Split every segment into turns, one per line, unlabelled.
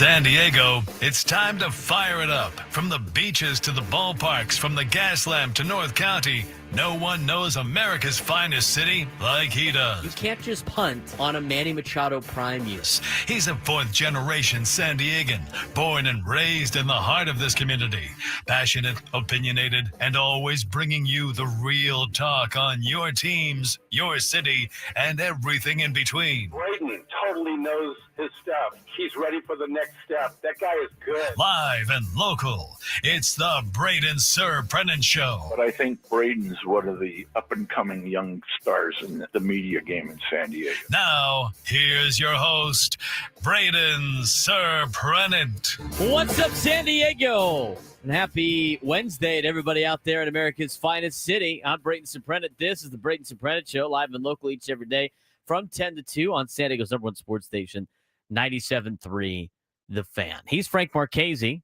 San Diego, it's time to fire it up. From the beaches to the ballparks, from the Gaslamp to North County, no one knows America's finest city like he does.
You can't just punt on a Manny Machado prime year.
He's a fourth-generation San Diegan, born and raised in the heart of this community. Passionate, opinionated, and always bringing you the real talk on your teams, your city, and everything in between.
Braden totally knows his stuff. He's ready for the next step. That guy is good.
Live and local, it's the Braden Surprenant Show.
But I think Braden's one of the up-and-coming young stars in the media game in San Diego.
Now, here's your host, Braden Surprenant.
What's up, San Diego? And happy Wednesday to everybody out there in America's finest city. I'm Braden Surprenant. This is the Braden Surprenant Show, live and local each and every day from 10 to 2 on San Diego's #1 sports station, 97.3 The Fan. He's Frank Marchese.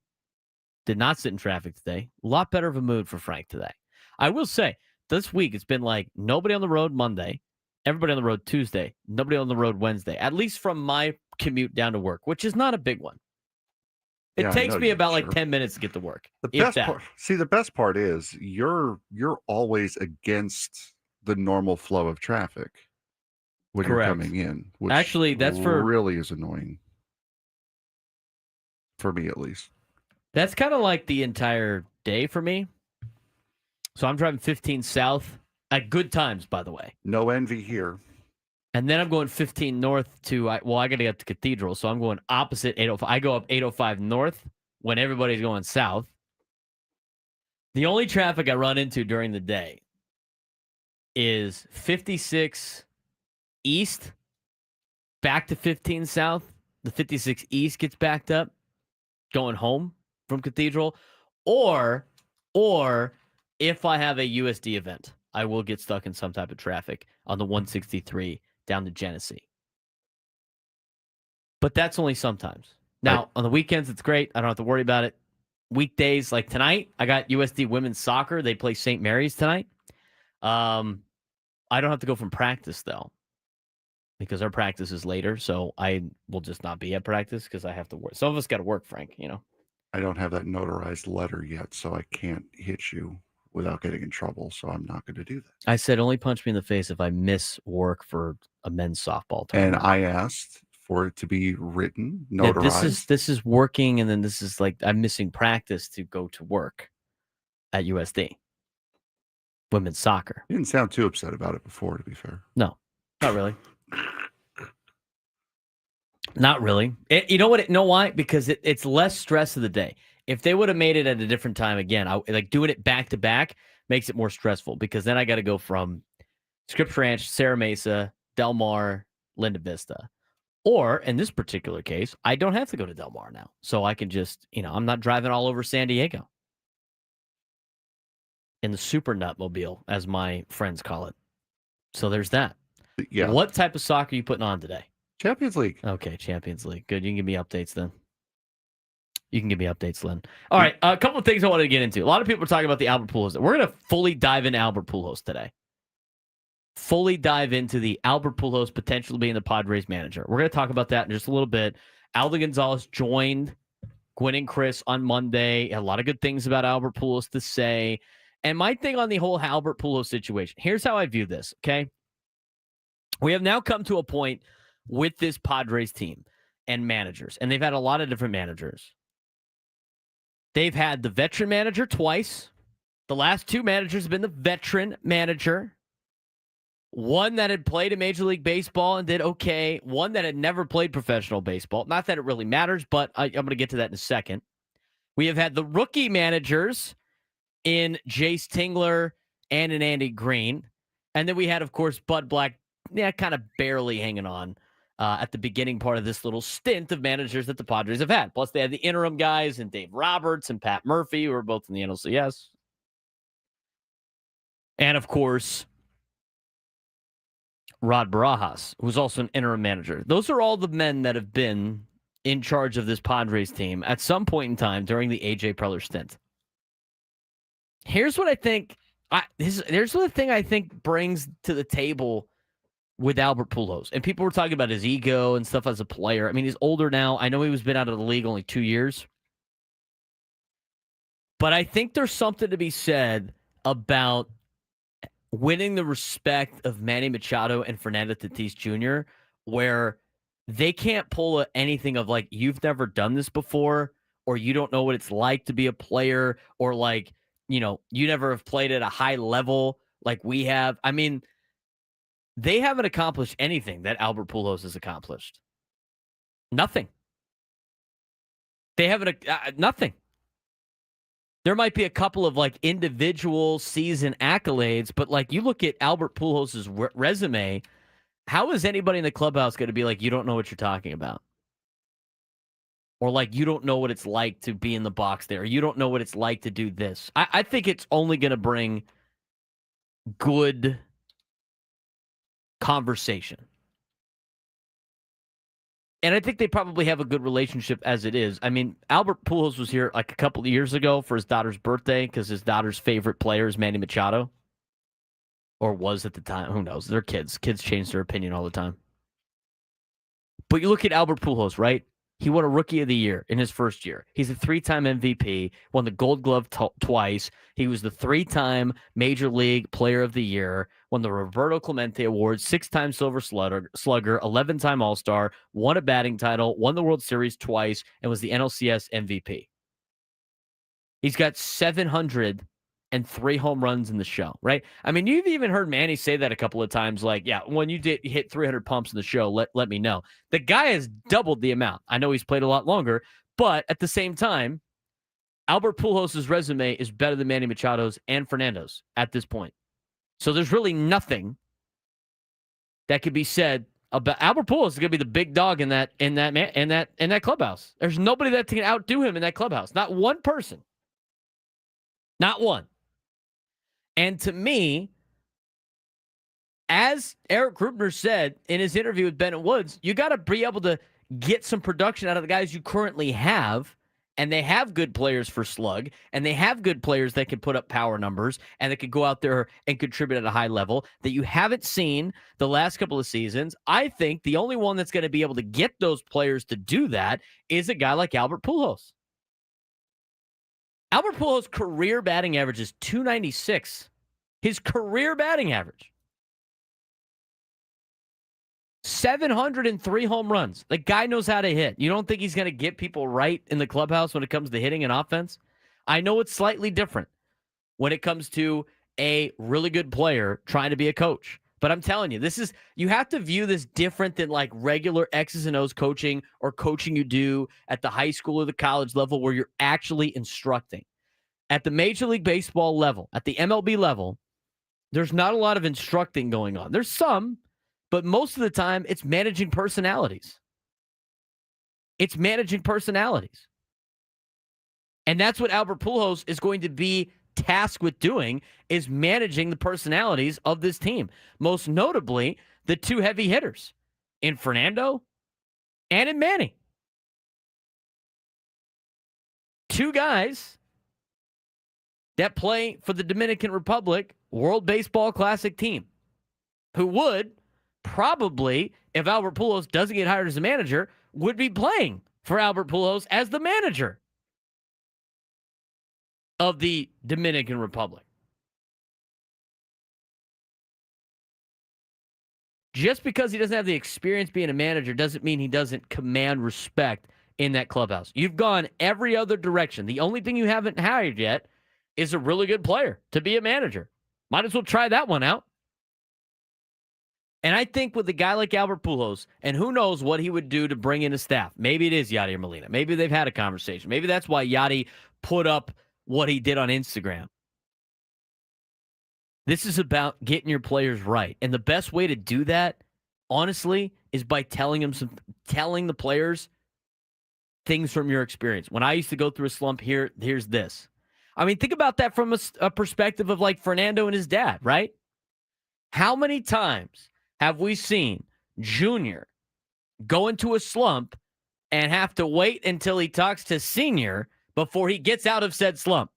Did not sit in traffic today. A lot better of a mood for Frank today. I will say, this week it's been like nobody on the road Monday, everybody on the road Tuesday, nobody on the road Wednesday, at least from my commute down to work, which is not a big one. It takes me about like 10 minutes to get to work.
The best part is you're always against the normal flow of traffic when you're coming in, which
actually that's
really is annoying for me, at least.
That's kind of like the entire day for me. So I'm driving 15 south at good times, by the way.
No envy here.
And then I'm going 15 north to, I got to get to Cathedral. So I'm going opposite 805. I go up 805 north when everybody's going south. The only traffic I run into during the day is 56 east, back to 15 south. The 56 east gets backed up going home from Cathedral. Or if I have a USD event, I will get stuck in some type of traffic on the 163 down to Genesee. But that's only sometimes. Now, on the weekends, it's great. I don't have to worry about it. Weekdays, like tonight, I got USD women's soccer. They play St. Mary's tonight. I don't have to go from practice, though, because our practice is later. So I will just not be at practice because I have to work. Some of us got to work, Frank, you know.
I don't have that notarized letter yet, so I can't hit you without getting in trouble, so I'm not going to do that.
I said only punch me in the face if I miss work for a men's softball tournament.
And I asked for it to be written, notarized.
Yeah, this is working, and then this is like I'm missing practice to go to work at USD. Women's soccer.
You didn't sound too upset about it before, to be fair.
No, not really. Not really. You know what? Know why? Because it's less stress of the day. If they would have made it at a different time again, like doing it back to back makes it more stressful because then I got to go from Scripps Ranch, Serra Mesa, Del Mar, Linda Vista. Or in this particular case, I don't have to go to Del Mar now. So I can just, I'm not driving all over San Diego in the super nutmobile, as my friends call it. So there's that.
Yeah.
What type of soccer are you putting on today?
Champions League.
Okay, Champions League. Good. You can give me updates then. You can give me updates, Lynn. All right, a couple of things I wanted to get into. A lot of people are talking about the Albert Pujols. We're going to fully dive into Albert Pujols today. Fully dive into the Albert Pujols potentially being the Padres manager. We're going to talk about that in just a little bit. Alden Gonzalez joined Gwynn Chris on Monday. A lot of good things about Albert Pujols to say. And my thing on the whole Albert Pujols situation, here's how I view this, okay? We have now come to a point with this Padres team and managers, and they've had a lot of different managers. They've had the veteran manager twice. The last two managers have been the veteran manager. One that had played in Major League Baseball and did okay. One that had never played professional baseball. Not that it really matters, but I'm going to get to that in a second. We have had the rookie managers in Jace Tingler and in Andy Green. And then we had, of course, Bud Black, kind of barely hanging on at the beginning part of this little stint of managers that the Padres have had. Plus, they had the interim guys and Dave Roberts and Pat Murphy, who are both in the NLCS. And, of course, Rod Barajas, who's also an interim manager. Those are all the men that have been in charge of this Padres team at some point in time during the A.J. Preller stint. Here's what I think. Here's the thing I think brings to the table with Albert Pujols. And people were talking about his ego and stuff as a player. I mean, he's older now. I know he was been out of the league only 2 years. But I think there's something to be said about winning the respect of Manny Machado and Fernando Tatis Jr., where they can't pull anything of like, you've never done this before, or you don't know what it's like to be a player, or like, you know, you never have played at a high level like we have. I mean, they haven't accomplished anything that Albert Pujols has accomplished. Nothing. They haven't, nothing. There might be a couple of like individual season accolades, but like you look at Albert Pujols' resume, how is anybody in the clubhouse going to be like, you don't know what you're talking about? Or like, you don't know what it's like to be in the box there. You don't know what it's like to do this. I think it's only going to bring good conversation. And I think they probably have a good relationship as it is. I mean, Albert Pujols was here like a couple of years ago for his daughter's birthday because his daughter's favorite player is Manny Machado. Or was at the time. Who knows? They're kids. Kids change their opinion all the time. But you look at Albert Pujols, right? He won a Rookie of the Year in his first year. He's a 3-time MVP, won the Gold Glove twice. He was the 3-time Major League Player of the Year, won the Roberto Clemente Award, 6-time Silver Slugger, 11-time All-Star, won a batting title, won the World Series twice, and was the NLCS MVP. He's got 703 home runs in the show, right? I mean, you've even heard Manny say that a couple of times, like, yeah, when you did hit 300 pumps in the show, let me know. The guy has doubled the amount. I know he's played a lot longer, but at the same time, Albert Pujols' resume is better than Manny Machado's and Fernando's at this point. So there's really nothing that could be said about Albert Pujols is going to be the big dog in that clubhouse. There's nobody that can outdo him in that clubhouse. Not one person. Not one. And to me, as Eric Grubner said in his interview with Bennett Woods, you got to be able to get some production out of the guys you currently have, and they have good players for slug, and they have good players that can put up power numbers, and that could go out there and contribute at a high level that you haven't seen the last couple of seasons. I think the only one that's going to be able to get those players to do that is a guy like Albert Pujols. Albert Pujols' career batting average is .296. His career batting average. 703 home runs. The guy knows how to hit. You don't think he's going to get people right in the clubhouse when it comes to hitting and offense? I know it's slightly different when it comes to a really good player trying to be a coach. But I'm telling you, you have to view this different than like regular X's and O's coaching or coaching you do at the high school or the college level where you're actually instructing. At the Major League Baseball level, at the MLB level, there's not a lot of instructing going on. There's some, but most of the time it's managing personalities. It's managing personalities. And that's what Albert Pujols is going to be tasked with doing, is managing the personalities of this team. Most notably, the two heavy hitters in Fernando and in Manny. Two guys that play for the Dominican Republic World Baseball Classic team who would probably, if Albert Pujols doesn't get hired as a manager, would be playing for Albert Pujols as the manager of the Dominican Republic. Just because he doesn't have the experience being a manager doesn't mean he doesn't command respect in that clubhouse. You've gone every other direction. The only thing you haven't hired yet is a really good player to be a manager. Might as well try that one out. And I think with a guy like Albert Pujols, and who knows what he would do to bring in a staff. Maybe it is Yadier Molina. Maybe they've had a conversation. Maybe that's why Yadi put up what he did on Instagram. This is about getting your players right. And the best way to do that, honestly, is by telling the players things from your experience. When I used to go through a slump, here's this. I mean, think about that from a perspective of like Fernando and his dad, right? How many times have we seen Junior go into a slump and have to wait until he talks to Senior before he gets out of said slump?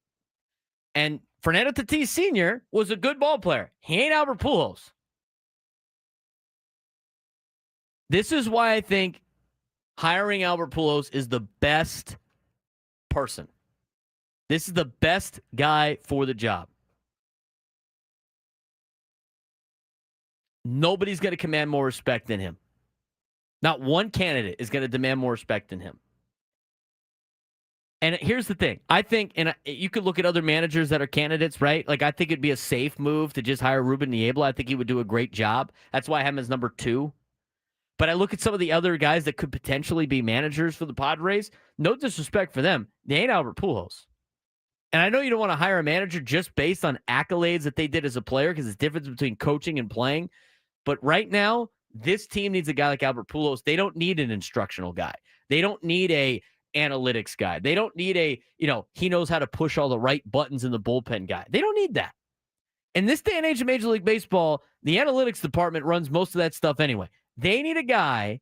And Fernando Tatis Sr. was a good ball player. He ain't Albert Pujols. This is why I think hiring Albert Pujols is the best person. This is the best guy for the job. Nobody's going to command more respect than him. Not one candidate is going to demand more respect than him. And here's the thing. I think, and you could look at other managers that are candidates, right? Like, I think it'd be a safe move to just hire Ruben Niebla. I think he would do a great job. That's why I have him as number 2. But I look at some of the other guys that could potentially be managers for the Padres. No disrespect for them. They ain't Albert Pujols. And I know you don't want to hire a manager just based on accolades that they did as a player because it's difference between coaching and playing. But right now, this team needs a guy like Albert Pujols. They don't need an instructional guy. They don't need a analytics guy. They don't need a, he knows how to push all the right buttons in the bullpen guy. They don't need that. In this day and age of Major League Baseball, the analytics department runs most of that stuff anyway. They need a guy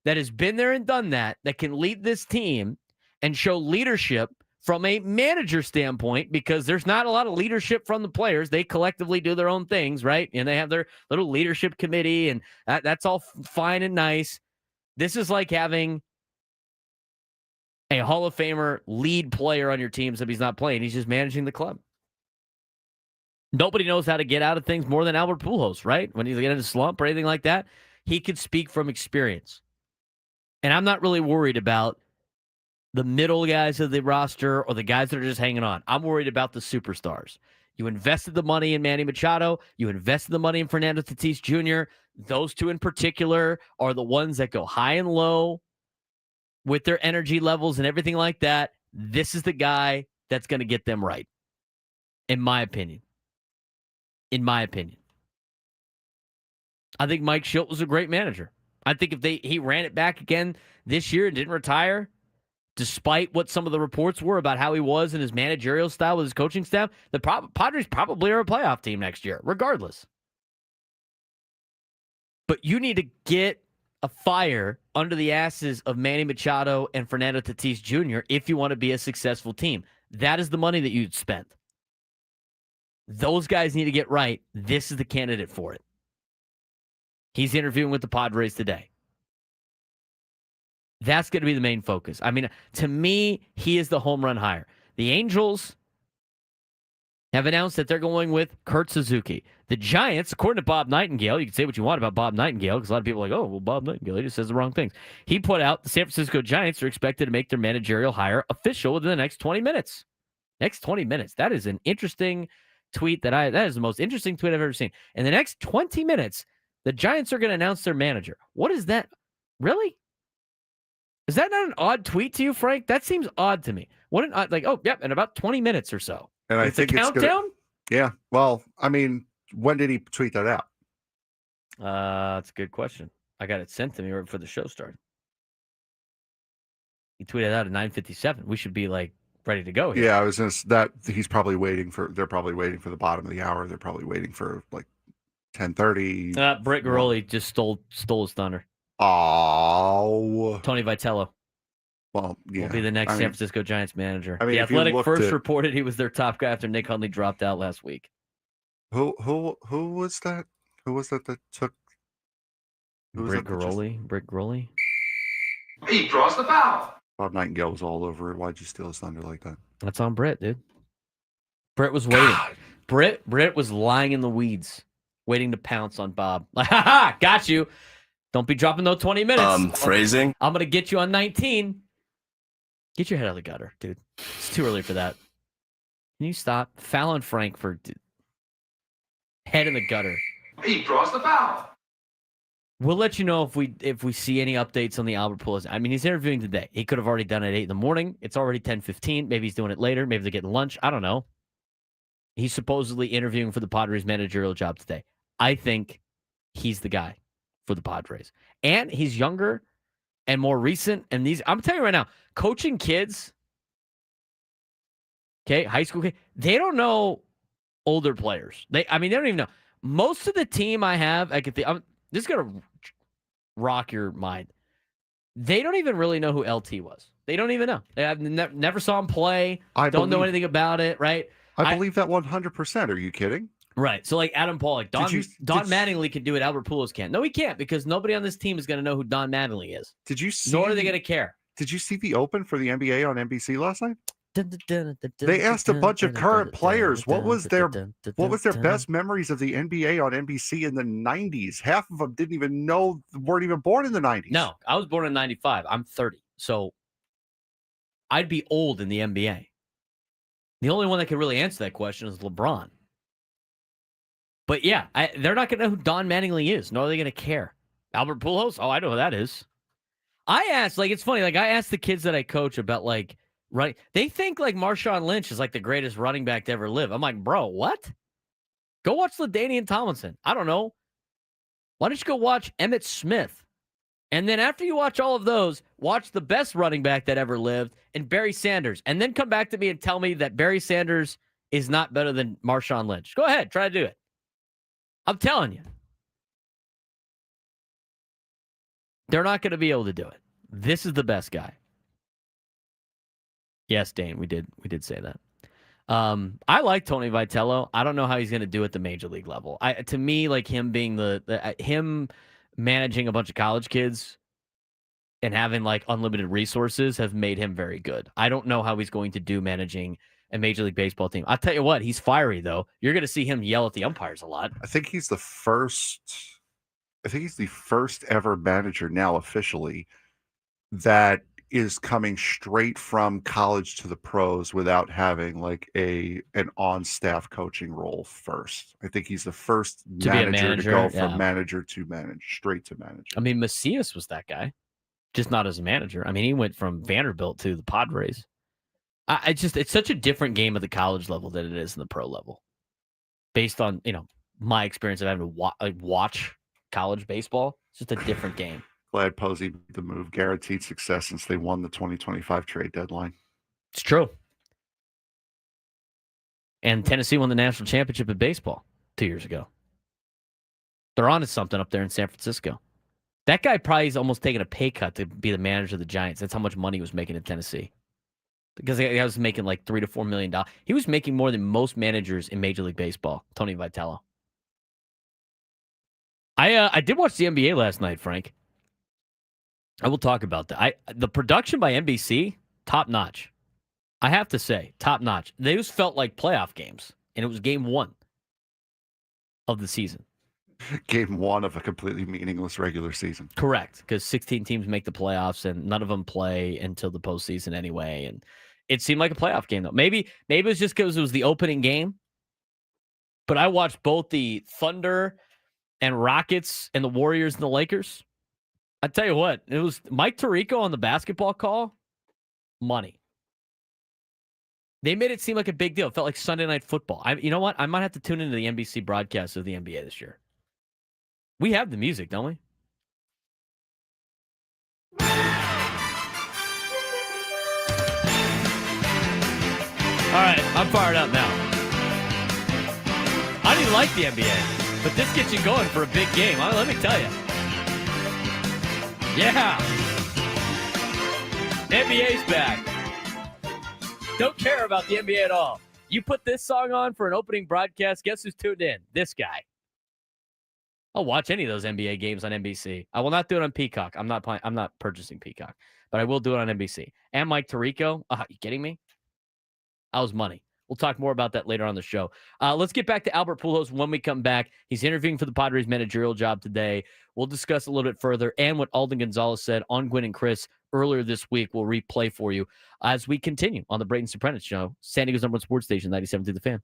that has been there and done that can lead this team and show leadership from a manager standpoint, because there's not a lot of leadership from the players. They collectively do their own things, right? And they have their little leadership committee, and that's all fine and nice. This is like having a Hall of Famer lead player on your team, so he's not playing. He's just managing the club. Nobody knows how to get out of things more than Albert Pujols, right? When he's in a slump or anything like that, he could speak from experience. And I'm not really worried about the middle guys of the roster or the guys that are just hanging on. I'm worried about the superstars. You invested the money in Manny Machado. You invested the money in Fernando Tatis Jr. Those two in particular are the ones that go high and low with their energy levels and everything like that. This is the guy that's going to get them right, in my opinion. In my opinion. I think Mike Schilt was a great manager. I think if he ran it back again this year and didn't retire, despite what some of the reports were about how he was and his managerial style with his coaching staff, the Padres probably are a playoff team next year, regardless. But you need to get a fire under the asses of Manny Machado and Fernando Tatis Jr. if you want to be a successful team. That is the money that you'd spent. Those guys need to get right. This is the candidate for it. He's interviewing with the Padres today. That's going to be the main focus. I mean, to me, he is the home run hire. The Angels have announced that they're going with Kurt Suzuki. The Giants, according to Bob Nightingale, you can say what you want about Bob Nightingale, because a lot of people are like, oh, well, Bob Nightingale, he just says the wrong things. He put out the San Francisco Giants are expected to make their managerial hire official within the next 20 minutes. Next 20 minutes. That is an interesting tweet that is the most interesting tweet I've ever seen. In the next 20 minutes, the Giants are going to announce their manager. What is that? Really? Is that not an odd tweet to you, Frank? That seems odd to me. What an odd, in about 20 minutes or so.
And I think
a countdown?
Yeah. Well, I mean, when did he tweet that out?
That's a good question. I got it sent to me right before the show started. He tweeted out at 9:57. We should be ready to go here.
Yeah, I was just that they're probably waiting for the bottom of the hour. They're probably waiting for 10:30.
Britt Garoli just stole his thunder.
Oh,
Tony Vitello.
Well, yeah.
Will be the next San Francisco Giants manager.
I mean,
the Athletic first reported he was their top guy after Nick Hundley dropped out last week.
Who was that? Who was that took?
Britt Garoli.
He draws the foul.
Bob Nightingale was all over it. Why'd you steal his thunder like that?
That's on Britt, dude. Britt was waiting. Britt was lying in the weeds, waiting to pounce on Bob. Got you. Don't be dropping those 20 minutes.
Phrasing.
I'm going to get you on 19. Get your head out of the gutter, dude. It's too early for that. Can you stop? Foul on Frankfurt. Head in the gutter.
He draws the foul.
We'll let you know if we see any updates on the Albert Pujols. I mean, he's interviewing today. He could have already done it at 8 in the morning. It's already 10:15. Maybe he's doing it later. Maybe they're getting lunch. I don't know. He's supposedly interviewing for the Padres managerial job today. I think he's the guy for the Padres. And he's younger and more recent. And I'm telling you right now, coaching kids, okay, high school kids, they don't know older players. They don't even know. Most of the team I have, this is going to rock your mind. They don't even really know who LT was. They don't even know. I've never saw him play. Don't know anything about it, right?
I believe that 100%. Are you kidding?
Right. So like Adam Paul, like Don Mattingly can do what Albert Pujols can't. No, he can't because nobody on this team is going to know who Don Mattingly is.
Did you see?
Nor are they going to care.
Did you see the Open for the NBA on NBC last night? They asked a bunch of current players what was their best memories of the NBA on NBC in the 90s. Half of them didn't even know, weren't even born in the 90s.
No, I was born in 95. I'm 30. So I'd be old in the NBA. The only one that can really answer that question is LeBron. But yeah, they're not going to know who Don Mattingly is, nor are they going to care. Albert Pujols? Oh, I know who that is. I asked, like, it's funny, like, I asked the kids that I coach about, like, running. They think, like, Marshawn Lynch is, like, the greatest running back to ever live. I'm like, bro, what? Go watch LaDainian Tomlinson. I don't know. Why don't you go watch Emmitt Smith? And then after you watch all of those, watch the best running back that ever lived and Barry Sanders. And then come back to me and tell me that Barry Sanders is not better than Marshawn Lynch. Go ahead. Try to do it. I'm telling you. They're not going to be able to do it. This is the best guy. Yes, Dane, we did say that. I like Tony Vitello. I don't know how he's going to do at the major league level. To me, like him being him managing a bunch of college kids and having like unlimited resources have made him very good. I don't know how he's going to do managing a Major League Baseball team. I'll tell you what, he's fiery though. You're going to see him yell at the umpires a lot.
I think he's the first ever manager now officially that is coming straight from college to the pros without having like an on-staff coaching role first. I think he's the first manager to go from manager to straight to manager.
I mean, Macias was that guy, just not as a manager. I mean, he went from Vanderbilt to the Padres. It's such a different game at the college level than it is in the pro level. Based on, my experience of having to watch college baseball, it's just a different game.
Glad Posey made the move. Guaranteed success since they won the 2025 trade deadline.
It's true. And Tennessee won the national championship in baseball 2 years ago. They're on to something up there in San Francisco. That guy probably is almost taking a pay cut to be the manager of the Giants. That's how much money he was making in Tennessee. Because he was making like $3 to $4 million. He was making more than most managers in Major League Baseball. Tony Vitello. I did watch the NBA last night, Frank. I will talk about that. The production by NBC, top notch. I have to say, top notch. They just felt like playoff games, and it was game one of the season.
Game one of a completely meaningless regular season.
Correct, because 16 teams make the playoffs, and none of them play until the postseason anyway. And it seemed like a playoff game, though. Maybe it was just because it was the opening game. But I watched both the Thunder and Rockets and the Warriors and the Lakers. I tell you what, it was Mike Tirico on the basketball call. Money. They made it seem like a big deal. It felt like Sunday Night Football. You know what? I might have to tune into the NBC broadcast of the NBA this year. We have the music, don't we? All right, I'm fired up now. I didn't like the NBA, but this gets you going for a big game. Let me tell you. Yeah. NBA's back. Don't care about the NBA at all. You put this song on for an opening broadcast, guess who's tuned in? This guy. I'll watch any of those NBA games on NBC. I will not do it on Peacock. I'm not purchasing Peacock, but I will do it on NBC. And Mike Tirico. Are you kidding me? That was money. We'll talk more about that later on the show. Let's get back to Albert Pujols when we come back. He's interviewing for the Padres managerial job today. We'll discuss a little bit further and what Alden Gonzalez said on Gwynn and Chris earlier this week. We'll replay for you as we continue on the Braden Surprenant Show, San Diego's #1 sports station, 97 through the Fan.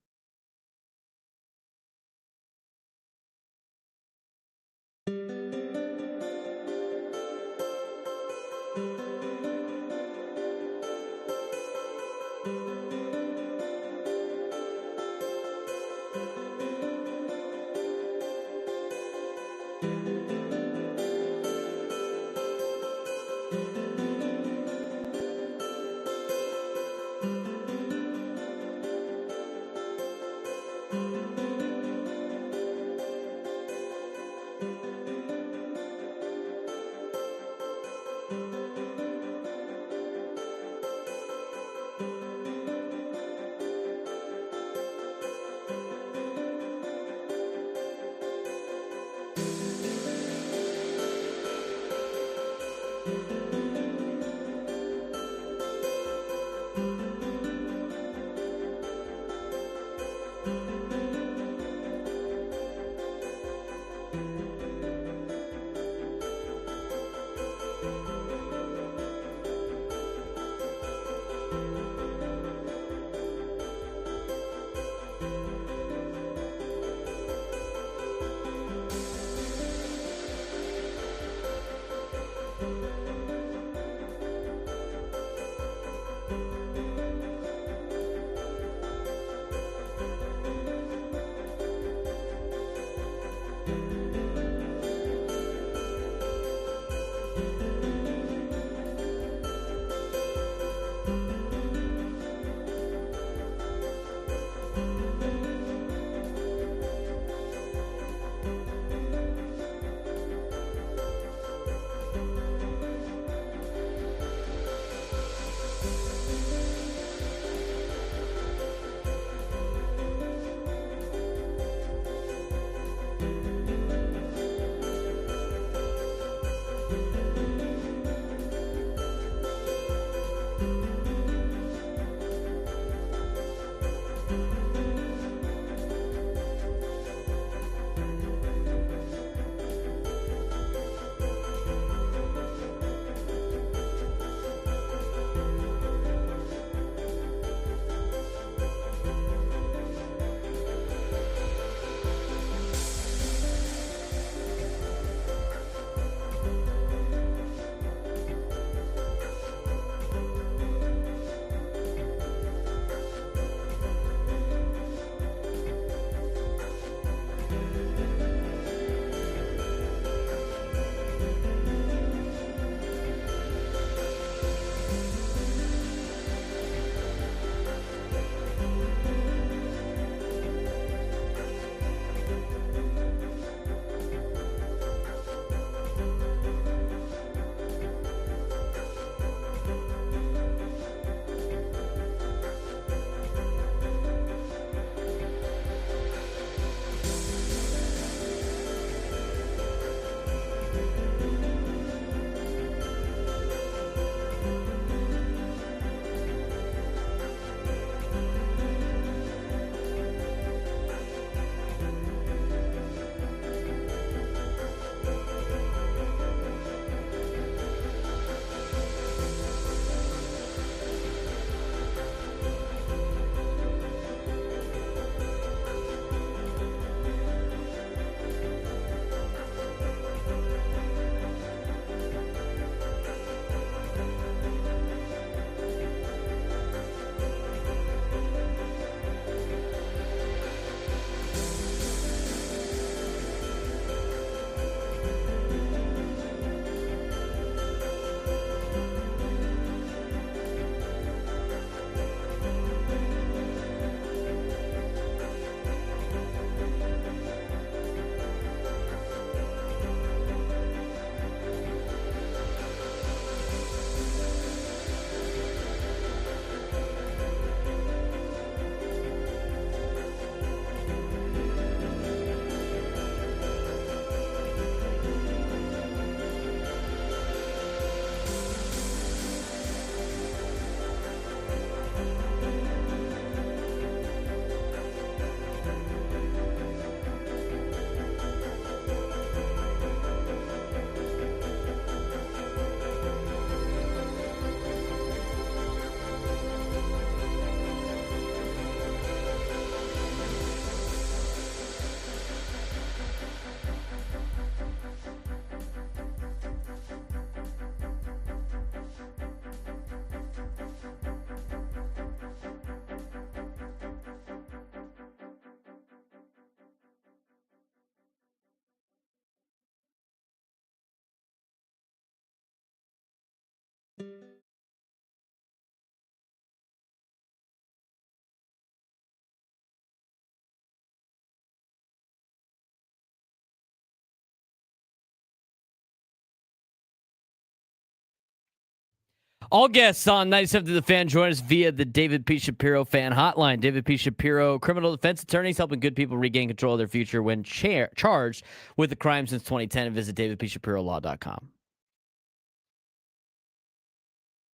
All guests on 97 to the Fan join us via the David P. Shapiro fan hotline. David P. Shapiro, criminal defense attorneys helping good people regain control of their future when charged with a crime since 2010. And visit davidpshapirolaw.com.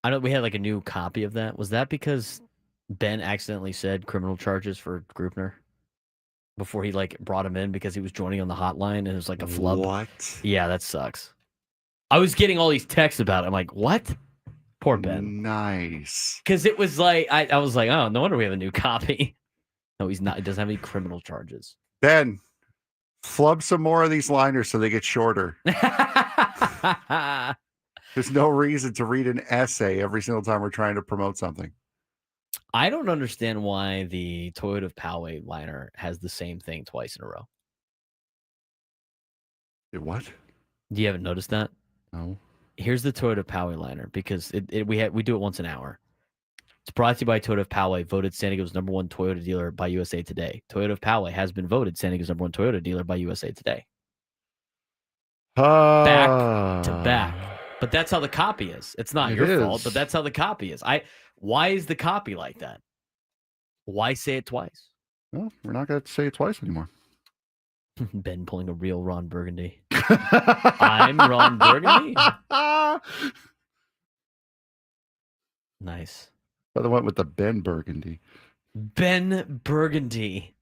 I know we had like a new copy of that. Was that because Ben accidentally said criminal charges for Grupner before he like brought him in because he was joining on the hotline and it was like a flub?
What?
Yeah, that sucks. I was getting all these texts about it. I'm like, what? Poor Ben.
Nice.
Because it was like, I was like, oh, no wonder we have a new copy. No, he's not. He doesn't have any criminal charges.
Ben, flub some more of these liners so they get shorter. There's no reason to read an essay every single time we're trying to promote something.
I don't understand why the Toyota of Poway liner has the same thing twice in a row.
What?
You haven't noticed that?
No.
Here's the Toyota of Poway liner because we do it once an hour. It's brought to you by Toyota of Poway, voted San Diego's #1 Toyota dealer by USA Today. Toyota of Poway has been voted San Diego's #1 Toyota dealer by USA Today. Back to back. But that's how the copy is. It's not your fault, but that's how the copy is. Why is the copy like that? Why say it twice?
Well, we're not going to say it twice anymore.
Ben pulling a real Ron Burgundy. I'm Ron Burgundy. Nice.
Brother went with the Ben Burgundy.
Ben Burgundy.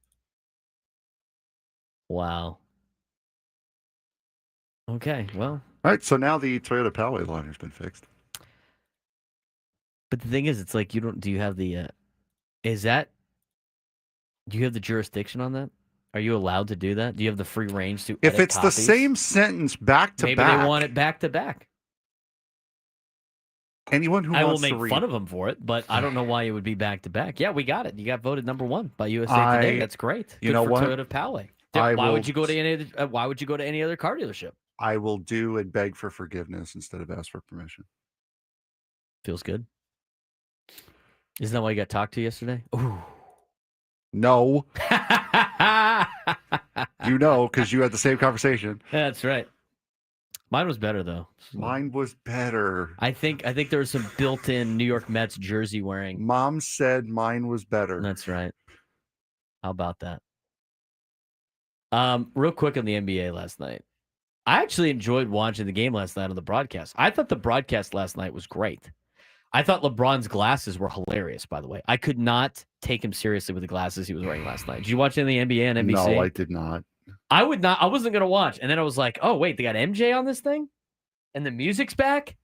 Wow. Okay, well.
All right, so now the Toyota Poway liner's been fixed.
But the thing is, it's like do you have the, do you have the jurisdiction on that? Are you allowed to do that? Do you have the free range to
If
edit
it's
copies?
the same sentence back to
Maybe
back.
they want it back to back.
Anyone who
I will
wants to
make
read
fun of them for it, but I don't know why it would be back to back. Yeah, we got it. You got voted #1 by USA Today. That's great.
You
Good
know
for
what?
Toyota of Poway. Why would you go to any other car dealership?
I will do and beg for forgiveness instead of ask for permission.
Feels good. Isn't that why you got talked to yesterday? Ooh.
No. You know, because you had the same conversation.
That's right. Mine was better though.
Mine was better.
I think there was some built-in New York Mets jersey wearing.
Mom said mine was better.
That's right. How about that? Real quick on the NBA last night. I actually enjoyed watching the game last night on the broadcast. I thought the broadcast last night was great. I thought LeBron's glasses were hilarious, by the way. I could not take him seriously with the glasses he was wearing last night. Did you watch any of the NBA on NBC?
No, I did not.
I would not. I wasn't going to watch. And then I was like, oh, wait, they got MJ on this thing? And the music's back?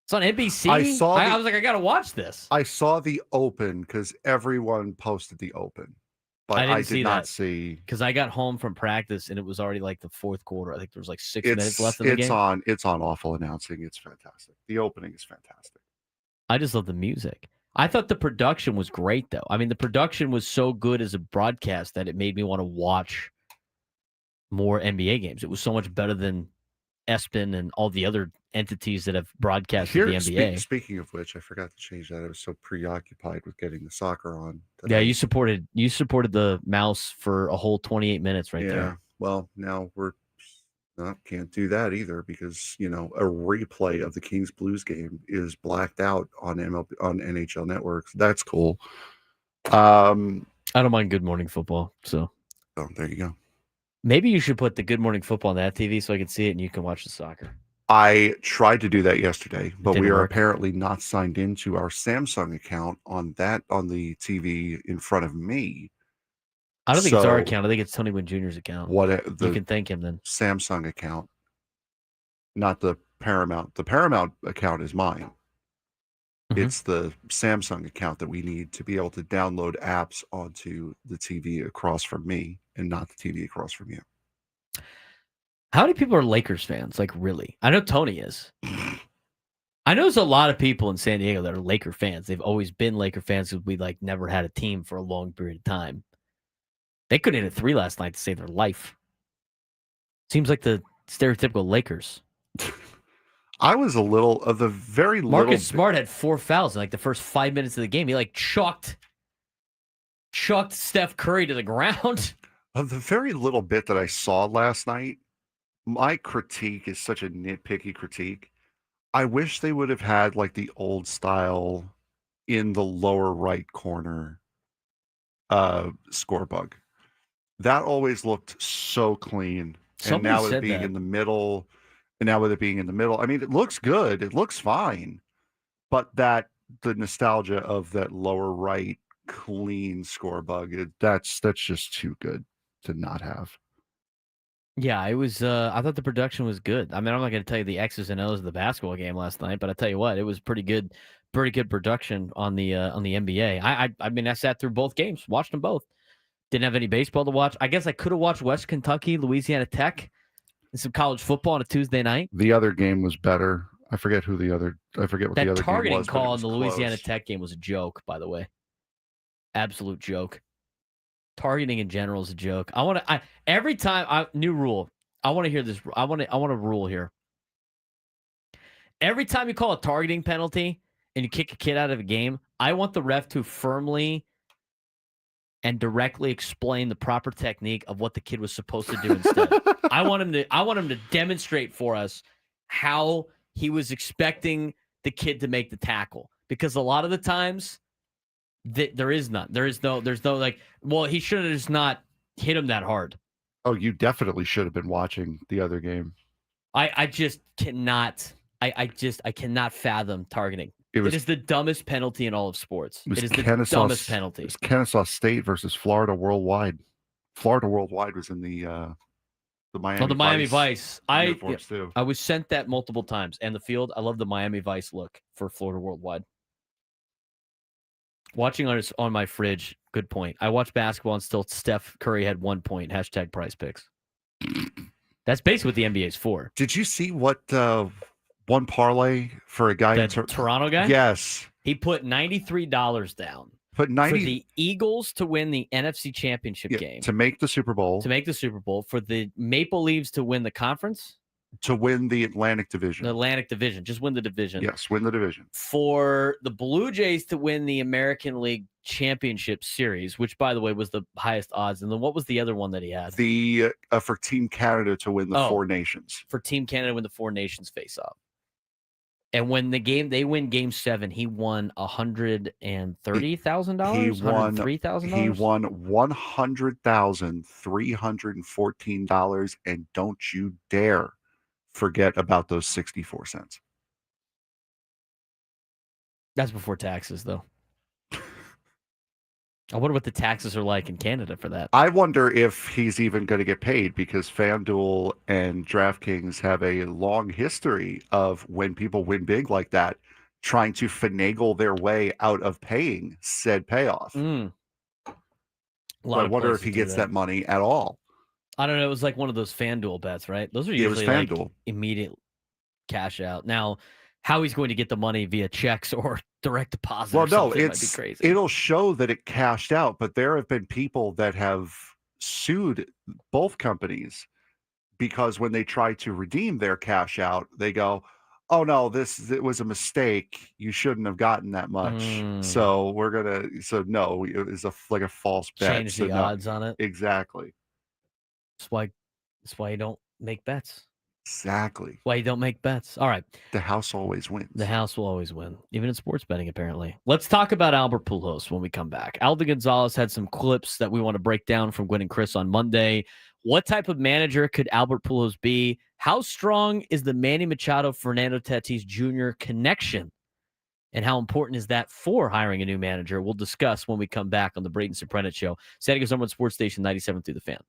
It's on NBC? I was like, I got to watch this.
I saw the Open because everyone posted the Open. But I did not see.
Because I got home from practice and it was already like the fourth quarter. I think there was like 6 minutes left in the game.
It's on awful announcing. It's fantastic. The opening is fantastic.
I just love the music. I thought the production was great, though. I mean, the production was so good as a broadcast that it made me want to watch more NBA games. It was so much better than ESPN and all the other entities that have broadcasted the NBA.
Speaking of which, I forgot to change that. I was so preoccupied with getting the soccer on.
Yeah, you supported the mouse for a whole 28 minutes right there.
Yeah, well, now can't do that either because, a replay of the Kings Blues game is blacked out on NHL networks. That's cool.
I don't mind Good Morning Football, so.
Oh, there you go.
Maybe you should put the Good Morning Football on that TV so I can see it and you can watch the soccer.
I tried to do that yesterday, but we are
work.
apparently not signed into our Samsung account on the TV in front of me.
I don't think it's our account. I think it's Tony Gwynn Jr.'s account. You can thank him then.
Samsung account, not the Paramount. The Paramount account is mine. Mm-hmm. It's the Samsung account that we need to be able to download apps onto the TV across from me and not the TV across from you.
How many people are Lakers fans? Like, really? I know Tony is. I know there's a lot of people in San Diego that are Laker fans. They've always been Laker fans because we never had a team for a long period of time. They couldn't hit a 3 last night to save their life. Seems like the stereotypical Lakers.
I was a little of the very little.
Marcus Smart had 4 fouls in the first 5 minutes of the game. He chucked Steph Curry to the ground.
Of the very little bit that I saw last night, my critique is such a nitpicky critique. I wish they would have had like the old style in the lower right corner score bug. That always looked so clean.
Somebody
and now with it
said
being
that.
in the middle, I mean, it looks good. It looks fine. But the nostalgia of that lower right clean score bug, that's just too good to not have.
Yeah, it was. I thought the production was good. I mean, I'm not going to tell you the X's and O's of the basketball game last night, but I tell you what, it was pretty good production on the NBA. I mean, I sat through both games, watched them both. Didn't have any baseball to watch. I guess I could have watched West Kentucky, Louisiana Tech, and some college football on a Tuesday night.
The other game was better. I forget what the other game was.
That targeting
but it
call
was
in the Louisiana
close.
Tech game was a joke, by the way. Absolute joke. Targeting in general is a joke. Every time new rule. I want to hear this. I want a rule here. Every time you call a targeting penalty and you kick a kid out of a game, I want the ref to firmly and directly explain the proper technique of what the kid was supposed to do instead. I want him to demonstrate for us how he was expecting the kid to make the tackle, because a lot of the times there is none. There's no like, well, he should have just not hit him that hard.
Oh, you definitely should have been watching the other game.
I just cannot. I cannot fathom targeting. It is the dumbest penalty in all of sports. It is the dumbest penalty.
It was Kennesaw State versus Florida Worldwide. Florida Worldwide was in the Miami.
Oh, the Miami Vice. I
too.
was sent that multiple times. And the field, I love the Miami Vice look for Florida Worldwide. Watching on my fridge, good point. I watched basketball and still Steph Curry had 1 point. # price picks. That's basically what the NBA is for.
Did you see what one parlay for a guy
That Toronto guy?
Yes.
He put $93 down.
Put 90
for the Eagles to win the NFC Championship game.
To make the Super Bowl.
For the Maple Leafs to win the conference.
To win the Atlantic Division.
Just win the division.
Yes, win the division.
For the Blue Jays to win the American League Championship Series, which, by the way, was the highest odds. And then what was the other one that he had?
For Team Canada to win the Four Nations.
For Team Canada to win the Four Nations face-off. And when they win Game 7, he won $130,000.
He won
$103,000.
He won $100,314, and don't you dare forget about those 64 cents.
That's before taxes, though. I wonder what the taxes are like in Canada for that.
I wonder if he's even going to get paid, because FanDuel and DraftKings have a long history of, when people win big like that, trying to finagle their way out of paying said payoff.
So
I wonder if he gets that money at all.
I don't know. It was like one of those FanDuel bets, right? Those are usually like immediate cash out. Now, how he's going to get the money via checks or direct deposit might be crazy.
It'll show that it cashed out, but there have been people that have sued both companies because when they try to redeem their cash out, they go, "Oh no, it was a mistake. You shouldn't have gotten that much." So no, it was like a false bet.
Change the odds on it.
Exactly.
That's why you don't make bets.
Exactly.
Why you don't make bets. All right.
The house always wins.
The house will always win, even in sports betting, apparently. Let's talk about Albert Pujols when we come back. Alden Gonzalez had some clips that we want to break down from Gwynn and Chris on Monday. What type of manager could Albert Pujols be? How strong is the Manny Machado-Fernando Tatis Jr. connection? And how important is that for hiring a new manager? We'll discuss when we come back on the Braden Surprenant Show. San Diego's #1 sports station, 97 through the Fan.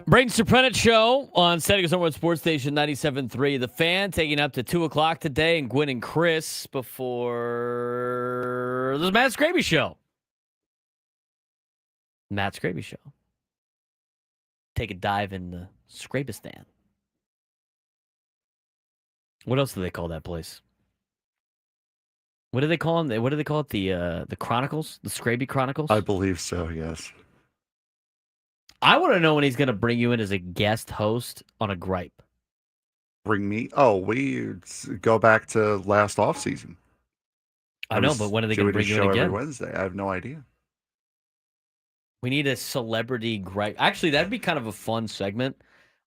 Braden Surprenant show on San Diego Norwood Sports Station 97.3. The Fan taking up to 2 o'clock today, and Gwynn and Chris before the Matt Scraby show. Matt Scraby show. Take a dive in the Scrabistan. What else do they call that place? What do they call them? What do they call it? The Chronicles? The Scraby Chronicles?
I believe so, yes.
I want to know when he's going to bring you in as a guest host on a gripe.
Bring me? Oh, we go back to last off season.
I know, but when are they going to bring you in again?
Every Wednesday. I have no idea.
We need a celebrity gripe. Actually, that'd be kind of a fun segment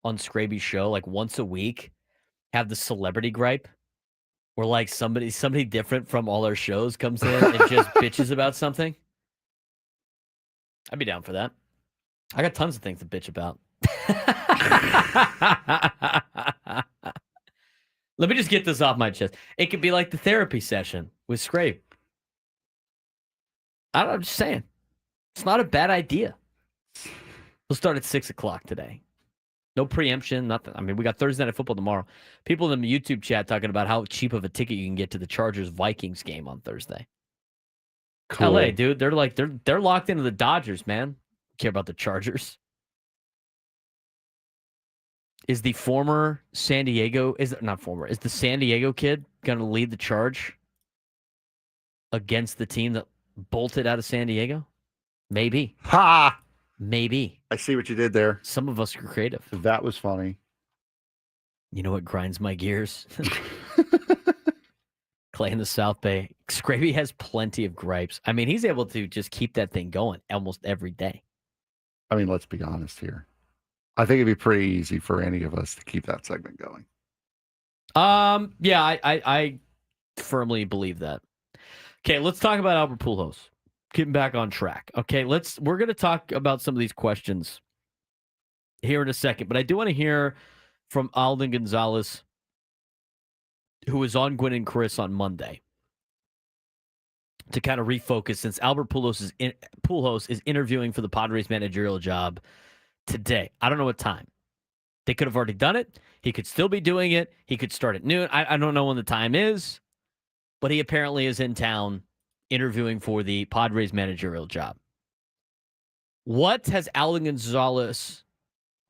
on Scraby's show. Like once a week, have the celebrity gripe, where like somebody different from all our shows comes in and just bitches about something. I'd be down for that. I got tons of things to bitch about. Let me just get this off my chest. It could be like the therapy session with Scrape. I'm just saying. It's not a bad idea. We'll start at 6 o'clock today. No preemption, nothing. I mean, we got Thursday Night Football tomorrow. People in the YouTube chat talking about how cheap of a ticket you can get to the Chargers-Vikings game on Thursday.
Cool.
LA, dude. They're locked into the Dodgers, man. Care about the Chargers. Is the San Diego kid going to lead the charge against the team that bolted out of San Diego? Maybe.
Ha!
Maybe.
I see what you did there.
Some of us are creative.
That was funny.
You know what grinds my gears? Clay in the South Bay. Scraby has plenty of gripes. I mean, he's able to just keep that thing going almost every day.
I mean, let's be honest here. I think it'd be pretty easy for any of us to keep that segment going.
Yeah, I firmly believe that. Okay, let's talk about Albert Pujols. Getting back on track. Okay, we're going to talk about some of these questions here in a second, but I do want to hear from Alden Gonzalez, who was on Gwynn and Chris on Monday, to kind of refocus since Albert Pujols is interviewing for the Padres managerial job today. I don't know what time. They could have already done it. He could still be doing it. He could start at noon. I don't know when the time is, but he apparently is in town interviewing for the Padres managerial job. What has Alden Gonzalez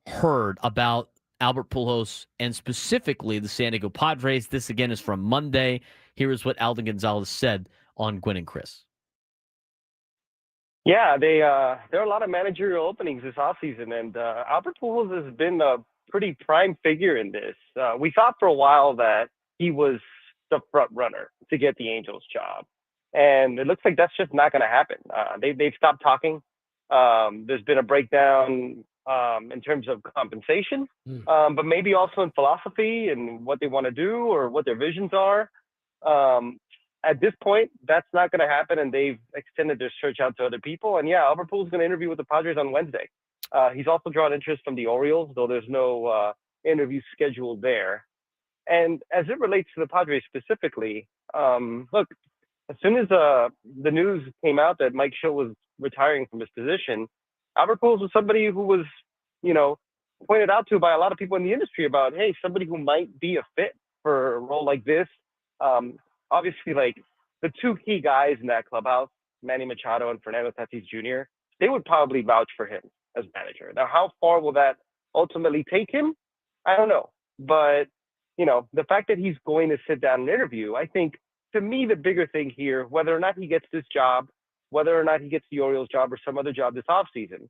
heard about Albert Pujols and specifically the San Diego Padres? This again is from Monday. Here is what Alden Gonzalez said on Gwynn and Chris.
Yeah, there are a lot of managerial openings this offseason, and Albert Pujols has been a pretty prime figure in this. We thought for a while that he was the front runner to get the Angels job, and it looks like that's just not going to happen. They've stopped talking. There's been a breakdown in terms of compensation, but maybe also in philosophy and what they want to do or what their visions are. At this point, that's not going to happen, and they've extended their search out to other people. And yeah, Albert Pujols is going to interview with the Padres on Wednesday. He's also drawn interest from the Orioles, though there's no interview scheduled there. And as it relates to the Padres specifically, look, as soon as the news came out that Mike Schill was retiring from his position, Albert Pujols was somebody who was, pointed out to by a lot of people in the industry about, hey, somebody who might be a fit for a role like this. Obviously, like the two key guys in that clubhouse, Manny Machado and Fernando Tatis Jr., they would probably vouch for him as manager. Now, how far will that ultimately take him? I don't know. But, the fact that he's going to sit down and interview, I think, to me, the bigger thing here, whether or not he gets this job, whether or not he gets the Orioles job or some other job this offseason,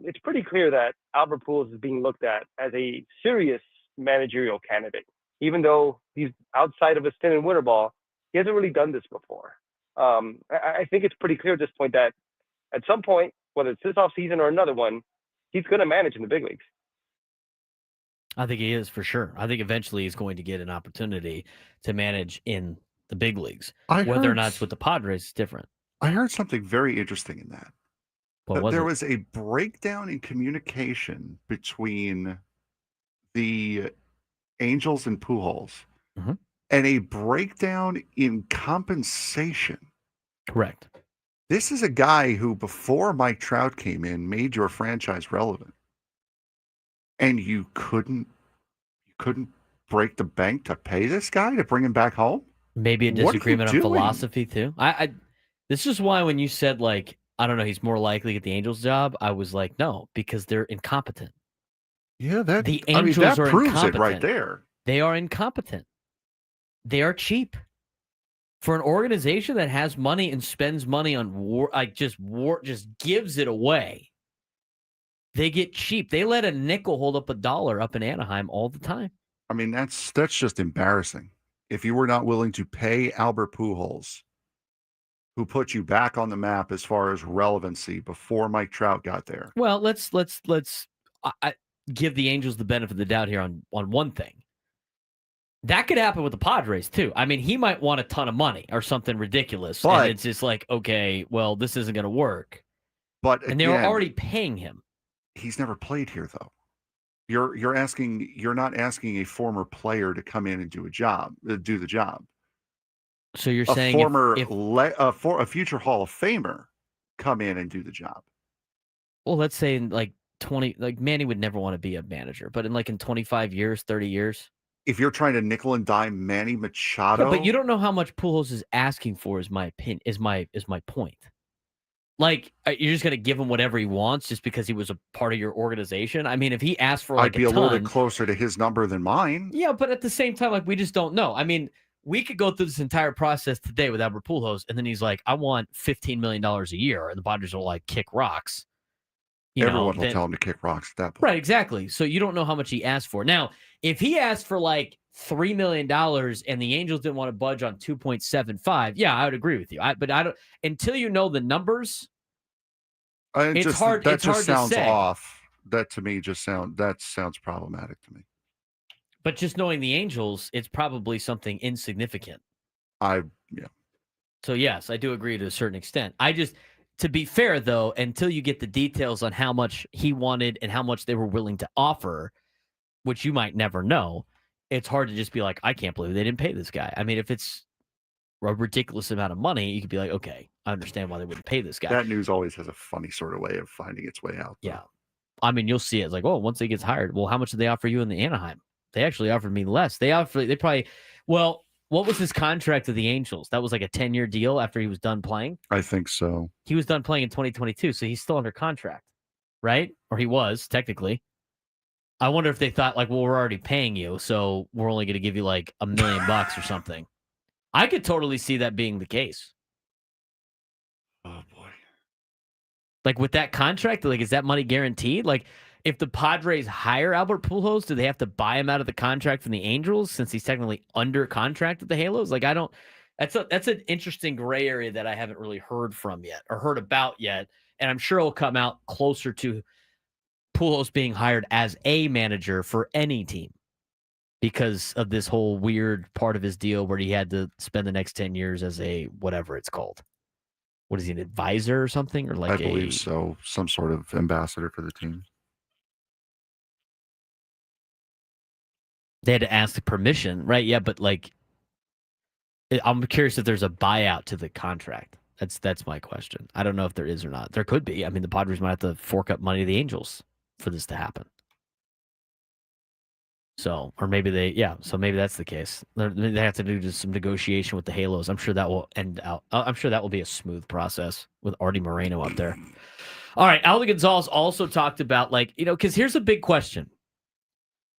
it's pretty clear that Albert Pujols is being looked at as a serious managerial candidate. Even though he's outside of a stint in winter ball, he hasn't really done this before. I think it's pretty clear at this point that at some point, whether it's this offseason or another one, he's going to manage in the big leagues.
I think he is for sure. I think eventually he's going to get an opportunity to manage in the big leagues.
I
Whether or
heard
not it's with the Padres is different.
I heard something very interesting in that.
What
That
was
there
it?
was a breakdown in communication between the Angels and Pujols,
Mhm.
and a breakdown in compensation.
Correct.
This is a guy who, before Mike Trout came in, made your franchise relevant, and you couldn't break the bank to pay this guy to bring him back home.
Maybe a
What are you
disagreement on
doing?
philosophy too. This is why when you said like I don't know, he's more likely to get the Angels job. I was like, no, because they're incompetent.
Yeah,
The Angels
that
are
proves it right
incompetent.
there.
They are incompetent. They are cheap. For an organization that has money and spends money on war, just gives it away. They get cheap. They let a nickel hold up a dollar up in Anaheim all the time.
I mean, that's just embarrassing. If you were not willing to pay Albert Pujols, who put you back on the map as far as relevancy before Mike Trout got there.
Well, let's give the Angels the benefit of the doubt here on one thing. That could happen with the Padres too. I mean, he might want a ton of money or something ridiculous,
But-
and it's just like, okay, well, this isn't going to work.
But
And they were
again,
already paying him.
he's never played here though. You're not asking a former player to come in and do the job.
So you're
A
saying
former
if
for a future Hall of Famer come in and do the job.
well, let's say in like 20, like Manny would never want to be a manager, but in 25 years, 30 years.
If you're trying to nickel and dime Manny Machado,
Yeah, but you don't know how much Pujols is asking for. Is my opinion? Is my point? Like you're just gonna give him whatever he wants just because he was a part of your organization? I mean, if he asked for
I'd be a little bit
ton,
closer to his number than mine.
yeah, but at the same time, like we just don't know. I mean, we could go through this entire process today with Albert Pujols, and then he's like, "I want $15 million a year," and the Padres will like kick rocks.
Everyone will tell him to kick rocks at that point.
Right, exactly. So you don't know how much he asked for. Now, if he asked for like $3 million and the Angels didn't want to budge on 2.75, yeah, I would agree with you. But I don't until you know the numbers. It's hard.
That
It's
just
hard
sounds
to say.
off. That to me sounds problematic to me.
But just knowing the Angels, it's probably something insignificant.
Yeah.
So yes, I do agree to a certain extent. To be fair though, until you get the details on how much he wanted and how much they were willing to offer, which you might never know, it's hard to just be like, I can't believe they didn't pay this guy. I mean, if it's a ridiculous amount of money, you could be like, okay, I understand why they wouldn't pay this guy.
That news always has a funny sort of way of finding its way out. Though.
Yeah. I mean, you'll see it. It's like, oh, once he gets hired, well, how much did they offer you in the Anaheim? They actually offered me less. What was his contract with the Angels? That was like a 10-year deal after he was done playing?
I think so.
He was done playing in 2022, so he's still under contract, right? Or he was, technically. I wonder if they thought, like, well, we're already paying you, so we're only going to give you like $1 million or something. I could totally see that being the case.
Oh, boy.
Like, with that contract, like, is that money guaranteed? Like, if the Padres hire Albert Pujols, do they have to buy him out of the contract from the Angels since he's technically under contract with the Halos? Like, I don't. That's an interesting gray area that I haven't really heard about yet, and I'm sure it'll come out closer to Pujols being hired as a manager for any team because of this whole weird part of his deal where he had to spend the next 10 years as a whatever it's called. What is he, an advisor or something, or like
I believe so, some sort of ambassador for the team.
They had to ask the permission, right? Yeah, but like, I'm curious if there's a buyout to the contract. That's my question. I don't know if there is or not. There could be. I mean, the Padres might have to fork up money to the Angels for this to happen. So, or maybe so maybe that's the case. They have to do just some negotiation with the Halos. I'm sure that will end out. I'm sure that will be a smooth process with Artie Moreno up there. All right. Alden Gonzalez also talked about because here's a big question.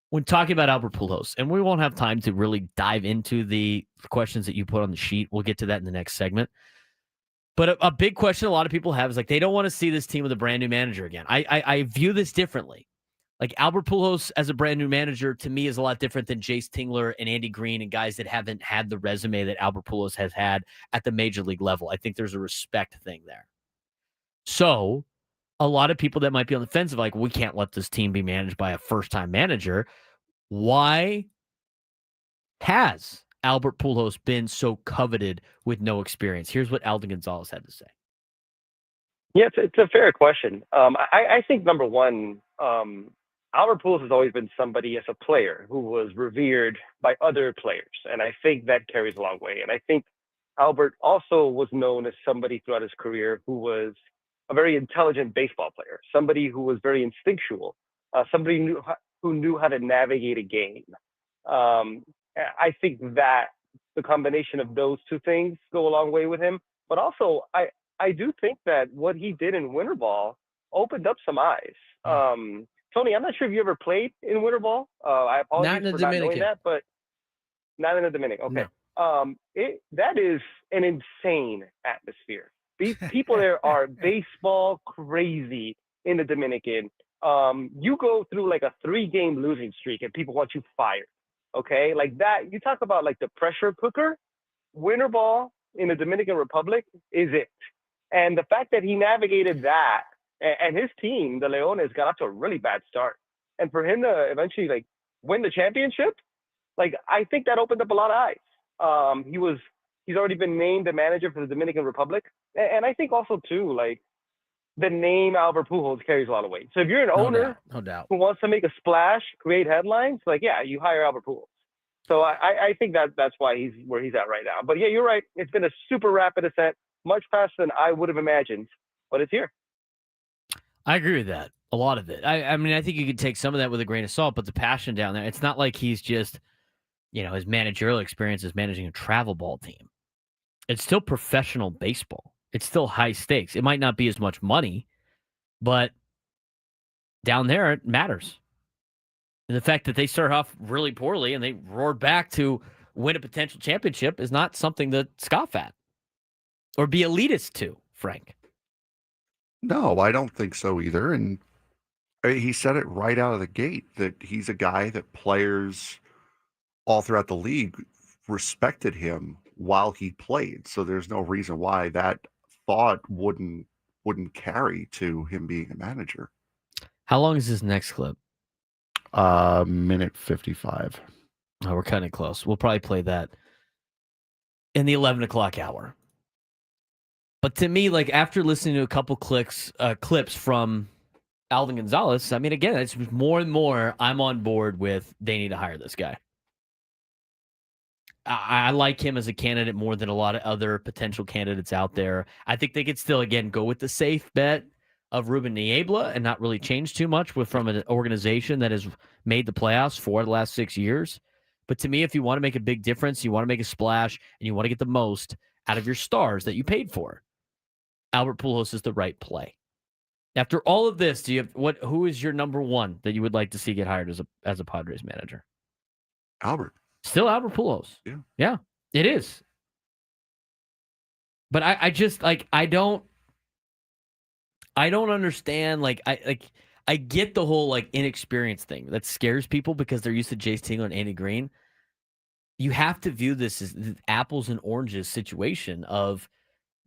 When talking about Albert Pujols, and we won't have time to really dive into the questions that you put on the sheet. We'll get to that in the next segment. But a big question a lot of people have is like they don't want to see this team with a brand new manager again. I view this differently. Like Albert Pujols as a brand new manager to me is a lot different than Jace Tingler and Andy Green and guys that haven't had the resume that Albert Pujols has had at the major league level. I think there's a respect thing there. So a lot of people that might be on the fence of like, we can't let this team be managed by a first-time manager. Why has Albert Pujols been so coveted with no experience? Here's what Alden Gonzalez had to say.
Yeah, it's a fair question. I think number one, Albert Pujols has always been somebody as a player who was revered by other players, and I think that carries a long way. And I think Albert also was known as somebody throughout his career who was a very intelligent baseball player, somebody who was very instinctual, somebody who knew how to navigate a game. I think that the combination of those two things go a long way with him. But also, I do think that what he did in winter ball opened up some eyes. Tony, I'm not sure if you ever played in winter ball. I apologize for not knowing that, but not in the Dominican. Okay.
No.
That is an insane atmosphere. These people there are baseball crazy in the Dominican. You go through like a 3-game losing streak and people want you fired. Okay. Like that. You talk about like the pressure cooker. Winter ball in the Dominican Republic is it. And the fact that he navigated that and his team, the Leones, got off to a really bad start. And for him to eventually like win the championship, like I think that opened up a lot of eyes. He's already been named the manager for the Dominican Republic. And I think also too, like the name Albert Pujols carries a lot of weight. So if you're an owner
no doubt.
who wants to make a splash, create headlines, like, yeah, you hire Albert Pujols. So I think that's why he's where he's at right now. But yeah, you're right. It's been a super rapid ascent, much faster than I would have imagined, but it's here.
I agree with that. A lot of it. I mean, I think you could take some of that with a grain of salt, but the passion down there, it's not like he's just, his managerial experience is managing a travel ball team. It's still professional baseball. It's still high stakes. It might not be as much money, but down there, it matters. And the fact that they started off really poorly and they roared back to win a potential championship is not something to scoff at or be elitist to, Frank.
No, I don't think so either. And he said it right out of the gate that he's a guy that players all throughout the league respected him while he played. So there's no reason why that thought wouldn't carry to him being a manager.
How long is this next clip?
Minute 55.
Oh, we're kind of close. We'll probably play that in the 11 o'clock hour. But to me, like after listening to a couple clips from Alden Gonzalez, I mean, again, it's more and more I'm on board with they need to hire this guy. I like him as a candidate more than a lot of other potential candidates out there. I think they could still, again, go with the safe bet of Ruben Niebla and not really change too much from an organization that has made the playoffs for the last 6 years. But to me, if you want to make a big difference, you want to make a splash, and you want to get the most out of your stars that you paid for, Albert Pujols is the right play. After all of this, who is your number one that you would like to see get hired as a Padres manager?
Albert.
Still Albert Pujols. Yeah, it is. But I just like I don't understand. I get the whole like inexperience thing that scares people because they're used to Jace Tingler and Andy Green. You have to view this as the apples and oranges situation of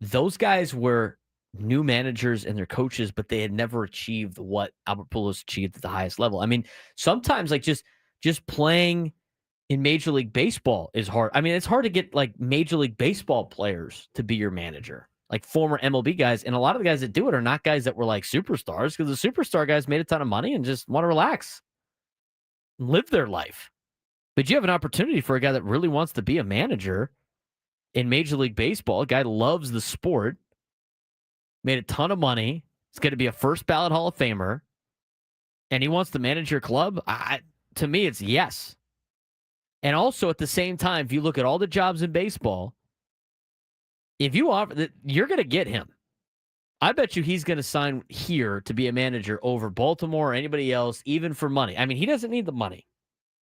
those guys were new managers and their coaches, but they had never achieved what Albert Pujols achieved at the highest level. I mean, sometimes like just playing in Major League Baseball is hard. I mean, it's hard to get like Major League Baseball players to be your manager, like former MLB guys. And a lot of the guys that do it are not guys that were like superstars because the superstar guys made a ton of money and just want to relax and live their life. But you have an opportunity for a guy that really wants to be a manager in Major League Baseball. A guy loves the sport, made a ton of money. He's going to be a first ballot Hall of Famer, and he wants to manage your club. To me, it's yes. And also at the same time, if you look at all the jobs in baseball, if you offer that, you're going to get him. I bet you he's going to sign here to be a manager over Baltimore or anybody else, even for money. I mean, he doesn't need the money.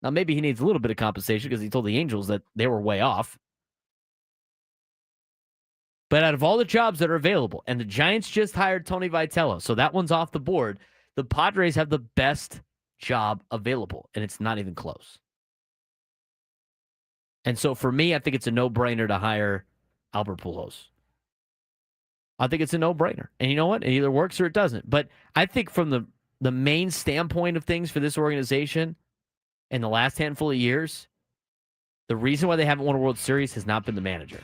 Now, maybe he needs a little bit of compensation because he told the Angels that they were way off. But out of all the jobs that are available, and the Giants just hired Tony Vitello, so that one's off the board, the Padres have the best job available, and it's not even close. And so for me, I think it's a no-brainer to hire Albert Pujols. I think it's a no-brainer. And you know what? It either works or it doesn't. But I think from the main standpoint of things for this organization in the last handful of years, The reason why they haven't won a World Series has not been the manager.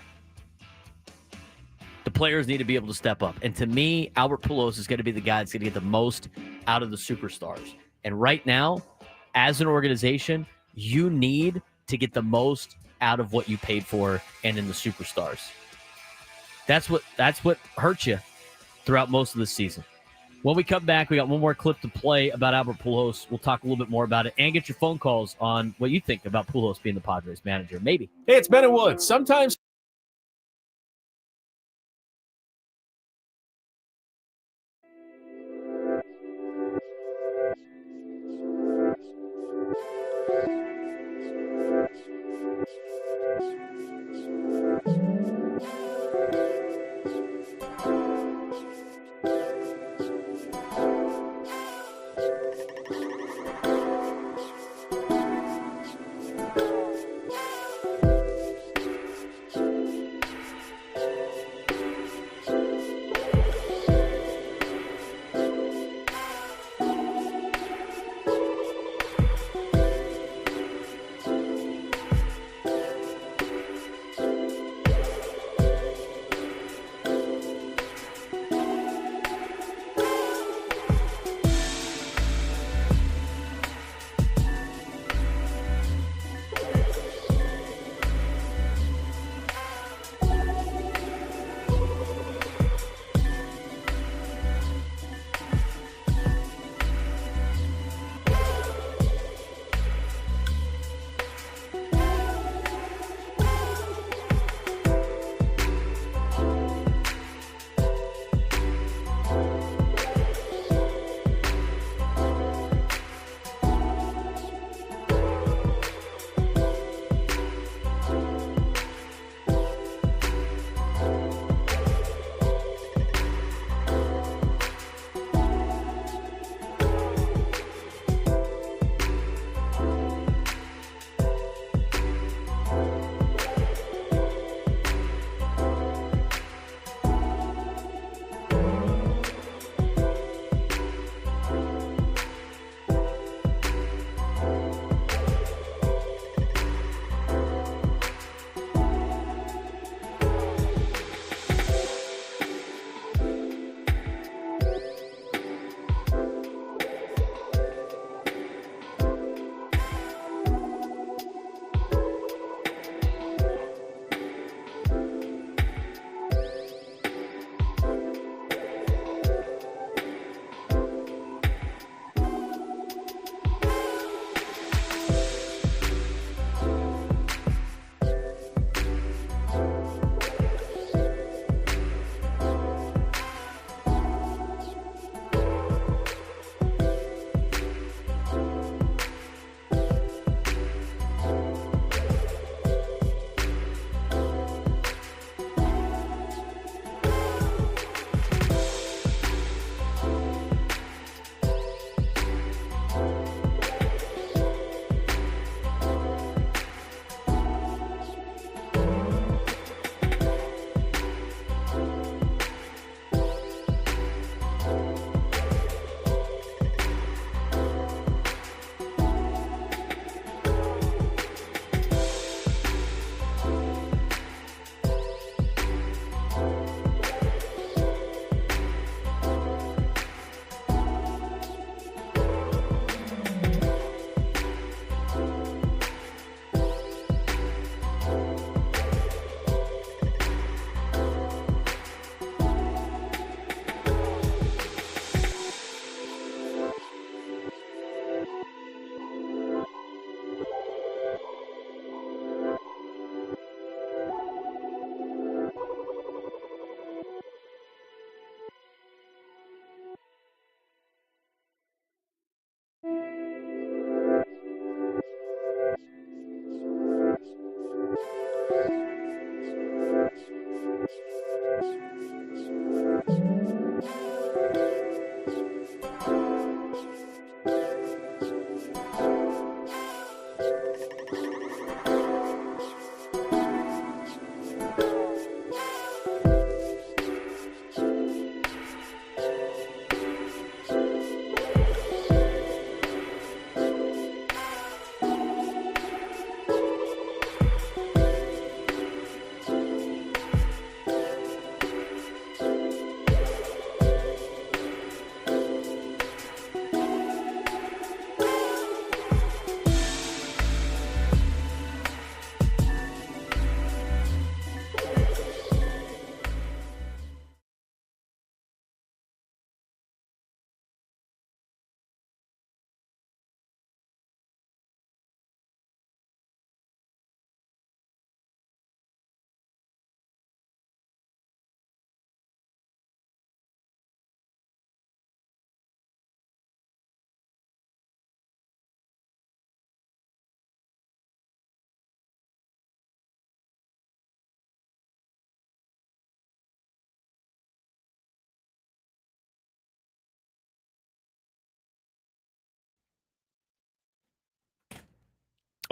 The players need to be able to step up. And to me, Albert Pujols is going to be the guy that's going to get the most out of the superstars. And right now, as an organization, you need to get the most out of what you paid for and in the superstars. That's what hurt you throughout most of the season. When we come back, we got one more clip to play about Albert Pujols. We'll talk a little bit more about it and get your phone calls on what you think about Pujols being the Padres manager. Maybe.
Hey, it's Ben and Woods. Sometimes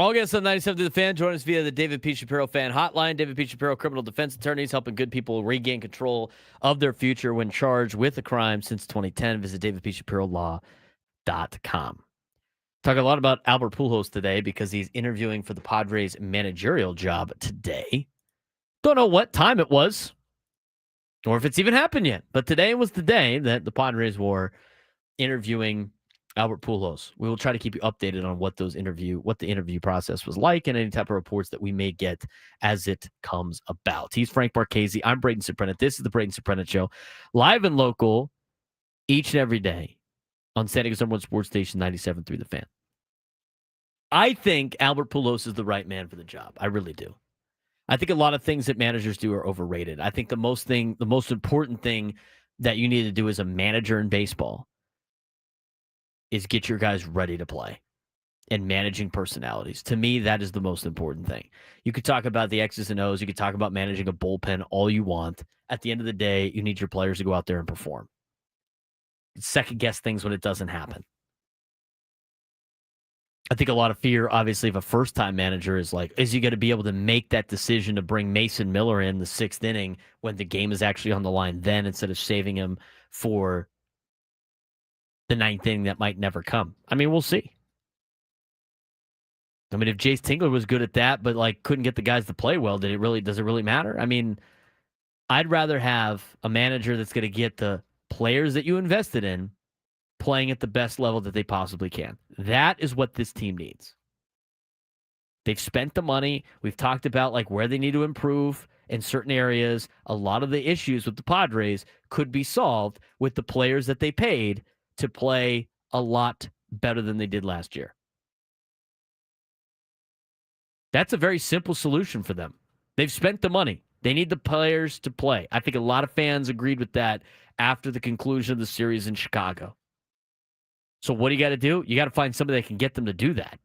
All guests on 97 to the Fan. Join us via the David P. Shapiro Fan Hotline. David P. Shapiro, criminal defense attorneys, helping good people regain control of their future when charged with a crime since 2010. Visit davidpshapirolaw.com. Talking a lot about Albert Pujols today because he's interviewing for the Padres managerial job today. Don't know what time it was or if it's even happened yet, but today was the day that the Padres were interviewing Albert Pujols. We will try to keep you updated on what the interview process was like and any type of reports that we may get as it comes about. He's Frank Marchese. I'm Braden Surprenant. This is the Braden Surprenant Show, live and local each and every day on San Diego's #1 sports station, 97.3 The Fan. I think Albert Pujols is the right man for the job. I really do. I think a lot of things that managers do are overrated. I think the most important thing that you need to do as a manager in baseball is get your guys ready to play and managing personalities. To me, that is the most important thing. You could talk about the X's and O's. You could talk about managing a bullpen all you want. At the end of the day, you need your players to go out there and perform. Second-guess things when it doesn't happen. I think a lot of fear, obviously, of a first-time manager is like, is he going to be able to make that decision to bring Mason Miller in the 6th inning when the game is actually on the line then instead of saving him for the 9th inning that might never come? I mean, we'll see. I mean, if Jace Tingler was good at that, but like couldn't get the guys to play well, does it really matter? I mean, I'd rather have a manager that's going to get the players that you invested in playing at the best level that they possibly can. That is what this team needs. They've spent the money. We've talked about like where they need to improve in certain areas. A lot of the issues with the Padres could be solved with the players that they paid to play a lot better than they did last year. That's a very simple solution for them. They've spent the money. They need the players to play. I think a lot of fans agreed with that after the conclusion of the series in Chicago. So what do you got to do? You got to find somebody that can get them to do that.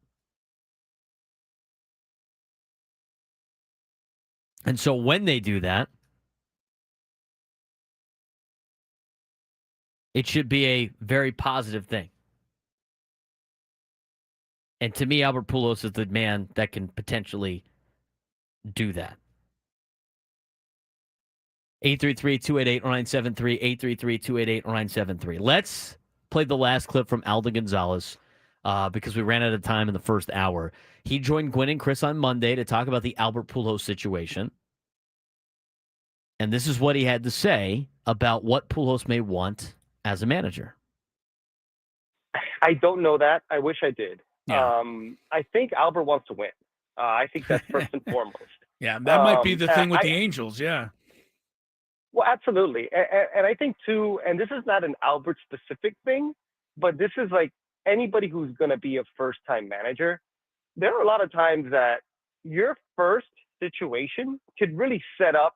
And so when they do that, it should be a very positive thing. And to me, Albert Pujols is the man that can potentially do that. 833-288-0973, 833-288-0973. Let's play the last clip from Alden Gonzalez because we ran out of time in the first hour. He joined Gwynn and Chris on Monday to talk about the Albert Pujols situation. And this is what he had to say about what Pujols may want as a manager.
I don't know that. I wish I did.
Yeah.
I think Albert wants to win. I think that's first and foremost.
Yeah, that might be the thing with the
I-
Angels, yeah.
Well, absolutely. And I think, too, and this is not an Albert-specific thing, but this is like anybody who's going to be a first-time manager. There are a lot of times that your first situation could really set up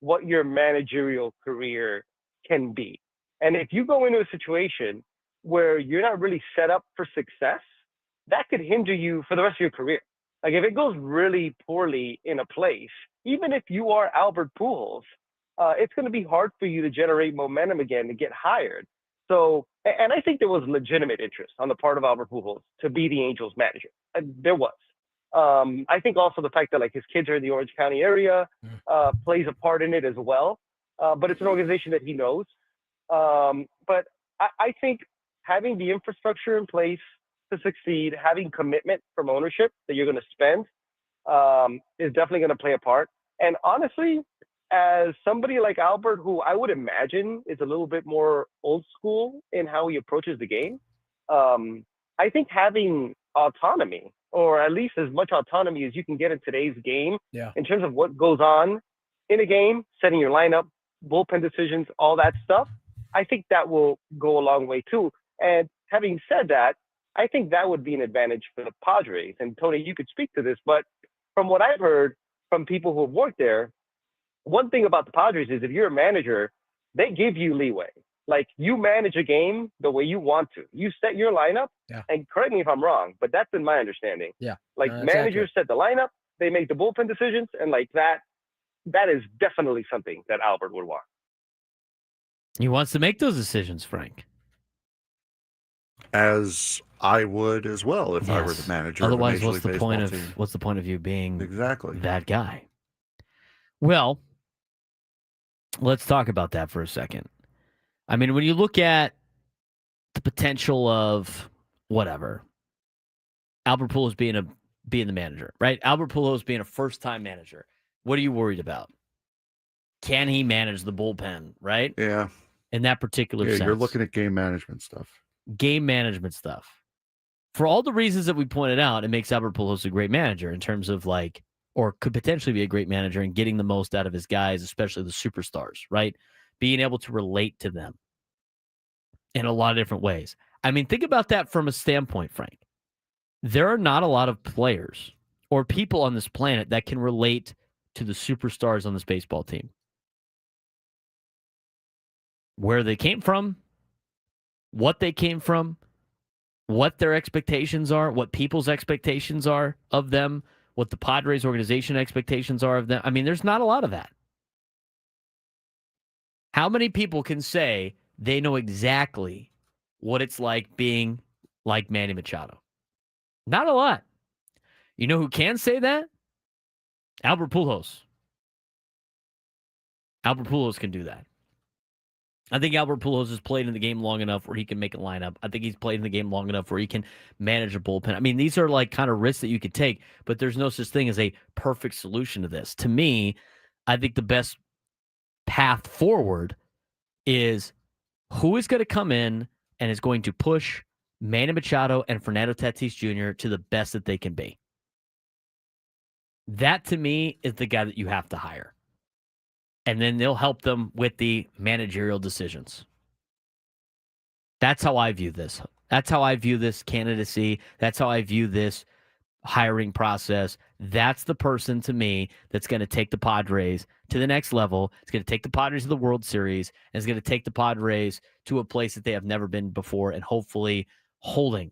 what your managerial career can be. And if you go into a situation where you're not really set up for success, that could hinder you for the rest of your career. Like if it goes really poorly in a place, even if you are Albert Pujols, it's going to be hard for you to generate momentum again to get hired. So, and I think there was legitimate interest on the part of Albert Pujols to be the Angels manager. There was. I think also the fact that like his kids are in the Orange County area plays a part in it as well. But it's an organization that he knows. But I think having the infrastructure in place to succeed, having commitment from ownership that you're going to spend is definitely going to play a part. And honestly, as somebody like Albert, who I would imagine is a little bit more old school in how he approaches the game, I think having autonomy, or at least as much autonomy as you can get in today's game, in terms of what goes on in a game, setting your lineup, bullpen decisions, all that stuff, I think that will go a long way too. And having said that, I think that would be an advantage for the Padres. And Tony, you could speak to this, but from what I've heard from people who have worked there, one thing about the Padres is if you're a manager, they give you leeway. Like you manage a game the way you want to. You set your lineup, and correct me if I'm wrong, but that's been my understanding.
Yeah.
Like managers set the lineup, they make the bullpen decisions, and like that is definitely something that Albert would want.
He wants to make those decisions, Frank.
As I would as well if I were the manager.
Otherwise,
of a Major
what's the
League
point
Baseball
of
team.
what's the point of you being
Exactly
that guy? Well, let's talk about that for a second. I mean, when you look at the potential of whatever, Albert Pujols being the manager, right? Albert Pujols being a first-time manager. What are you worried about? Can he manage the bullpen, right?
Yeah.
In that particular sense.
You're looking at game management stuff.
Game management stuff. For all the reasons that we pointed out, it makes Albert Pujols a great manager in terms of or could potentially be a great manager in getting the most out of his guys, especially the superstars, right? Being able to relate to them in a lot of different ways. I mean, think about that from a standpoint, Frank. There are not a lot of players or people on this planet that can relate to the superstars on this baseball team. Where they came from, what they came from, what their expectations are, what people's expectations are of them, what the Padres organization expectations are of them. I mean, there's not a lot of that. How many people can say they know exactly what it's like being like Manny Machado? Not a lot. You know who can say that? Albert Pujols. Albert Pujols can do that. I think Albert Pujols has played in the game long enough where he can make a lineup. I think he's played in the game long enough where he can manage a bullpen. I mean, these are kind of risks that you could take, but there's no such thing as a perfect solution to this. To me, I think the best path forward is who is going to come in and is going to push Manny Machado and Fernando Tatis Jr. to the best that they can be. That, to me, is the guy that you have to hire. And then they'll help them with the managerial decisions. That's how I view this. That's how I view this candidacy. That's how I view this hiring process. That's the person, to me, that's going to take the Padres to the next level. It's going to take the Padres to the World Series. And it's going to take the Padres to a place that they have never been before and hopefully holding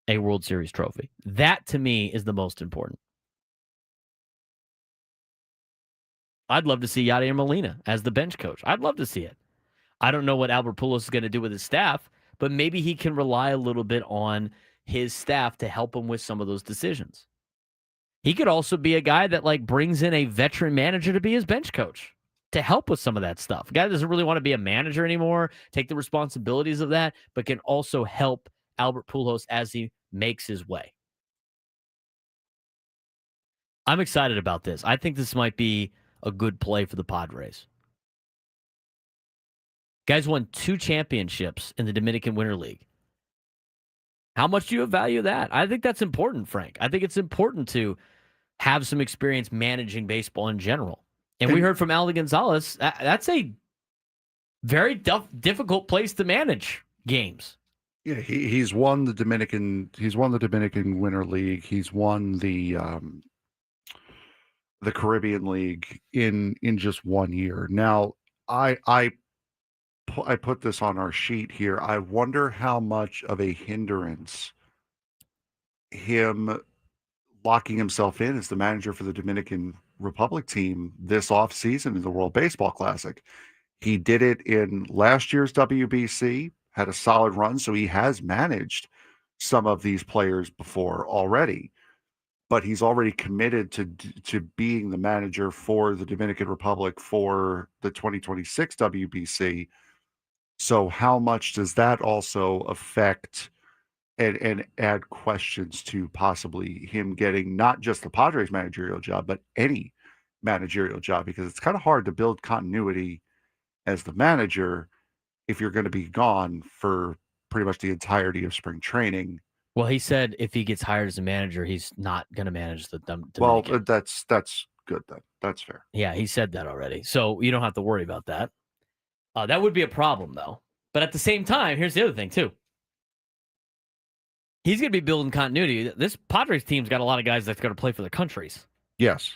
a World Series trophy. That, to me, is the most important. I'd love to see Yadier Molina as the bench coach. I'd love to see it. I don't know what Albert Pujols is going to do with his staff, but maybe he can rely a little bit on his staff to help him with some of those decisions. He could also be a guy that brings in a veteran manager to be his bench coach to help with some of that stuff. A guy that doesn't really want to be a manager anymore, take the responsibilities of that, but can also help Albert Pujols as he makes his way. I'm excited about this. I think this might be a good play for the Padres. Guys won 2 championships in the Dominican Winter League. How much do you value that? I think that's important, Frank. I think it's important to have some experience managing baseball in general. And we heard from Alden Gonzalez, that's a very difficult place to manage games.
Yeah, he's won the Dominican Winter League. He's won the Caribbean League in just 1 year. Now, I put this on our sheet here. I wonder how much of a hindrance him locking himself in as the manager for the Dominican Republic team this offseason in the World Baseball Classic. He did it in last year's WBC, had a solid run, so he has managed some of these players before already. But he's already committed to being the manager for the Dominican Republic for the 2026 WBC. So how much does that also affect and add questions to possibly him getting not just the Padres managerial job, but any managerial job? Because it's kind of hard to build continuity as the manager if you're going to be gone for pretty much the entirety of spring training.
Well, he said if he gets hired as a manager, he's not going to manage the Dominican.
Well, that's good then. That's fair.
Yeah, he said that already. So you don't have to worry about that. That would be a problem, though. But at the same time, here's the other thing, too. He's going to be building continuity. This Padres team's got a lot of guys that's going to play for their countries.
Yes.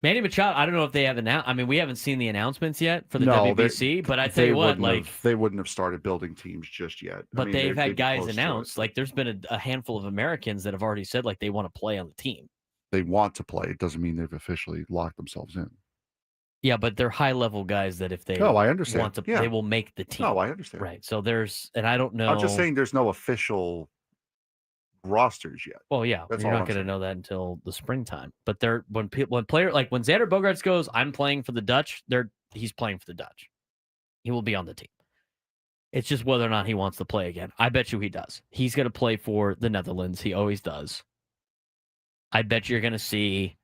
Manny Machado, I don't know if they have announced. I mean, we haven't seen the announcements yet for the WBC, but I tell you what,
they wouldn't have started building teams just yet.
But they've had guys announced. There's been a handful of Americans that have already said they want to play on the team.
They want to play. It doesn't mean they've officially locked themselves in.
Yeah, but they're high-level guys that if they
I understand.
want to, they will make the team.
No, I understand.
Right. So and I don't know.
I'm just saying there's no official rosters yet.
Well, yeah,
That's
you're
all
not
I'm
going to
saying.
know that until the springtime. But when Xander Bogaerts goes, I'm playing for the Dutch. He's playing for the Dutch. He will be on the team. It's just whether or not he wants to play again. I bet you he does. He's going to play for the Netherlands. He always does. I bet you're going to see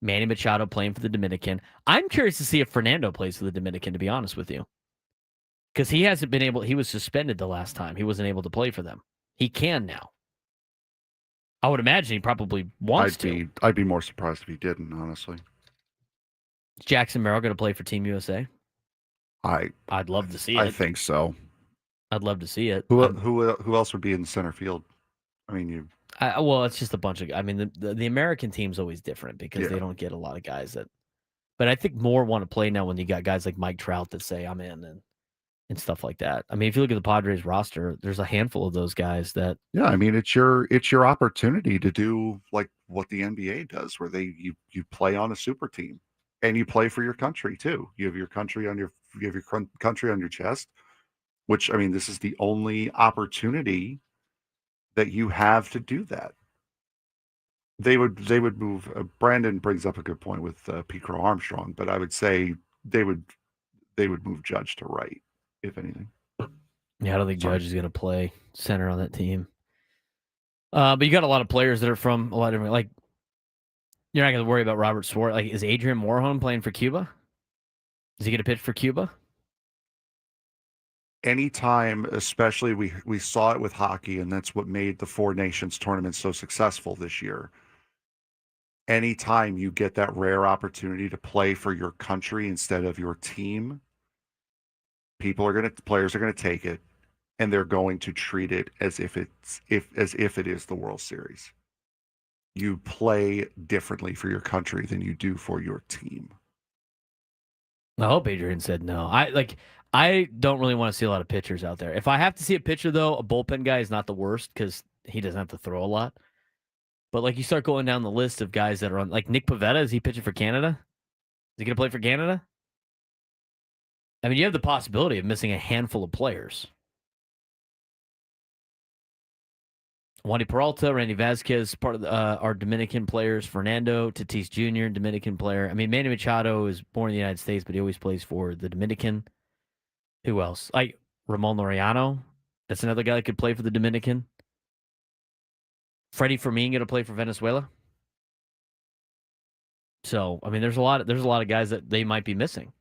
Manny Machado playing for the Dominican. I'm curious to see if Fernando plays for the Dominican, to be honest with you. Because he hasn't been able, he was suspended the last time. He wasn't able to play for them. He can now. I would imagine he probably wants to.
I'd be more surprised if he didn't, honestly.
Is Jackson Merrill going to play for Team USA?
I'd
love to see it.
I think so.
I'd love to see it.
Who else would be in the center field? I mean,
well, it's just a bunch of. I mean, the American team's always different because they don't get a lot of guys that. But I think more want to play now when you got guys like Mike Trout that say I'm in and stuff like that. I mean, if you look at the Padres roster, there's a handful of those guys that.
Yeah, I mean, it's your opportunity to do like what the NBA does, where you play on a super team and you play for your country too. You have your country on your country on your chest. Which, I mean, this is the only opportunity that you have to do that. They would move. Brandon brings up a good point with Pete Crow Armstrong, but I would say they would move Judge to right, if anything.
Yeah, I don't think Judge is going to play center on that team. But you got a lot of players that are from a lot of different. Like, you're not going to worry about Robert Suarez. Like, is Adrian Morejon playing for Cuba? Is he going to pitch for Cuba?
Anytime, especially we saw it with hockey, and that's what made the Four Nations tournament so successful this year. Anytime you get that rare opportunity to play for your country instead of your team, players are gonna take it, and they're going to treat it as if it is the World Series. You play differently for your country than you do for your team.
I hope Adrian said no. I don't really want to see a lot of pitchers out there. If I have to see a pitcher, though, a bullpen guy is not the worst because he doesn't have to throw a lot. But, like, you start going down the list of guys that are on, like, Nick Pivetta, is he pitching for Canada? Is he going to play for Canada? I mean, you have the possibility of missing a handful of players. Wandy Peralta, Randy Vasquez, part of our Dominican players. Fernando Tatis Jr., Dominican player. I mean, Manny Machado is born in the United States, but he always plays for the Dominican. Who else? Like Ramon Laureano. That's another guy that could play for the Dominican. Freddie Fermin going to play for Venezuela. So, I mean, there's a lot of guys that they might be missing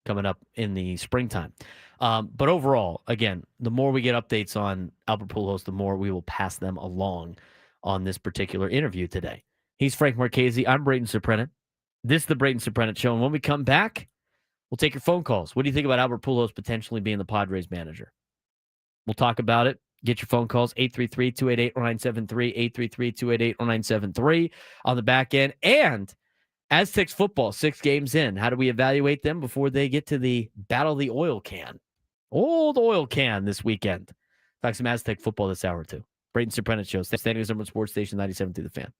coming up in the springtime. But overall, again, the more we get updates on Albert Pujols, the more we will pass them along on this particular interview today. He's Frank Marchese. I'm Braden Surprenant. This is the Braden Surprenant Show. And when we come back, we'll take your phone calls. What do you think about Albert Pujols potentially being the Padres manager? We'll talk about it. Get your phone calls, 833-288-0973, 833-288-0973 on the back end. And Aztecs football, 6 games in. How do we evaluate them before they get to the Battle of the Oil Can? Old oil can this weekend. Talk some Aztec football this hour, too. Braden Surprenant Show, standing as number sports station 97 through the Fan.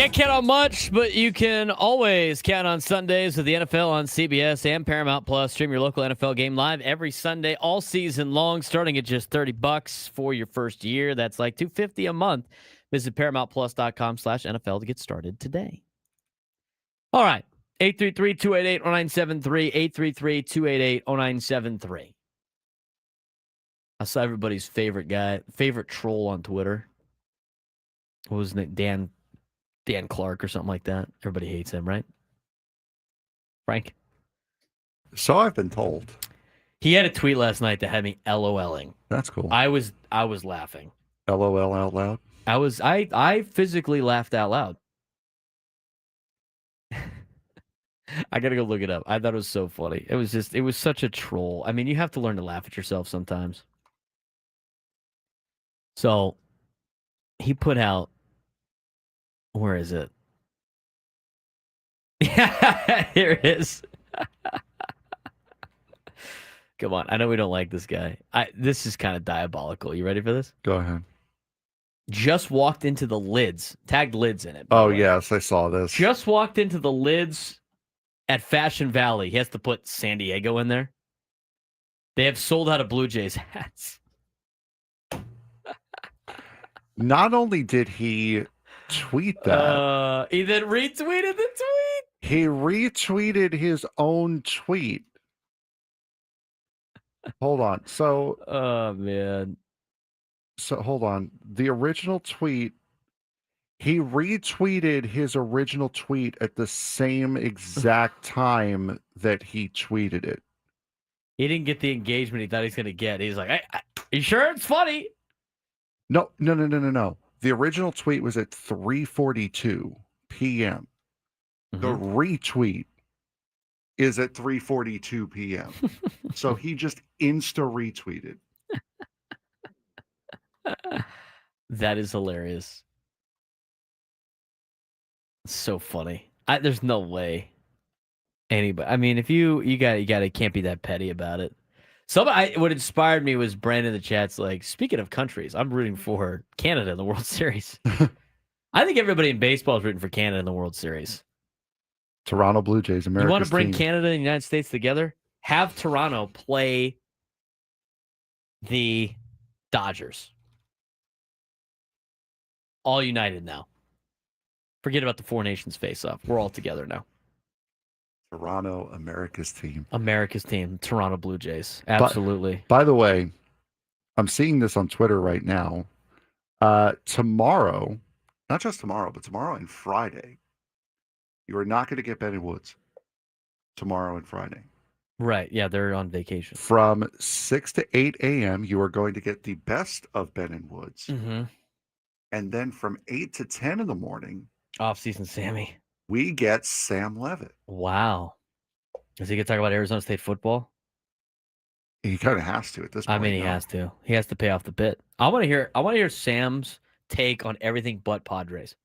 Can't count on much, but you can always count on Sundays with the NFL on CBS and Paramount Plus. Stream your local NFL game live every Sunday, all season long, starting at just $30 for your first year. That's like $250 a month. Visit ParamountPlus.com/NFL to get started today. All right. 833-288-0973. 833-288-0973. I saw everybody's favorite troll on Twitter. What was it? Dan Clark or something like that. Everybody hates him, right? Frank?
So I've been told.
He had a tweet last night that had me LOLing.
That's cool.
I was laughing.
LOL out loud.
I physically laughed out loud. I gotta go look it up. I thought it was so funny. It was such a troll. I mean, you have to learn to laugh at yourself sometimes. So he put out, where is it? Yeah, here it is. Come on. I know we don't like this guy. This is kind of diabolical. You ready for this?
Go ahead.
Just walked into the lids. Tagged lids in it.
Oh, yes. I saw this.
Just walked into the lids at Fashion Valley. He has to put San Diego in there. They have sold out of Blue Jays hats.
Not only did he tweet that,
he then retweeted the tweet.
he retweeted his own tweet. Hold on. So,
oh man.
So hold on. The original tweet, he retweeted his original tweet at the same exact time that he tweeted it.
He didn't get the engagement he thought he's going to get. He's like, "Are you sure it's funny?"
No. The original tweet was at 3:42 p.m.
Mm-hmm.
The retweet is at 3:42 p.m. So he just insta retweeted.
That is hilarious. So funny. There's no way anybody. I mean, if you can't be that petty about it. What inspired me was Brandon in the chat's like, speaking of countries, I'm rooting for Canada in the World Series. I think everybody in baseball is rooting for Canada in the World Series.
Toronto Blue Jays, America's
You want to bring
team.
Canada and the United States together? Have Toronto play the Dodgers. All united now. Forget about the Four Nations face-off. We're all together now.
Toronto, America's team.
America's team, Toronto Blue Jays. Absolutely.
By the way, I'm seeing this on Twitter right now. Tomorrow, not just tomorrow, but tomorrow and Friday, you are not going to get Ben and Woods tomorrow and Friday.
Right. Yeah, they're on vacation.
From 6 to 8 a.m., you are going to get the best of Ben and Woods.
Mm-hmm.
And then from 8 to 10 in the morning,
off-season Sammy,
we get Sam Levitt.
Wow. Is he going to talk about Arizona State football?
He kind of has to at this point.
I mean, he has to. He has to pay off the bit. I want to hear Sam's take on everything but Padres.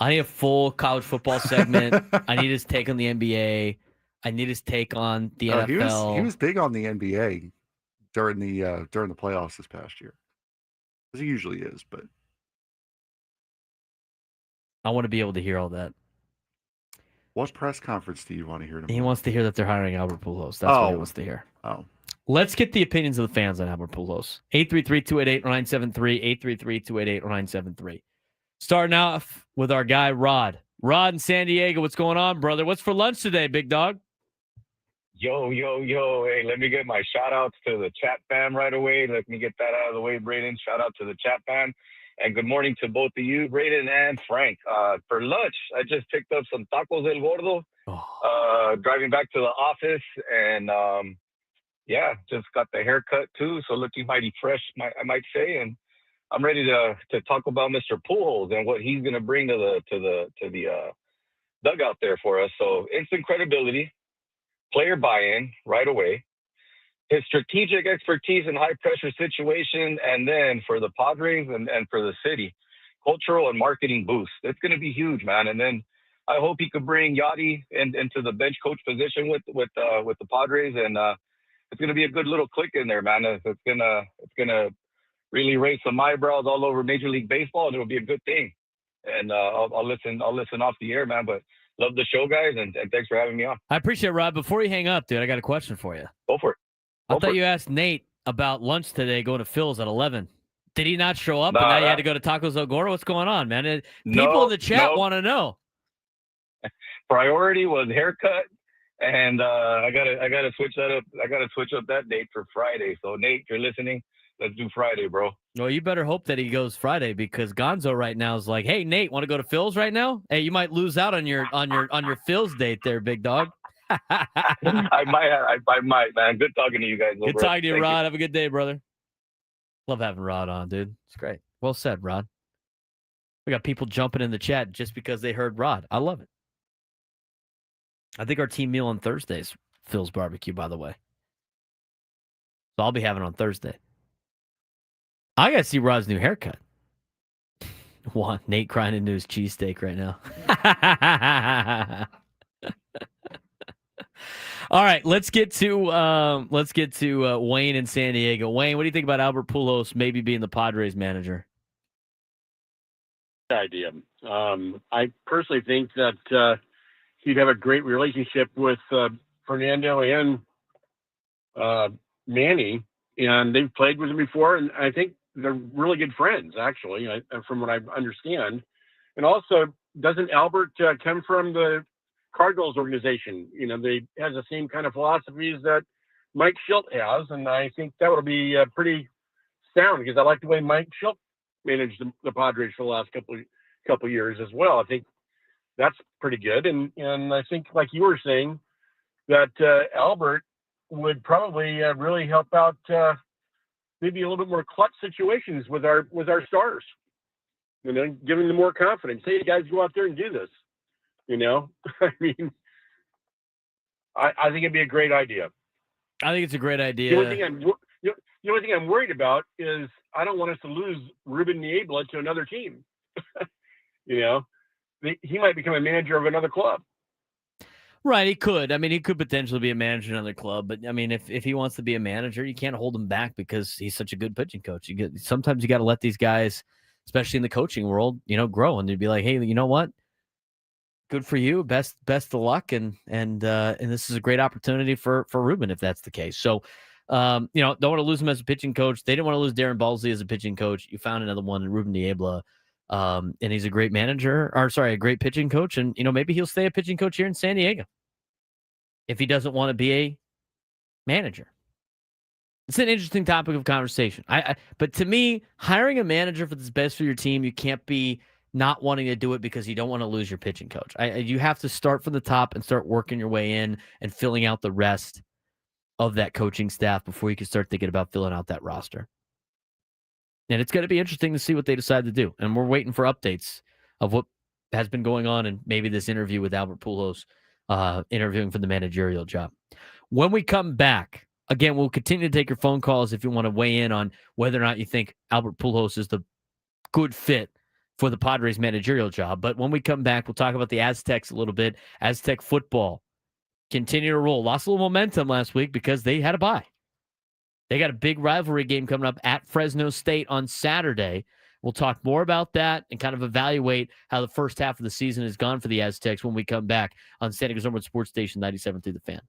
I need a full college football segment. I need his take on the NBA. I need his take on the NFL.
He was big on the NBA during the playoffs this past year. As he usually is, but
I want to be able to hear all that.
What press conference do you want to hear tomorrow?
He wants to hear that they're hiring Albert Pujols. That's what he wants to hear.
Oh.
Let's get the opinions of the fans on Albert Pujols. 833-288-0973, 833-288-0973. Starting off with our guy, Rod. Rod in San Diego, what's going on, brother? What's for lunch today, big dog?
Yo. Hey, let me get my shout-outs to the chat fam right away. Let me get that out of the way, Braden. Shout-out to the chat fam. And good morning to both of you, Braden and Frank. For lunch, I just picked up some tacos del gordo, driving back to the office. And, just got the haircut, too. So looking mighty fresh, I might say. And I'm ready to talk about Mr. Pujols and what he's going to bring to the dugout there for us. So instant credibility, player buy-in right away, his strategic expertise in high-pressure situation, and then for the Padres and for the city, cultural and marketing boost. It's going to be huge, man. And then I hope he could bring Yachty into the bench coach position with the Padres, and it's going to be a good little click in there, man. It's gonna really raise some eyebrows all over Major League Baseball, and it'll be a good thing. and I'll listen off the air, man. But love the show, guys, and thanks for having me on.
I appreciate it, Rod. Before you hang up, dude, I got a question for you.
Go for it.
I thought you asked Nate about lunch today going to Phil's at 11. Did he not show up, and now you had to go to Tacos El Gordo? What's going on, man? People in the chat want to know.
Priority was haircut, and I gotta switch that up. I gotta switch up that date for Friday. So Nate, if you're listening, let's do Friday, bro.
Well, you better hope that he goes Friday, because Gonzo right now is like, "Hey, Nate, want to go to Phil's right now? Hey, you might lose out on your Phil's date there, big dog."
I might, man. Good talking to you guys.
Good talking to you, Rod. Have a good day, brother. Love having Rod on, dude. It's great. Well said, Rod. We got people jumping in the chat just because they heard Rod. I love it. I think our team meal on Thursday is Phil's barbecue, by the way. So I'll be having it on Thursday. I got to see Rod's new haircut. Nate crying into his cheesesteak right now. All right, let's get to Wayne in San Diego. Wayne, what do you think about Albert Pujols maybe being the Padres manager?
Idea. I personally think that he'd have a great relationship with Fernando and Manny, and they've played with him before, and I think they're really good friends, actually, from what I understand. And also, doesn't Albert come from the Cardinals organization? You know, they has the same kind of philosophies that Mike Schilt has, and I think that would be pretty sound, because I like the way Mike Schilt managed the Padres for the last couple years as well. I think that's pretty good, and I think, like you were saying, that Albert would probably really help out maybe a little bit more clutch situations with our stars. You know, giving them more confidence. Hey, guys, go out there and do this. You know, I mean, I think it'd be a great idea.
I think it's a great idea.
The only thing I'm worried about is I don't want us to lose Ruben Niebla to another team. You know, he might become a manager of another club.
Right, he could. I mean, he could potentially be a manager in another club. But, I mean, if he wants to be a manager, you can't hold him back because he's such a good pitching coach. Sometimes you got to let these guys, especially in the coaching world, you know, grow. And they'd be like, hey, you know what? Good for you. Best of luck. And this is a great opportunity for Ruben if that's the case. So, you know, don't want to lose him as a pitching coach. They didn't want to lose Darren Balsley as a pitching coach. You found another one, Ruben Niebla. And he's a great a great pitching coach. And, you know, maybe he'll stay a pitching coach here in San Diego if he doesn't want to be a manager. It's an interesting topic of conversation. But to me, hiring a manager for that's best for your team, you can't be not wanting to do it because you don't want to lose your pitching coach. You have to start from the top and start working your way in and filling out the rest of that coaching staff before you can start thinking about filling out that roster. And it's going to be interesting to see what they decide to do. And we're waiting for updates of what has been going on and maybe this interview with Albert Pujols, interviewing for the managerial job. When we come back, again, we'll continue to take your phone calls if you want to weigh in on whether or not you think Albert Pujols is the good fit for the Padres managerial job. But when we come back, we'll talk about the Aztecs a little bit. Aztec football continue to roll. Lost a little momentum last week because they had a bye. They got a big rivalry game coming up at Fresno State on Saturday. We'll talk more about that and kind of evaluate how the first half of the season has gone for the Aztecs when we come back on San Diego's #1 sports station, 97.3 The Fan.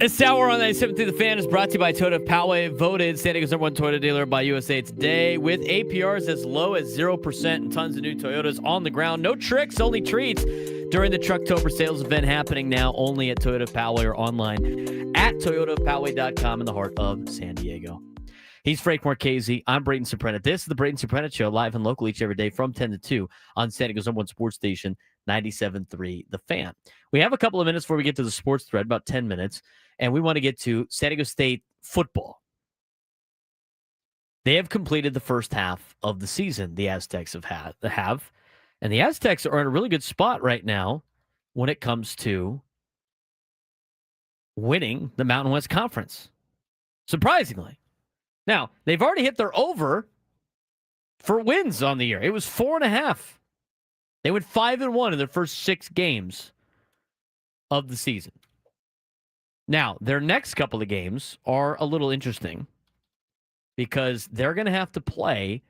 This hour on 97 through the Fan is brought to you by Toyota Poway, voted San Diego's #1 Toyota dealer by USA Today, with APRs as low as 0% and tons of new Toyotas on the ground. No tricks, only treats during the Trucktober sales event happening now only at Toyota Poway or online at toyotapoway.com in the heart of San Diego. He's Frank Marchese. I'm Braden Surprenant. This is the Braden Surprenant Show, live and local each every day from 10 to 2 on San Diego's #1 sports station, 97.3 The Fan. We have a couple of minutes before we get to the sports thread, about 10 minutes, and we want to get to San Diego State football. They have completed the first half of the season, the Aztecs have, and the Aztecs are in a really good spot right now when it comes to winning the Mountain West Conference, surprisingly. Now, they've already hit their over for wins on the year. It was 4.5. They went 5-1 in their first 6 games of the season. Now, their next couple of games are a little interesting because they're going to have to play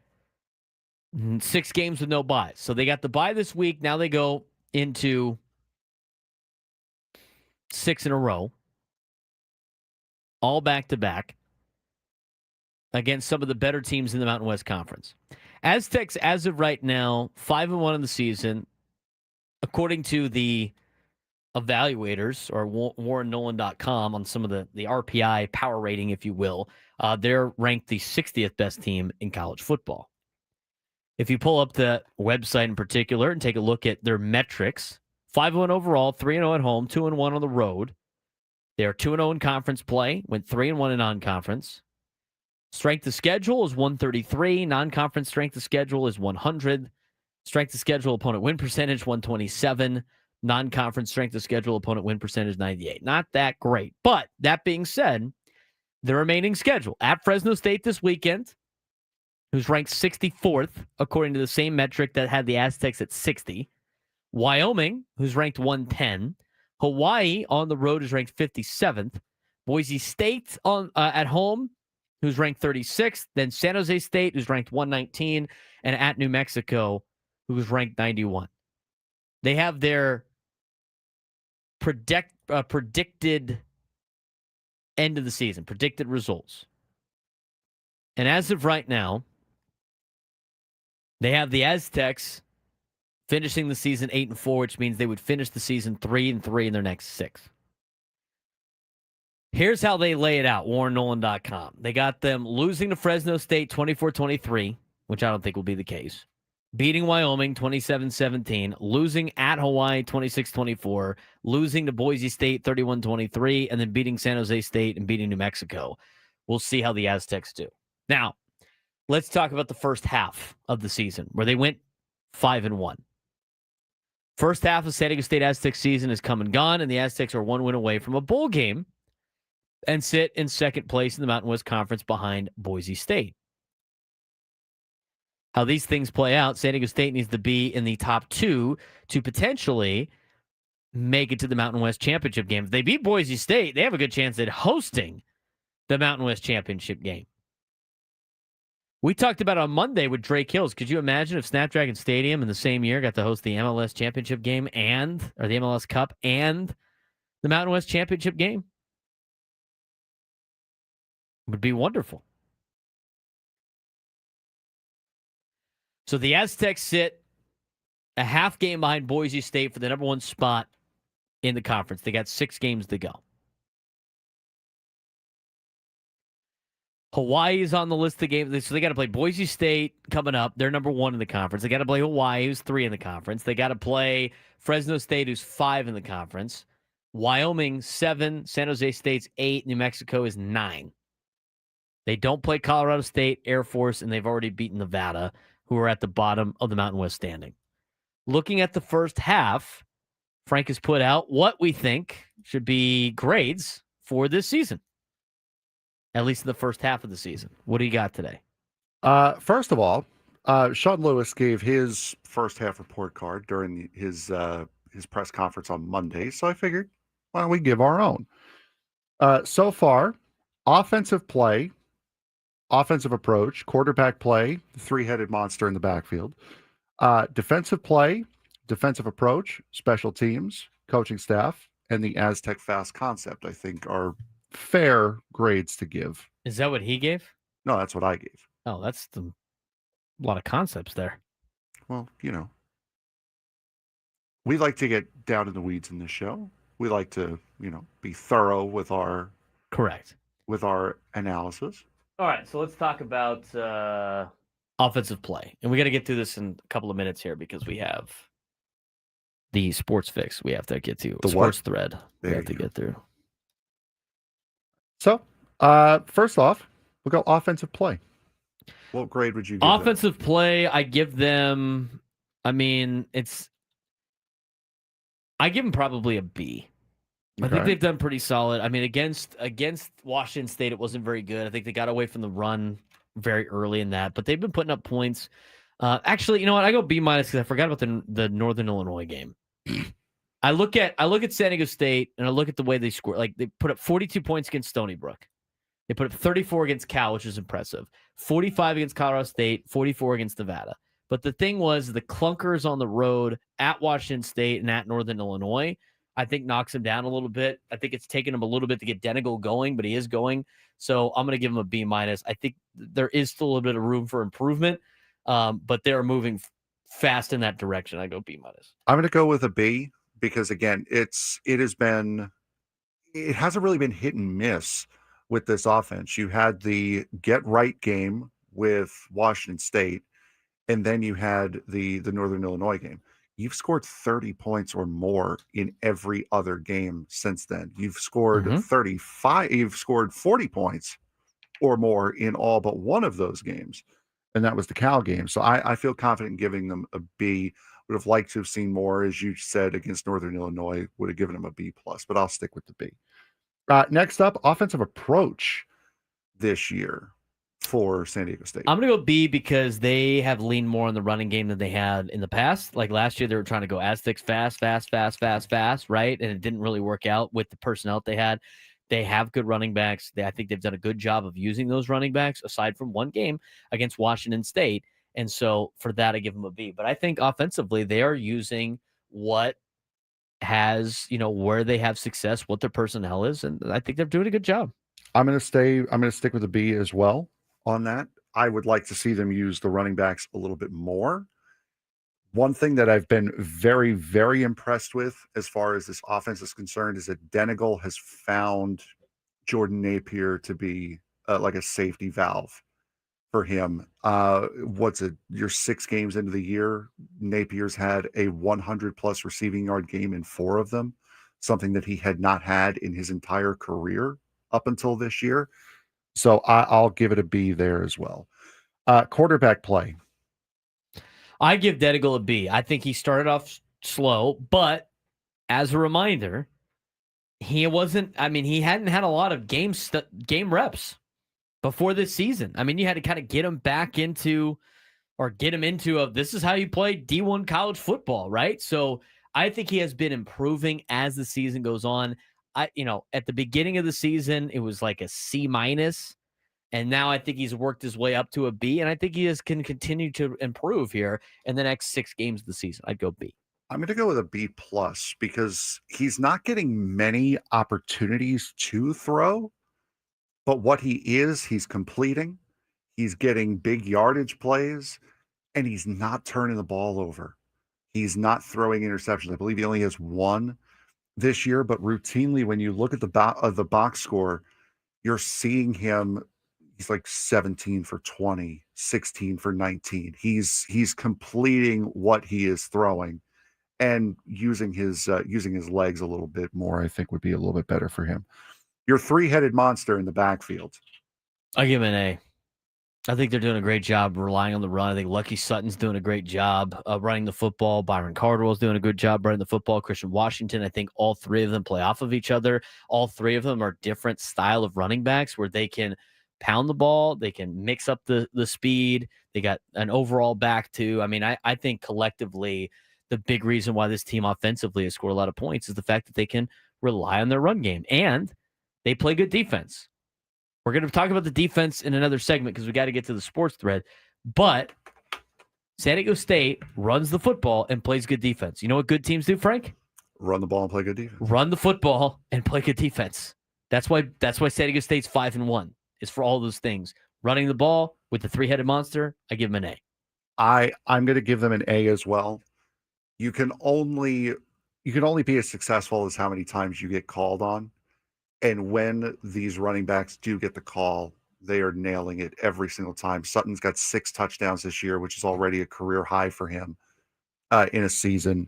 6 games with no buys. So they got the bye this week. Now they go into 6 in a row, all back-to-back, against some of the better teams in the Mountain West Conference. Aztecs, as of right now, 5-1 in the season. According to the evaluators, or WarrenNolan.com, on some of the RPI power rating, if you will, they're ranked the 60th best team in college football. If you pull up the website in particular and take a look at their metrics, 5-1 overall, 3-0 at home, 2-1 on the road. They are 2-0 in conference play, went 3-1 in non-conference. Strength of schedule is 133. Non-conference strength of schedule is 100. Strength of schedule opponent win percentage 127. Non-conference strength of schedule opponent win percentage 98. Not that great. But that being said, the remaining schedule at Fresno State this weekend, who's ranked 64th according to the same metric that had the Aztecs at 60. Wyoming, who's ranked 110. Hawaii on the road is ranked 57th. Boise State at home, who's ranked 36th. Then San Jose State, who's ranked 119. And at New Mexico, who's ranked 91. They have their predicted end of the season, predicted results. And as of right now, they have the Aztecs finishing the season 8-4, which means they would finish the season 3-3 in their next 6. Here's how they lay it out, WarrenNolan.com. They got them losing to Fresno State 24-23, which I don't think will be the case. Beating Wyoming 27-17, losing at Hawaii 26-24, losing to Boise State 31-23, and then beating San Jose State and beating New Mexico. We'll see how the Aztecs do. Now, let's talk about the first half of the season, where they went 5-1. First half of San Diego State Aztecs season is come and gone, and the Aztecs are 1 win away from a bowl game and sit in second place in the Mountain West Conference behind Boise State. How these things play out, San Diego State needs to be in the top 2 to potentially make it to the Mountain West Championship game. If they beat Boise State, they have a good chance at hosting the Mountain West Championship game. We talked about on Monday with Drake Hills. Could you imagine if Snapdragon Stadium in the same year got to host the MLS Championship game or the MLS Cup and the Mountain West Championship game? It would be wonderful. So the Aztecs sit a half game behind Boise State for the number 1 spot in the conference. They got 6 games to go. Hawaii is on the list of games. So they got to play Boise State coming up. They're number 1 in the conference. They got to play Hawaii, who's 3 in the conference. They got to play Fresno State, who's 5 in the conference. Wyoming, 7. San Jose State's 8. New Mexico is 9. They don't play Colorado State, Air Force, and they've already beaten Nevada, who are at the bottom of the Mountain West standing. Looking at the first half, Frank has put out what we think should be grades for this season, at least in the first half of the season. What do you got today?
First of all, Sean Lewis gave his first half report card during his press conference on Monday, so I figured, why don't we give our own? So far, offensive play, offensive approach, quarterback play, the 3-headed monster in the backfield, defensive play, defensive approach, special teams, coaching staff, and the Aztec fast concept, I think, are fair grades to give.
Is that what he gave?
No, that's what I gave.
Oh, that's a lot of concepts there.
Well, we like to get down in the weeds in this show. We like to, be thorough with our analysis.
All right, so let's talk about offensive play. And we got to get through this in a couple of minutes here because we have the sports fix we have to get to.
The
sports
what?
thread we have to get through.
So, first off, we'll go offensive play. What grade would you give
offensive play? I give them, I give them probably a B. I think they've done pretty solid. I mean, against Washington State, it wasn't very good. I think they got away from the run very early in that, but they've been putting up points. Actually, you know what? I go B- because I forgot about the Northern Illinois game. I look at San Diego State and I look at the way they score. Like they put up 42 points against Stony Brook. They put up 34 against Cal, which is impressive. 45 against Colorado State, 44 against Nevada. But the thing was the clunkers on the road at Washington State and at Northern Illinois, I think knocks him down a little bit. I think it's taken him a little bit to get Denegal going, but he is going. So I'm going to give him a B-. I think there is still a little bit of room for improvement, but they're moving fast in that direction. I go B-.
I'm going to go with a B because, again, it hasn't really been hit and miss with this offense. You had the get right game with Washington State, and then you had the Northern Illinois game. You've scored 30 points or more in every other game since then. You've scored 35. You've scored 40 points or more in all but one of those games, and that was the Cal game. So I feel confident giving them a B. Would have liked to have seen more, as you said, against Northern Illinois. Would have given them a B+, but I'll stick with the B. Next up, offensive approach this year for San Diego State.
I'm going to go B because they have leaned more on the running game than they had in the past. Like last year, they were trying to go Aztecs fast, right? And it didn't really work out with the personnel they had. They have good running backs. I think they've done a good job of using those running backs aside from one game against Washington State. And so for that, I give them a B. But I think offensively, they are using what has, where they have success, what their personnel is. And I think they're doing a good job.
I'm going to stick with a B as well on that. I would like to see them use the running backs a little bit more. One thing that I've been very, very impressed with as far as this offense is concerned is that Denegal has found Jordan Napier to be like a safety valve for him. You're 6 games into the year. Napier's had a 100+ receiving yard game in 4 of them, something that he had not had in his entire career up until this year. So I'll give it a B there as well. Quarterback play.
I give Denegal a B. I think he started off slow, but as a reminder, he hadn't had a lot of game reps before this season. I mean, you had to kind of get him into this is how you play D1 college football, right? So I think he has been improving as the season goes on. At the beginning of the season, it was like a C-, and now I think he's worked his way up to a B, and I think he can continue to improve here in the next 6 games of the season. I'd go B.
I'm going to go with a B+ because he's not getting many opportunities to throw, but what he's completing. He's getting big yardage plays, and he's not turning the ball over. He's not throwing interceptions. I believe he only has 1 this year, but routinely when you look at the box score, you're seeing him. He's like 17 for 20, 16 for 19. He's completing what he is throwing, and using his legs a little bit more, I think would be a little bit better for him. Your 3-headed monster in the backfield.
I give him an A. I think they're doing a great job relying on the run. I think Lucky Sutton's doing a great job running the football. Byron Cardwell's doing a good job running the football. Christian Washington, I think all 3 of them play off of each other. All 3 of them are different style of running backs where they can pound the ball. They can mix up the speed. They got an overall back too. I mean, I think collectively the big reason why this team offensively has scored a lot of points is the fact that they can rely on their run game and they play good defense. We're going to talk about the defense in another segment because we got to get to the sports thread. But San Diego State runs the football and plays good defense. You know what good teams do, Frank?
Run the ball and play good defense.
Run the football and play good defense. That's why San Diego State's 5-1 is for all those things. Running the ball with the three-headed monster, I give them an A.
I'm going to give them an A as well. You can only be as successful as how many times you get called on. And when these running backs do get the call, they are nailing it every single time. Sutton's got 6 touchdowns this year, which is already a career high for him in a season.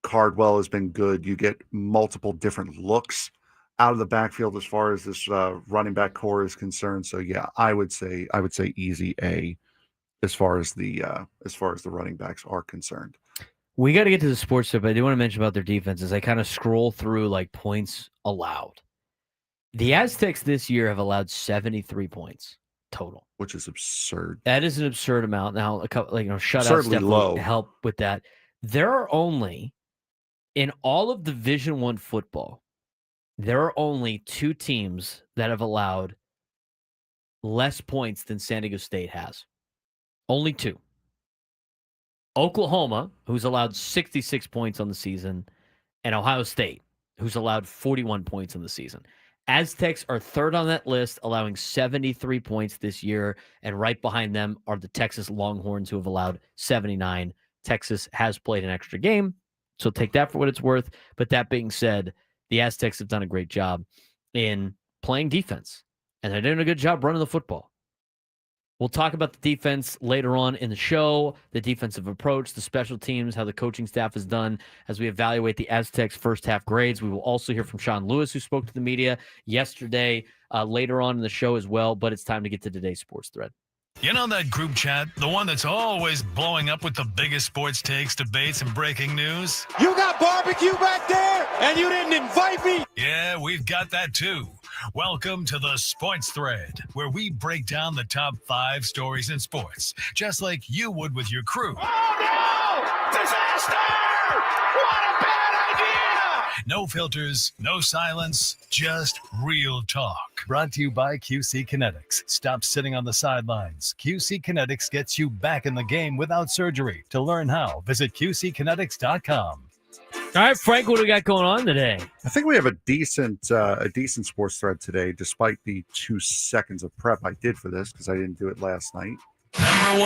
Cardwell has been good. You get multiple different looks out of the backfield as far as this running back core is concerned. So yeah, I would say easy A as far as the running backs are concerned.
We got to get to the sports stuff, but I do want to mention about their defenses. I kind of scroll through like points allowed. The Aztecs this year have allowed 73 points total,
which is absurd.
That is an absurd amount. Now, a couple shutouts
Absurdly
definitely
low.
help with that. There are only in all of Division I football, there are only 2 teams that have allowed less points than San Diego State has. Only 2. Oklahoma, who's allowed 66 points on the season, and Ohio State, who's allowed 41 points on the season. Aztecs are third on that list, allowing 73 points this year, and right behind them are the Texas Longhorns, who have allowed 79. Texas has played an extra game, so take that for what it's worth. But that being said, the Aztecs have done a great job in playing defense, and they're doing a good job running the football. We'll talk about the defense later on in the show, the defensive approach, the special teams, how the coaching staff has done as we evaluate the Aztecs' first half grades. We will also hear from Sean Lewis, who spoke to the media yesterday, later on in the show as well. But it's time to get to today's sports thread.
You know that group chat? The one that's always blowing up with the biggest sports takes, debates, and breaking news?
You got barbecue back there, and you didn't invite me?
Yeah, we've got that too. Welcome to the Sports Thread, where we break down the top 5 stories in sports, just like you would with your crew.
Oh, no! Disaster! What a bad idea!
No filters, no silence, just real talk. Brought to you by QC Kinetics. Stop sitting on the sidelines. QC Kinetics gets you back in the game without surgery. To learn how, visit QCkinetics.com.
All right, Frank, what do we got going on today?
I think we have a decent sports thread today, despite the 2 seconds of prep I did for this because I didn't do it last night.
Number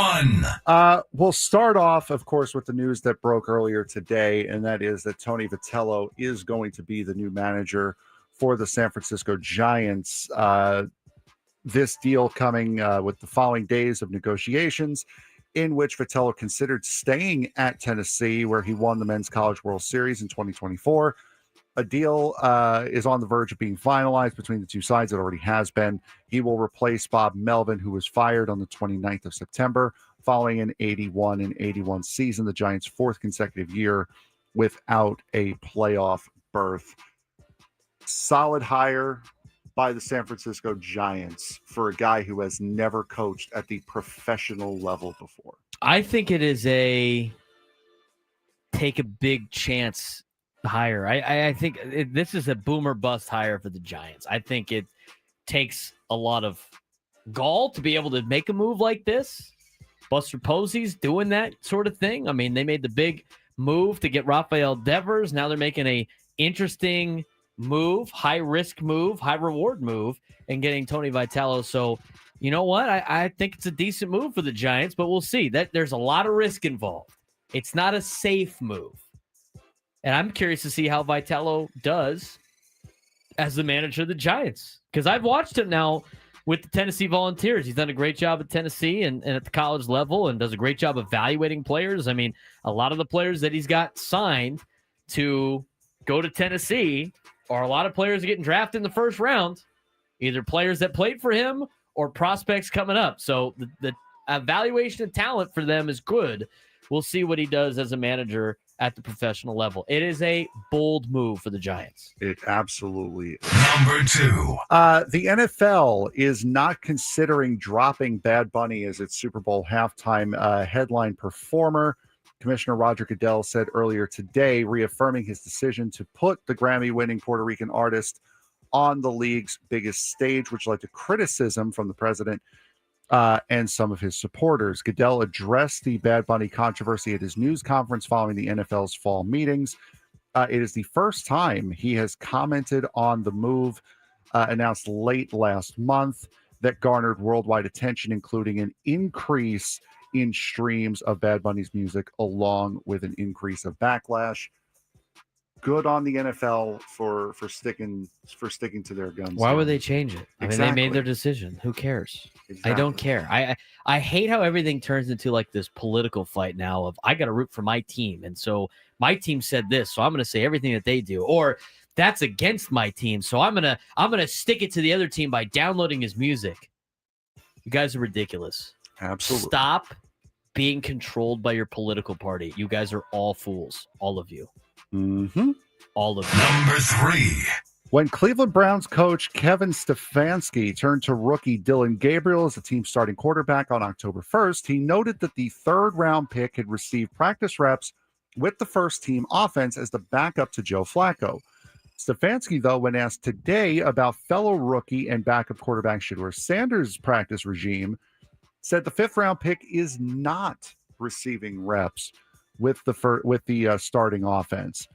1.
We'll start off, of course, with the news that broke earlier today, and that is that Tony Vitello is going to be the new manager for the San Francisco Giants. This deal coming with the following days of negotiations, in which Vitello considered staying at Tennessee, where he won the Men's College World Series in 2024. A deal is on the verge of being finalized between the two sides. It already has been. He will replace Bob Melvin, who was fired on the 29th of September, following an 81 season, the Giants' 4th consecutive year without a playoff berth. Solid hire by the San Francisco Giants for a guy who has never coached at the professional level before.
I think it is a take a big chance hire. I think this is a boomer bust hire for the Giants. I think it takes a lot of gall to be able to make a move like this. Buster Posey's doing that sort of thing. I mean, they made the big move to get Rafael Devers. Now they're making a interesting move, high risk move, high reward move, and getting Tony Vitello. So, you know what? I think it's a decent move for the Giants, but we'll see. That there's a lot of risk involved. It's not a safe move. And I'm curious to see how Vitello does as the manager of the Giants, because I've watched him now with the Tennessee Volunteers. He's done a great job at Tennessee and at the college level, and does a great job evaluating players. I mean, a lot of the players that he's got signed to go to Tennessee are a lot of players getting drafted in the first round, either players that played for him or prospects coming up. So the evaluation of talent for them is good. We'll see what he does as a manager at the professional level. It is a bold move for the Giants.
It absolutely is.
Number 2.
The NFL is not considering dropping Bad Bunny as its Super Bowl halftime headline performer. Commissioner Roger Goodell said earlier today, reaffirming his decision to put the Grammy-winning Puerto Rican artist on the league's biggest stage, which led to criticism from the president and some of his supporters. Goodell addressed the Bad Bunny controversy at his news conference following the NFL's fall meetings. It is the first time he has commented on the move announced late last month that garnered worldwide attention, including an increase in streams of Bad Bunny's music, along with an increase of backlash. Good on the NFL for sticking to their guns.
Why would they change it? I mean, they made their decision. Who cares?
Exactly.
I don't care. I hate how everything turns into like this political fight now of I got to root for my team, and so my team said this, so I'm going to say everything that they do, or that's against my team, so I'm gonna stick it to the other team by downloading his music. You guys are ridiculous.
Absolutely.
Stop being controlled by your political party. You guys are all fools, all of you.
Mm-hmm.
All of you.
Number 3.
When Cleveland Browns coach Kevin Stefanski turned to rookie Dylan Gabriel as the team's starting quarterback on October 1st, he noted that the third-round pick had received practice reps with the first-team offense as the backup to Joe Flacco. Stefanski, though, when asked today about fellow rookie and backup quarterback Shedeur Sanders' practice regime, said the fifth-round pick is not receiving reps with the starting offense.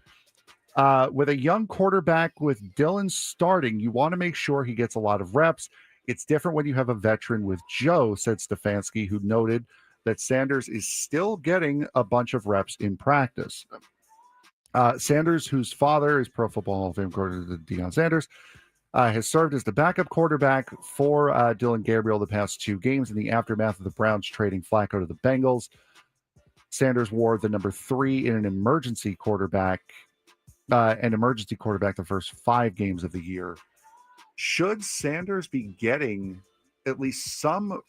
With a young quarterback with Dylan starting, you want to make sure he gets a lot of reps. It's different when you have a veteran with Joe, said Stefanski, who noted that Sanders is still getting a bunch of reps in practice. Sanders, whose father is Pro Football Hall of Fame quarterback Deion Sanders, has served as the backup quarterback for Dylan Gabriel the past 2 games in the aftermath of the Browns trading Flacco to the Bengals. Sanders wore the number 3 in an emergency quarterback the first 5 games of the year. Should Sanders be getting at least some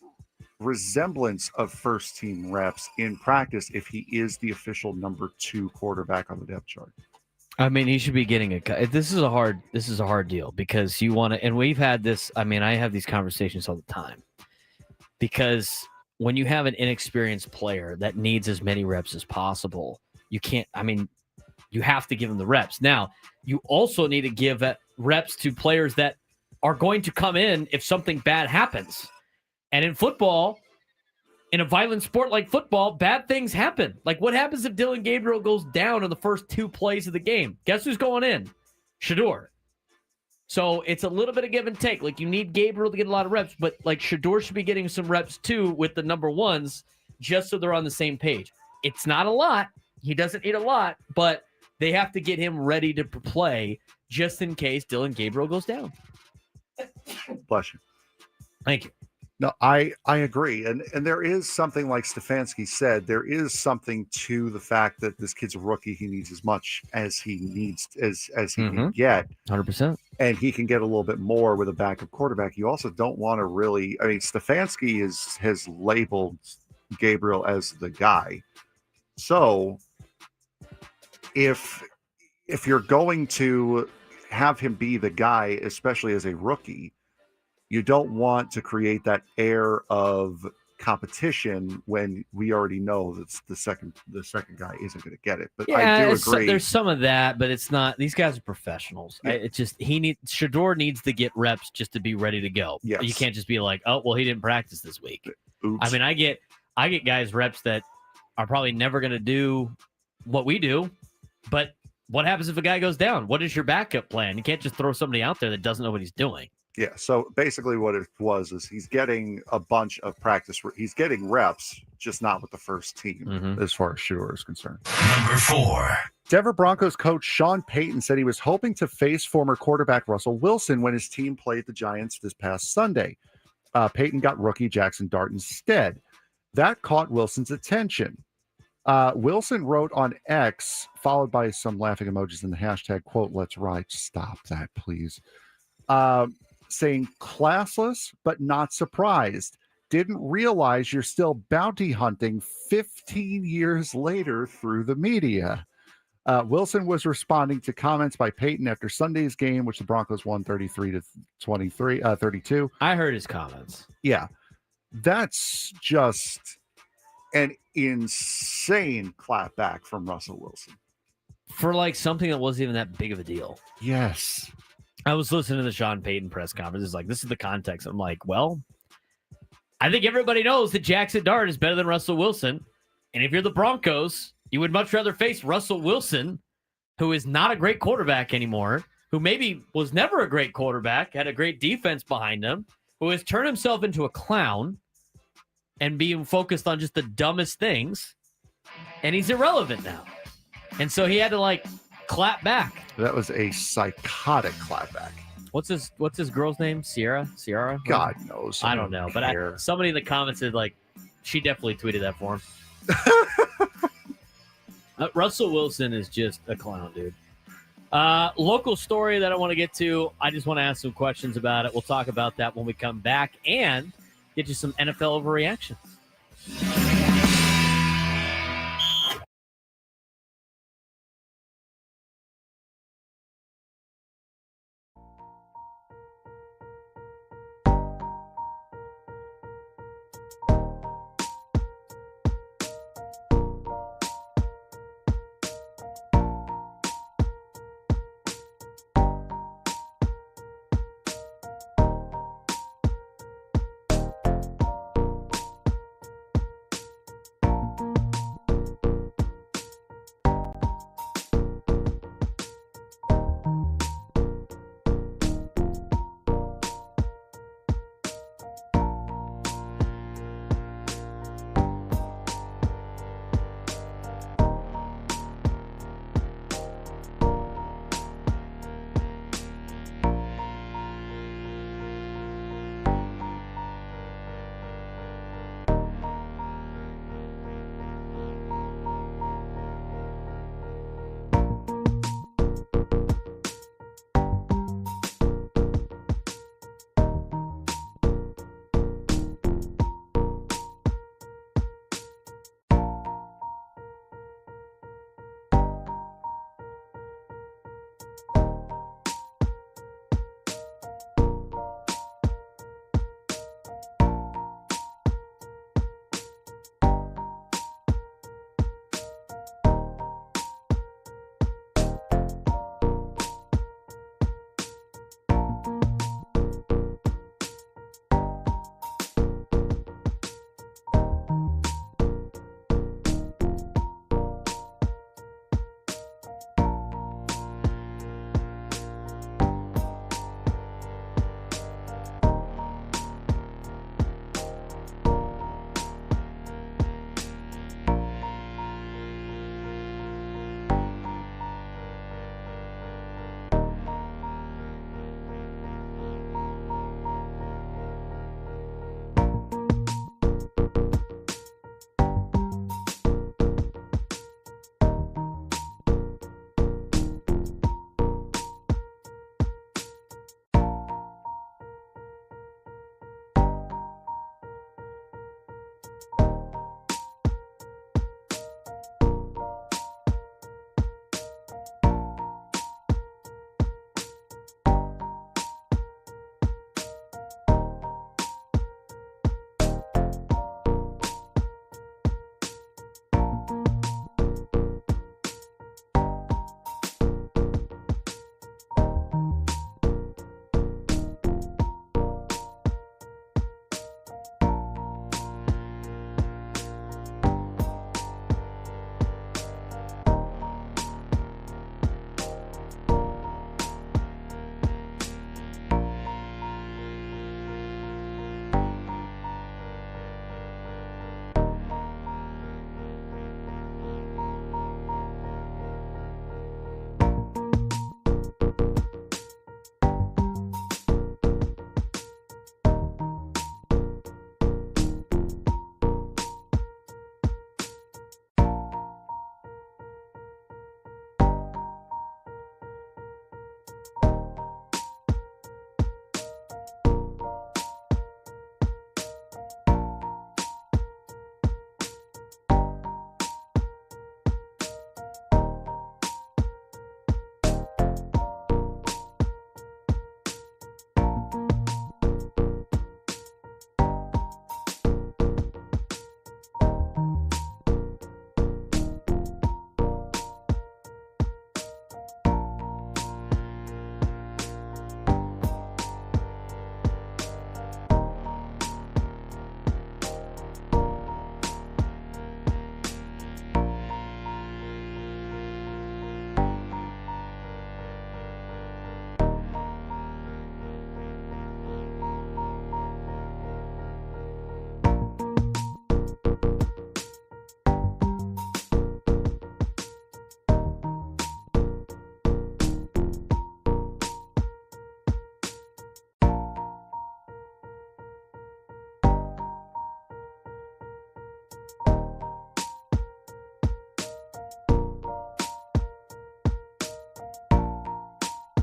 resemblance of first team reps in practice if he is the official number 2 quarterback on the depth chart?
I mean, he should be getting this is a hard deal because you want to, and we've had this. I mean, I have these conversations all the time because when you have an inexperienced player that needs as many reps as possible, you can't, I mean, you have to give him the reps. Now, you also need to give reps to players that are going to come in if something bad happens. And in football, in a violent sport like football, bad things happen. Like what happens if Dylan Gabriel goes down in the first 2 plays of the game? Guess who's going in? Shedeur. So it's a little bit of give and take. Like you need Gabriel to get a lot of reps, but like Shedeur should be getting some reps too with the number 1s just so they're on the same page. It's not a lot. He doesn't need a lot, but they have to get him ready to play just in case Dylan Gabriel goes down.
Bless you.
Thank you.
No, I agree. And there is something like Stefanski said, there is something to the fact that this kid's a rookie. He needs as much as he needs as he can get.
100%.
And he can get a little bit more with a backup quarterback. You also don't want to really, I mean, Stefanski has labeled Gabriel as the guy. So if you're going to have him be the guy, especially as a rookie, you don't want to create that air of competition when we already know that the second guy isn't going to get it. But yeah, I do agree.
There's some of that, but it's not. These guys are professionals. Yeah. It's just Shedeur needs to get reps just to be ready to go.
Yes.
You can't just be like, oh, well, he didn't practice this week.
Oops.
I mean, I get guys reps that are probably never going to do what we do, but what happens if a guy goes down? What is your backup plan? You can't just throw somebody out there that doesn't know what he's doing.
Yeah, so basically what it was is he's getting a bunch of practice. He's getting reps, just not with the first team as far as Shedeur is concerned.
Number 4.
Denver Broncos coach Sean Payton said he was hoping to face former quarterback Russell Wilson when his team played the Giants this past Sunday. Payton got rookie Jackson Dart instead. That caught Wilson's attention. Wilson wrote on X, followed by some laughing emojis and the hashtag, quote, "Let's ride." Stop that, please. Saying classless, but not surprised. Didn't realize you're still bounty hunting 15 years later through the media. Wilson was responding to comments by Payton after Sunday's game, which the Broncos won 33-32.
I heard his comments.
Yeah. That's just an insane clapback from Russell Wilson.
For like something that wasn't even that big of a deal.
Yes.
I was listening to the Sean Payton press conference. It's like, this is the context. I'm like, well, I think everybody knows that Jackson Dart is better than Russell Wilson. And if you're the Broncos, you would much rather face Russell Wilson who is not a great quarterback anymore, who maybe was never a great quarterback, had a great defense behind him, who has turned himself into a clown and being focused on just the dumbest things, and he's irrelevant now. And so he had to, like, clap back.
That was a psychotic clapback.
What's his girl's name? Sierra?
God knows.
I don't know. But somebody in the comments said, like, she definitely tweeted that for him. Russell Wilson is just a clown, dude. Local story that I want to get to. I just want to ask some questions about it. We'll talk about that when we come back and get you some NFL overreactions.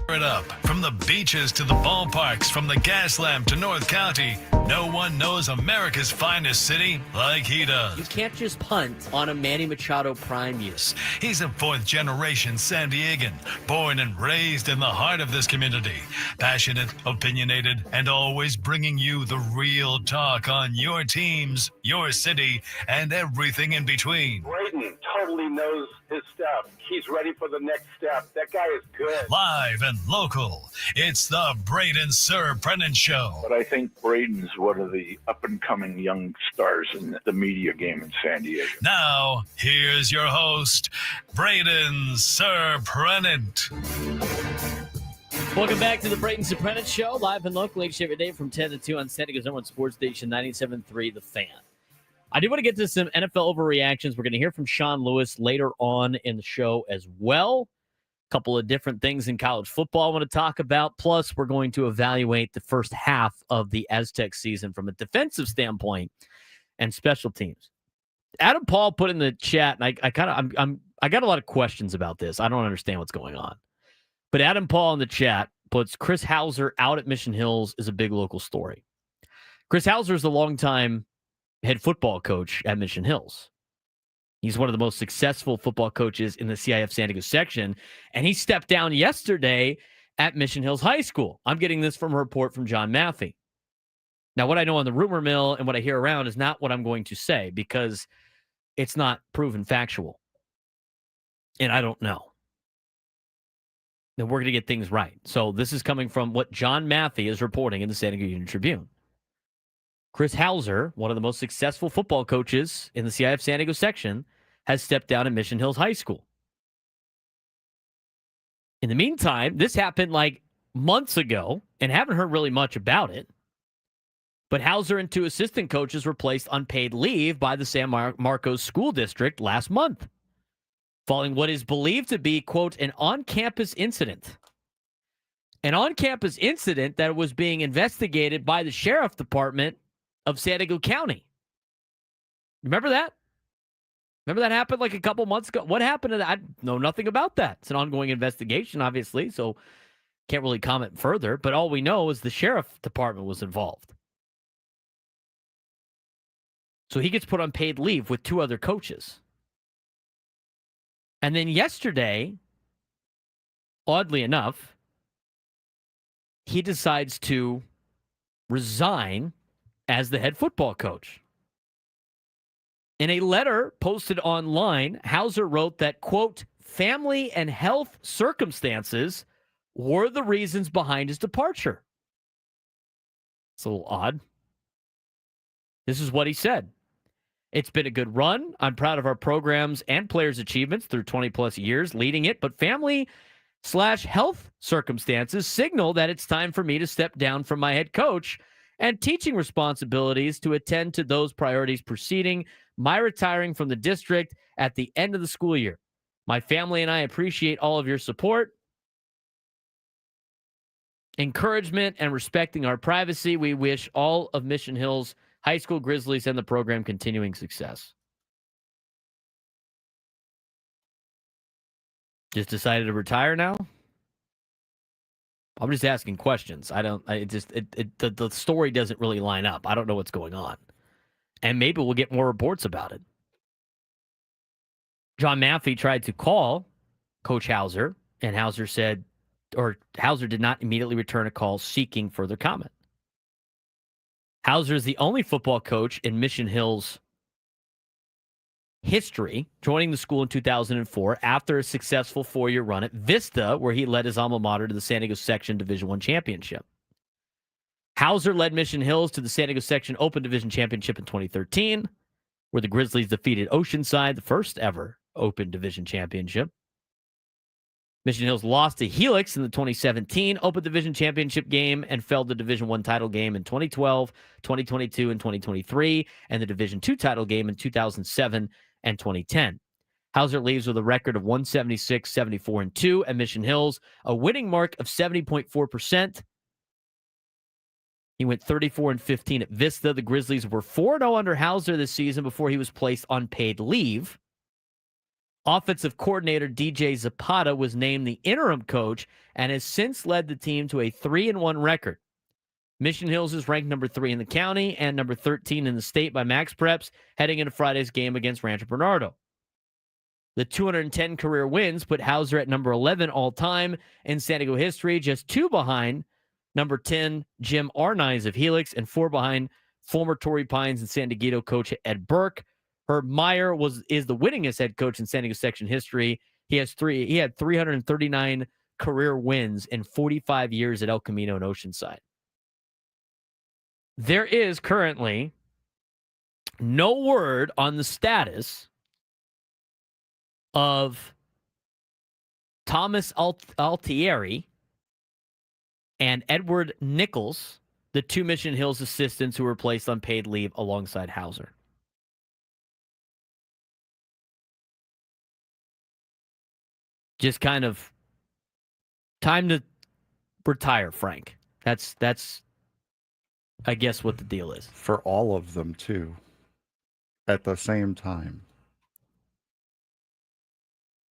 it up. From the beaches to the ballparks, from the Gaslamp to North County, no one knows America's finest city like he does.
You can't just punt on a Manny Machado prime year.
He's a fourth-generation San Diegan, born and raised in the heart of this community. Passionate, opinionated, and always bringing you the real talk on your teams, your city, and everything in between.
Braden totally knows his stuff. He's ready for the next step. That guy is good.
Live and local, it's the Braden Surprenant Show.
But I think Braden's one of the up-and-coming young stars in the media game in San Diego.
Now, here's your host, Braden Surprenant.
Welcome back to the Braden Surprenant Show, live and local each every day from 10 to 2 on San Diego's number one sports station, 97.3 The Fan. I do want to get to some NFL overreactions. We're going to hear from Sean Lewis later on in the show as well. A couple of different things in college football I want to talk about. Plus, we're going to evaluate the first half of the Aztec season from a defensive standpoint and special teams. Adam Paul put in the chat, and I got a lot of questions about this. I don't understand what's going on. But Adam Paul in the chat puts Chris Hauser out at Mission Hills is a big local story. Chris Hauser is a longtime head football coach at Mission Hills. He's one of the most successful football coaches in the CIF San Diego section, and he stepped down yesterday at Mission Hills High School. I'm getting this from a report from John Maffey. Now, what I know on the rumor mill and what I hear around is not what I'm going to say because it's not proven factual. And I don't know. Then we're going to get things right. So this is coming from what John Maffey is reporting in the San Diego Union Tribune. Chris Hauser, one of the most successful football coaches in the CIF San Diego section, has stepped down at Mission Hills High School. In the meantime, this happened like months ago and haven't heard really much about it. But Hauser and two assistant coaches were placed on paid leave by the San Marcos School District last month, following what is believed to be, quote, an on-campus incident. An on-campus incident that was being investigated by the Sheriff Department of San Diego County. Remember that? Remember that happened like a couple months ago? What happened to that? I know nothing about that. It's an ongoing investigation, obviously, so can't really comment further. But all we know is the Sheriff Department was involved. So he gets put on paid leave with two other coaches. And then yesterday, oddly enough, he decides to resign as the head football coach. In a letter posted online, Hauser wrote that, quote, family and health circumstances were the reasons behind his departure. It's a little odd. This is what he said. It's been a good run. I'm proud of our programs and players' achievements through 20 plus years leading it, but family/health circumstances signal that it's time for me to step down from my head coach and teaching responsibilities to attend to those priorities preceding my retiring from the district at the end of the school year. My family and I appreciate all of your support, encouragement, and respecting our privacy. We wish all of Mission Hills High School Grizzlies and the program continuing success. Just decided to retire now? I'm just asking questions. The story doesn't really line up. I don't know what's going on. And maybe we'll get more reports about it. John Maffey tried to call Coach Hauser, and Hauser did not immediately return a call seeking further comment. Hauser is the only football coach in Mission Hills history, joining the school in 2004 after a successful 4-year run at Vista, where he led his alma mater to the San Diego Section Division I championship. Hauser led Mission Hills to the San Diego Section Open Division Championship in 2013, where the Grizzlies defeated Oceanside, the first ever Open Division Championship. Mission Hills lost to Helix in the 2017 Open Division Championship game and fell the Division I title game in 2012, 2022, and 2023, and the Division II title game in 2007 and 2010. Hauser leaves with a record of 176, 74, and 2 at Mission Hills, a winning mark of 70.4%. He went 34 and 15 at Vista. The Grizzlies were 4-0 under Hauser this season before he was placed on paid leave. Offensive coordinator DJ Zapata was named the interim coach and has since led the team to a 3-1 record. Mission Hills is ranked number 3 in the county and number 13 in the state by Max Preps heading into Friday's game against Rancho Bernardo. The 210 career wins put Hauser at number 11 all-time in San Diego history, just 2 behind number 10 Jim Arnies of Helix and 4 behind former Torrey Pines and San Diego coach Ed Burke. Herb Meyer is the winningest head coach in San Diego section history. He had 339 career wins in 45 years at El Camino and Oceanside. There is currently no word on the status of Thomas Altieri and Edward Nichols, the 2 Mission Hills assistants who were placed on paid leave alongside Hauser. Just kind of time to retire, Frank. That's I guess what the deal is.
For all of them, too, at the same time.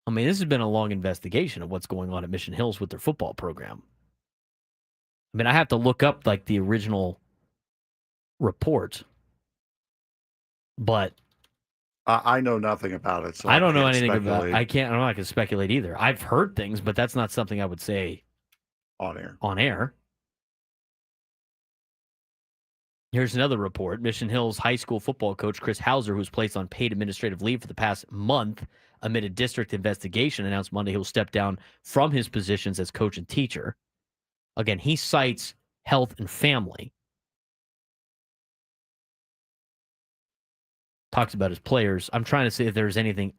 I mean, this has been a long investigation of what's going on at Mission Hills with their football program. I mean, I have to look up, like, the original report. But
I know nothing about it, so
I don't know
can't
anything
speculate
about it. I'm not going to speculate either. I've heard things, but that's not something I would say
on air.
Here's another report. Mission Hills high school football coach Chris Hauser, who's placed on paid administrative leave for the past month amid a district investigation, announced Monday he'll step down from his positions as coach and teacher. Again, he cites health and family. Talks about his players. I'm trying to see if there's anything.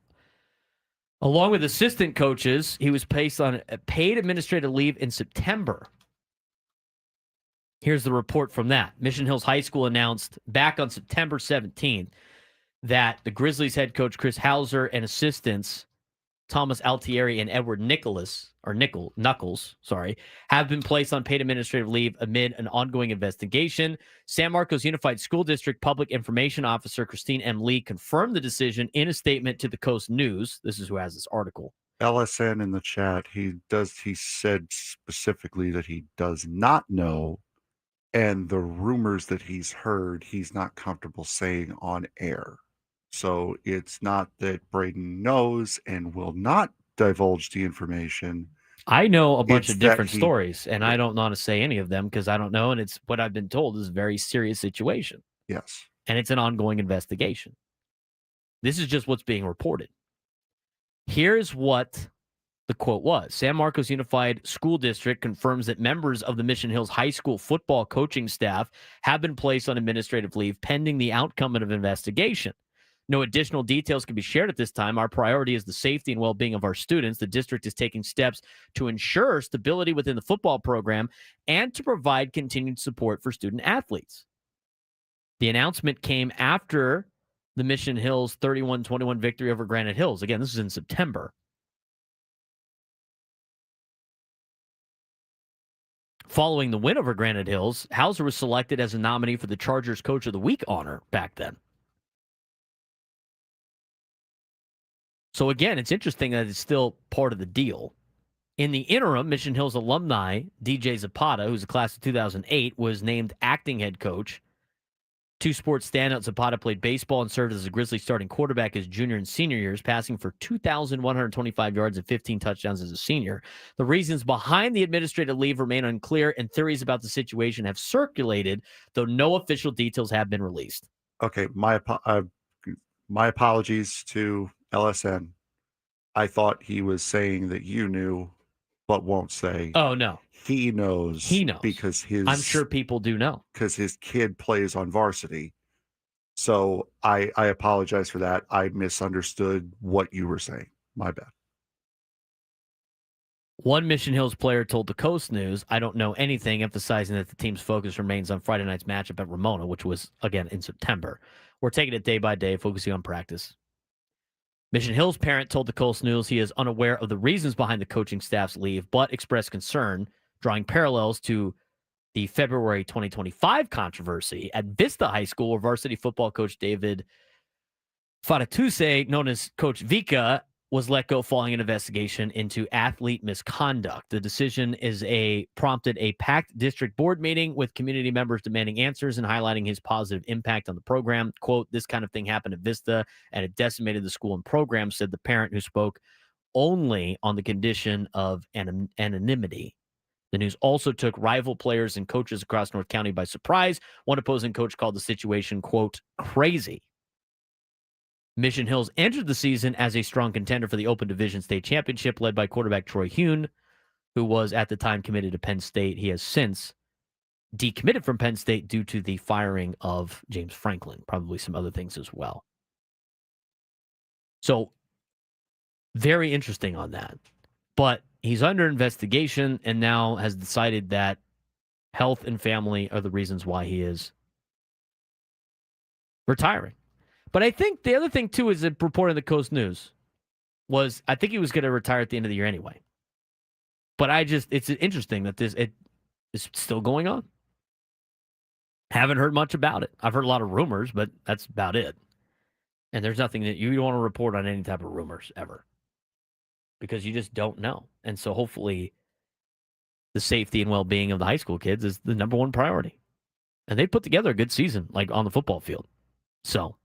Along with assistant coaches, he was placed on a paid administrative leave in September. Here's the report from that. Mission Hills High School announced back on September 17th that the Grizzlies head coach Chris Hauser and assistants Thomas Altieri and Edward Knuckles, have been placed on paid administrative leave amid an ongoing investigation. San Marcos Unified School District Public Information Officer Christine M. Lee confirmed the decision in a statement to the Coast News. This is who has this article.
LSN in the chat, he said specifically that he does not know, and the rumors that he's heard, he's not comfortable saying on air. So it's not that Braden knows and will not divulge the information.
I know a bunch of different stories, and I don't want to say any of them because I don't know, and it's what I've been told is a very serious situation.
Yes.
And it's an ongoing investigation. This is just what's being reported. Here's what the quote was. San Marcos Unified School District confirms that members of the Mission Hills High School football coaching staff have been placed on administrative leave pending the outcome of an investigation. No additional details can be shared at this time. Our priority is the safety and well-being of our students. The district is taking steps to ensure stability within the football program and to provide continued support for student athletes. The announcement came after the Mission Hills 31-21 victory over Granite Hills. Again, this is in September. Following the win over Granite Hills, Hauser was selected as a nominee for the Chargers Coach of the Week honor back then. So again, it's interesting that it's still part of the deal. In the interim, Mission Hills alumni DJ Zapata, who's a class of 2008, was named acting head coach. Two sports standouts, Zapata played baseball and served as a Grizzly starting quarterback his junior and senior years, passing for 2,125 yards and 15 touchdowns as a senior. The reasons behind the administrative leave remain unclear, and theories about the situation have circulated, though no official details have been released.
Okay, my apologies to LSN. I thought he was saying that you knew, but won't say.
Oh, no.
He knows.
He knows.
Because
I'm sure people do know.
Because his kid plays on varsity. So I apologize for that. I misunderstood what you were saying. My bad.
One Mission Hills player told the Coast News, "I don't know anything," emphasizing that the team's focus remains on Friday night's matchup at Ramona, which was, again, in September. "We're taking it day by day, focusing on practice." Mission Hills parent told the Coast News he is unaware of the reasons behind the coaching staff's leave, but expressed concern, drawing parallels to the February 2025 controversy at Vista High School, where varsity football coach David Fatatuse, known as Coach Vika, was let go following an investigation into athlete misconduct. The decision prompted a packed district board meeting with community members demanding answers and highlighting his positive impact on the program. Quote, "This kind of thing happened at Vista and it decimated the school and program," said the parent who spoke only on the condition of anonymity. The news also took rival players and coaches across North County by surprise. One opposing coach called the situation, quote, "crazy." Mission Hills entered the season as a strong contender for the Open Division State Championship, led by quarterback Troy Hune, who was at the time committed to Penn State. He has since decommitted from Penn State due to the firing of James Franklin, probably some other things as well. So, very interesting on that. But he's under investigation and now has decided that health and family are the reasons why he is retiring. But I think the other thing, too, is that reported in the Coast News was I think he was going to retire at the end of the year anyway. But it's interesting that it is still going on. Haven't heard much about it. I've heard a lot of rumors, but that's about it. And there's nothing that you don't want to report on any type of rumors ever because you just don't know. And so hopefully the safety and well-being of the high school kids is the number one priority. And they put together a good season, like on the football field. So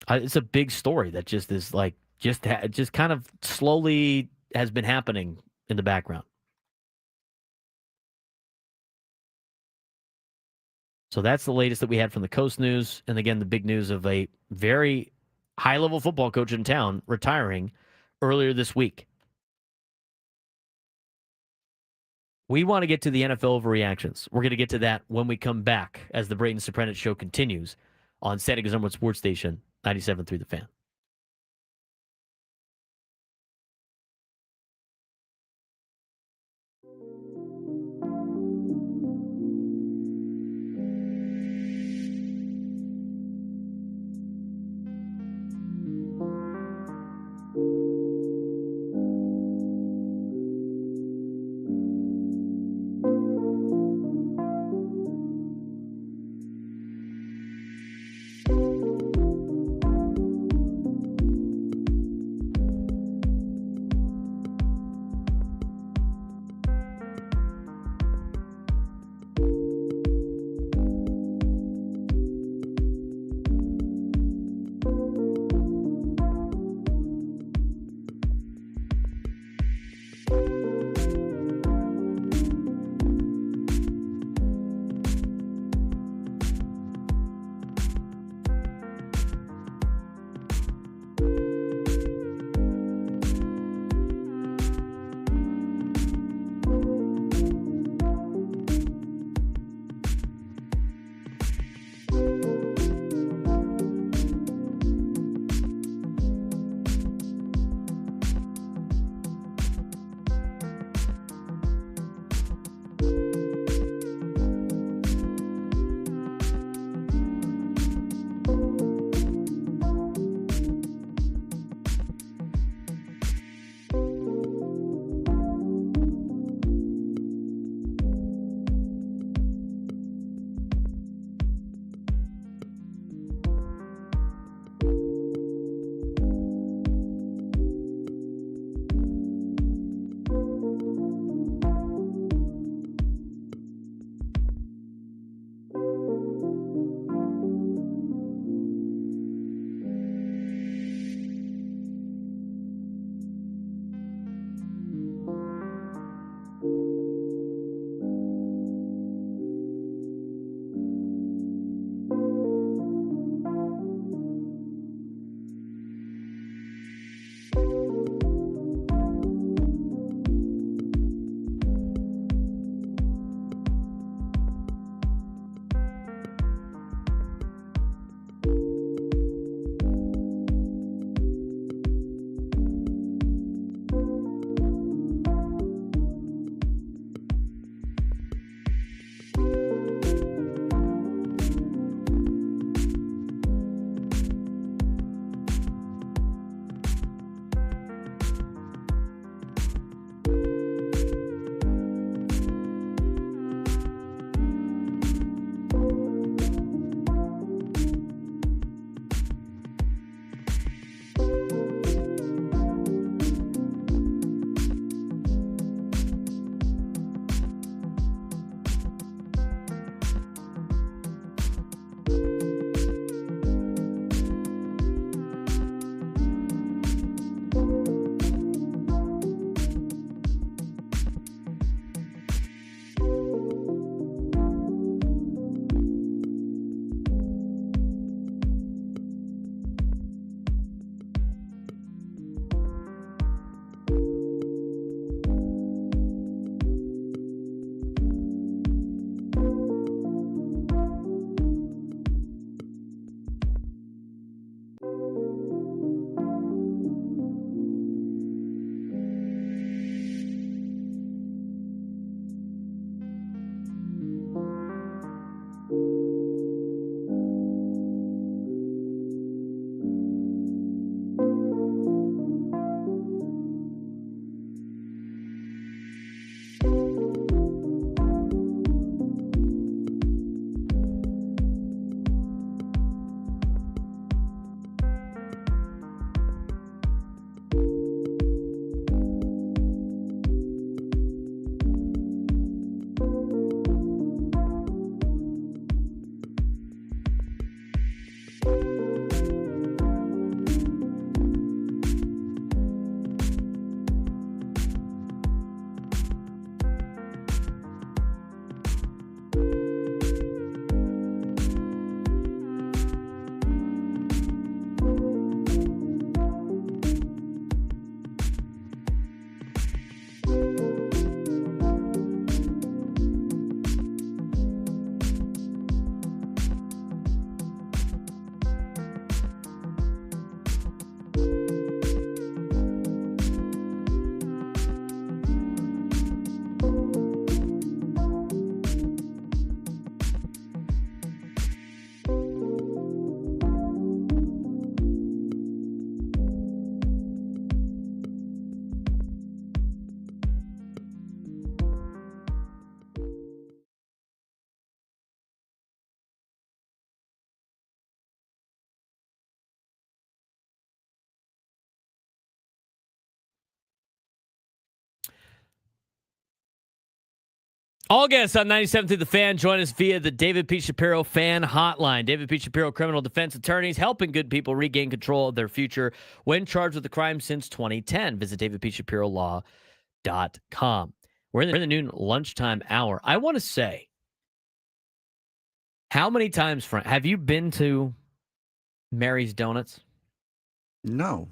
it's a big story that just is like just kind of slowly has been happening in the background. So that's the latest that we had from the Coast News. And again, the big news of a very high-level football coach in town retiring earlier this week. We want to get to the NFL overreactions. We're going to get to that when we come back as the Braden Surprenant Show continues on San Diego's #1 sports station, 97.3 The Fan. All guests on 97 through the Fan join us via the David P. Shapiro Fan Hotline. David P. Shapiro criminal defense attorneys helping good people regain control of their future when charged with a crime since 2010. Visit davidpshapirolaw.com. We're in the noon lunchtime hour. I want to say, how many times, Frank, have you been to Mary's Donuts?
No.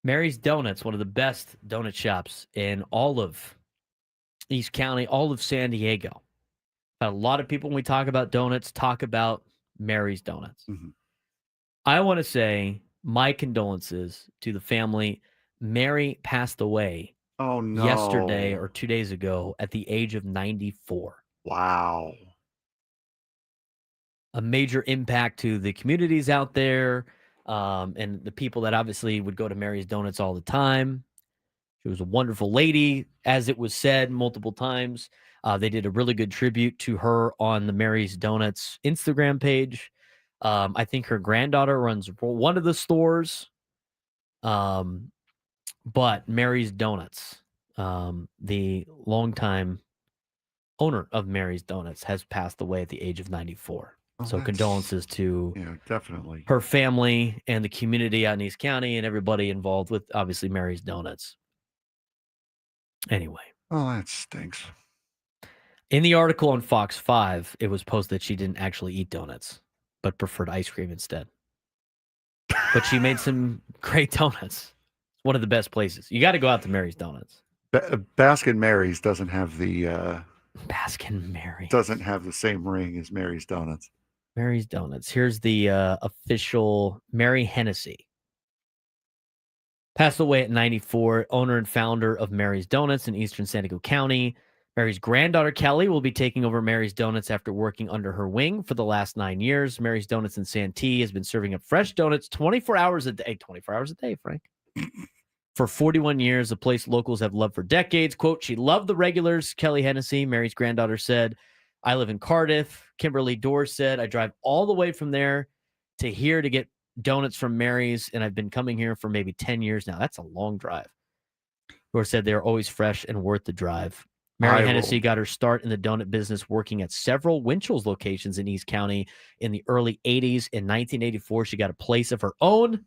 Mary's Donuts, one of the best donut shops in all of East County, all of San Diego. A lot of people, when we talk about donuts, talk about Mary's Donuts.
Mm-hmm.
I want to say my condolences to the family. Mary passed away yesterday or 2 days ago at the age of 94.
Wow.
A major impact to the communities out there and the people that obviously would go to Mary's Donuts all the time. She was a wonderful lady, as it was said multiple times. They did a really good tribute to her on the Mary's Donuts Instagram page. I think her granddaughter runs one of the stores. But Mary's Donuts, the longtime owner of Mary's Donuts, has passed away at the age of 94. So condolences to
definitely
her family and the community out in East County and everybody involved with, obviously, Mary's Donuts. Anyway.
Oh, that stinks.
In the article on Fox 5, it was posted that she didn't actually eat donuts, but preferred ice cream instead. But she made some great donuts. One of the best places. You got to go out to Mary's Donuts.
Baskin Mary's doesn't have the
Baskin Mary
doesn't have the same ring as Mary's Donuts.
Mary's Donuts. Here's the official Mary Hennessy. Passed away at 94, owner and founder of Mary's Donuts in eastern San Diego County. Mary's granddaughter, Kelly, will be taking over Mary's Donuts after working under her wing for the last 9 years. Mary's Donuts in Santee has been serving up fresh donuts 24 hours a day. 24 hours a day, Frank. For 41 years, a place locals have loved for decades. Quote, she loved the regulars, Kelly Hennessy, Mary's granddaughter, said. I live in Cardiff. Kimberly Dorr said, I drive all the way from there to here to get donuts from Mary's, and I've been coming here for maybe 10 years now. That's a long drive. Dorr said they're always fresh and worth the drive. Mary Hennessy got her start in the donut business working at several Winchell's locations in East County in the early 80s. In 1984, she got a place of her own.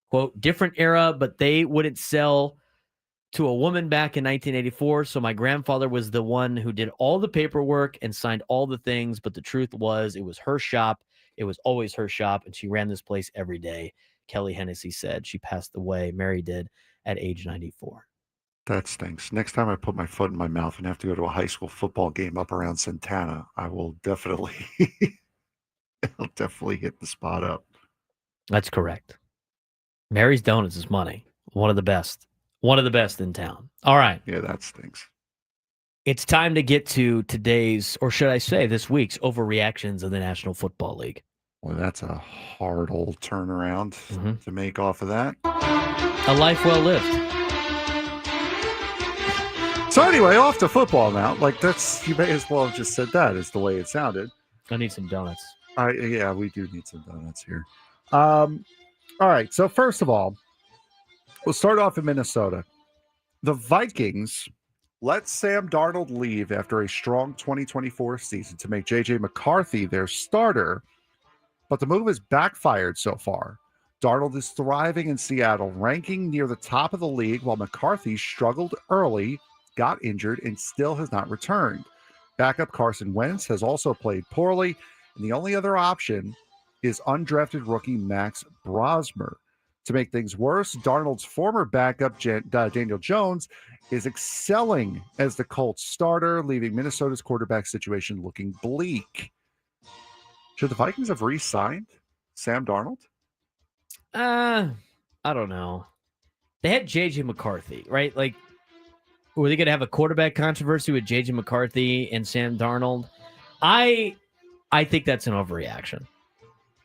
Quote, different era, but they wouldn't sell to a woman back in 1984. So my grandfather was the one who did all the paperwork and signed all the things. But the truth was it was her shop. It was always her shop. And she ran this place every day. Kelly Hennessy said she passed away. Mary did at age 94.
That stinks. Next time I put my foot in my mouth and have to go to a high school football game up around Santana, I will definitely, I'll definitely hit the spot up.
That's correct. Mary's Donuts is money. One of the best. One of the best in town. All right.
Yeah, that stinks.
It's time to get to today's, or should I say this week's, overreactions of the National Football League.
Well, that's a hard old turnaround to make off of that.
A life well lived.
So anyway, off to football now. Like that's, you may as well have just said that is the way it sounded.
I need some donuts.
Yeah, we do need some donuts here. All right. So first of all, we'll start off in Minnesota. The Vikings let Sam Darnold leave after a strong 2024 season to make J.J. McCarthy their starter, but the move has backfired so far. Darnold is thriving in Seattle, ranking near the top of the league, while McCarthy struggled early, got injured, and still has not returned. Backup Carson Wentz has also played poorly, and the only other option is undrafted rookie Max Brosmer. To make things worse, Darnold's former backup, Daniel Jones, is excelling as the Colts starter, leaving Minnesota's quarterback situation looking bleak. Should the Vikings have re-signed Sam Darnold?
I don't know. They had J.J. McCarthy, right? Like, were they going to have a quarterback controversy with J.J. McCarthy and Sam Darnold? I think that's an overreaction.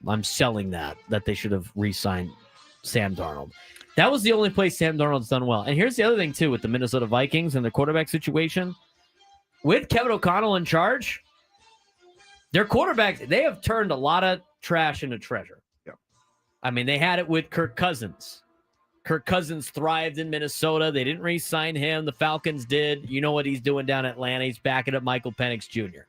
I'm selling that they should have re-signed Sam Darnold. That was the only place Sam Darnold's done well. And here's the other thing, too, with the Minnesota Vikings and their quarterback situation. With Kevin O'Connell in charge, their quarterbacks, they have turned a lot of trash into treasure.
Yeah.
I mean, they had it with Kirk Cousins. Kirk Cousins thrived in Minnesota. They didn't re-sign him. The Falcons did. You know what he's doing down in Atlanta. He's backing up Michael Penix Jr.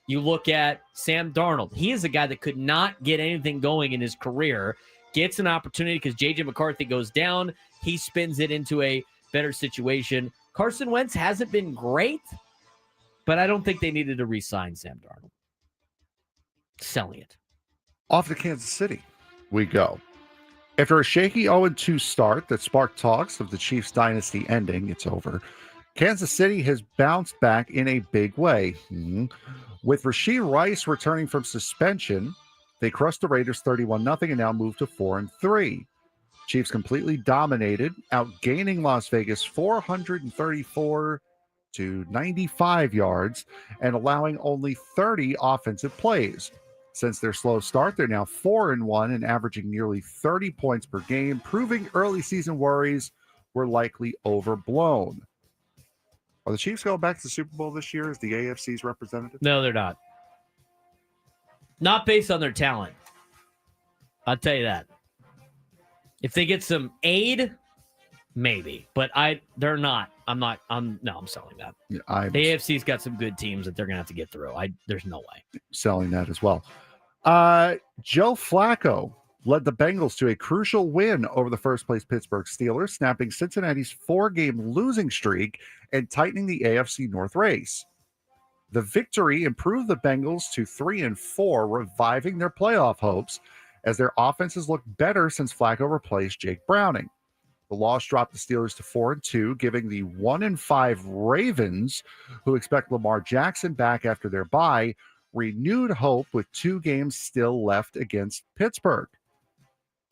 You look at Sam Darnold. He is a guy that could not get anything going in his career. Gets an opportunity because J.J. McCarthy goes down. He spins it into a better situation. Carson Wentz hasn't been great, but I don't think they needed to re-sign Sam Darnold. Selling it.
Off to Kansas City we go. After a shaky 0-2 start that sparked talks of the Chiefs dynasty ending, it's over. Kansas City has bounced back in a big way. With Rashee Rice returning from suspension, they crushed the Raiders 31-0 and now moved to 4-3. Chiefs completely dominated, outgaining Las Vegas 434 to 95 yards and allowing only 30 offensive plays. Since their slow start, they're now 4-1 and averaging nearly 30 points per game, proving early season worries were likely overblown. Are the Chiefs going back to the Super Bowl this year as the AFC's representative?
No, they're not. Not based on their talent. I'll tell you that. If they get some aid, maybe. But they're not. I'm selling that.
Yeah,
the AFC's got some good teams that they're going to have to get through. There's no way.
Selling that as well. Joe Flacco led the Bengals to a crucial win over the first-place Pittsburgh Steelers, snapping Cincinnati's 4-game losing streak and tightening the AFC North race. The victory improved the Bengals to 3-4, reviving their playoff hopes as their offenses look better since Flacco replaced Jake Browning. The loss dropped the Steelers to 4-2, giving the 1-5 Ravens, who expect Lamar Jackson back after their bye, renewed hope with 2 games still left against Pittsburgh.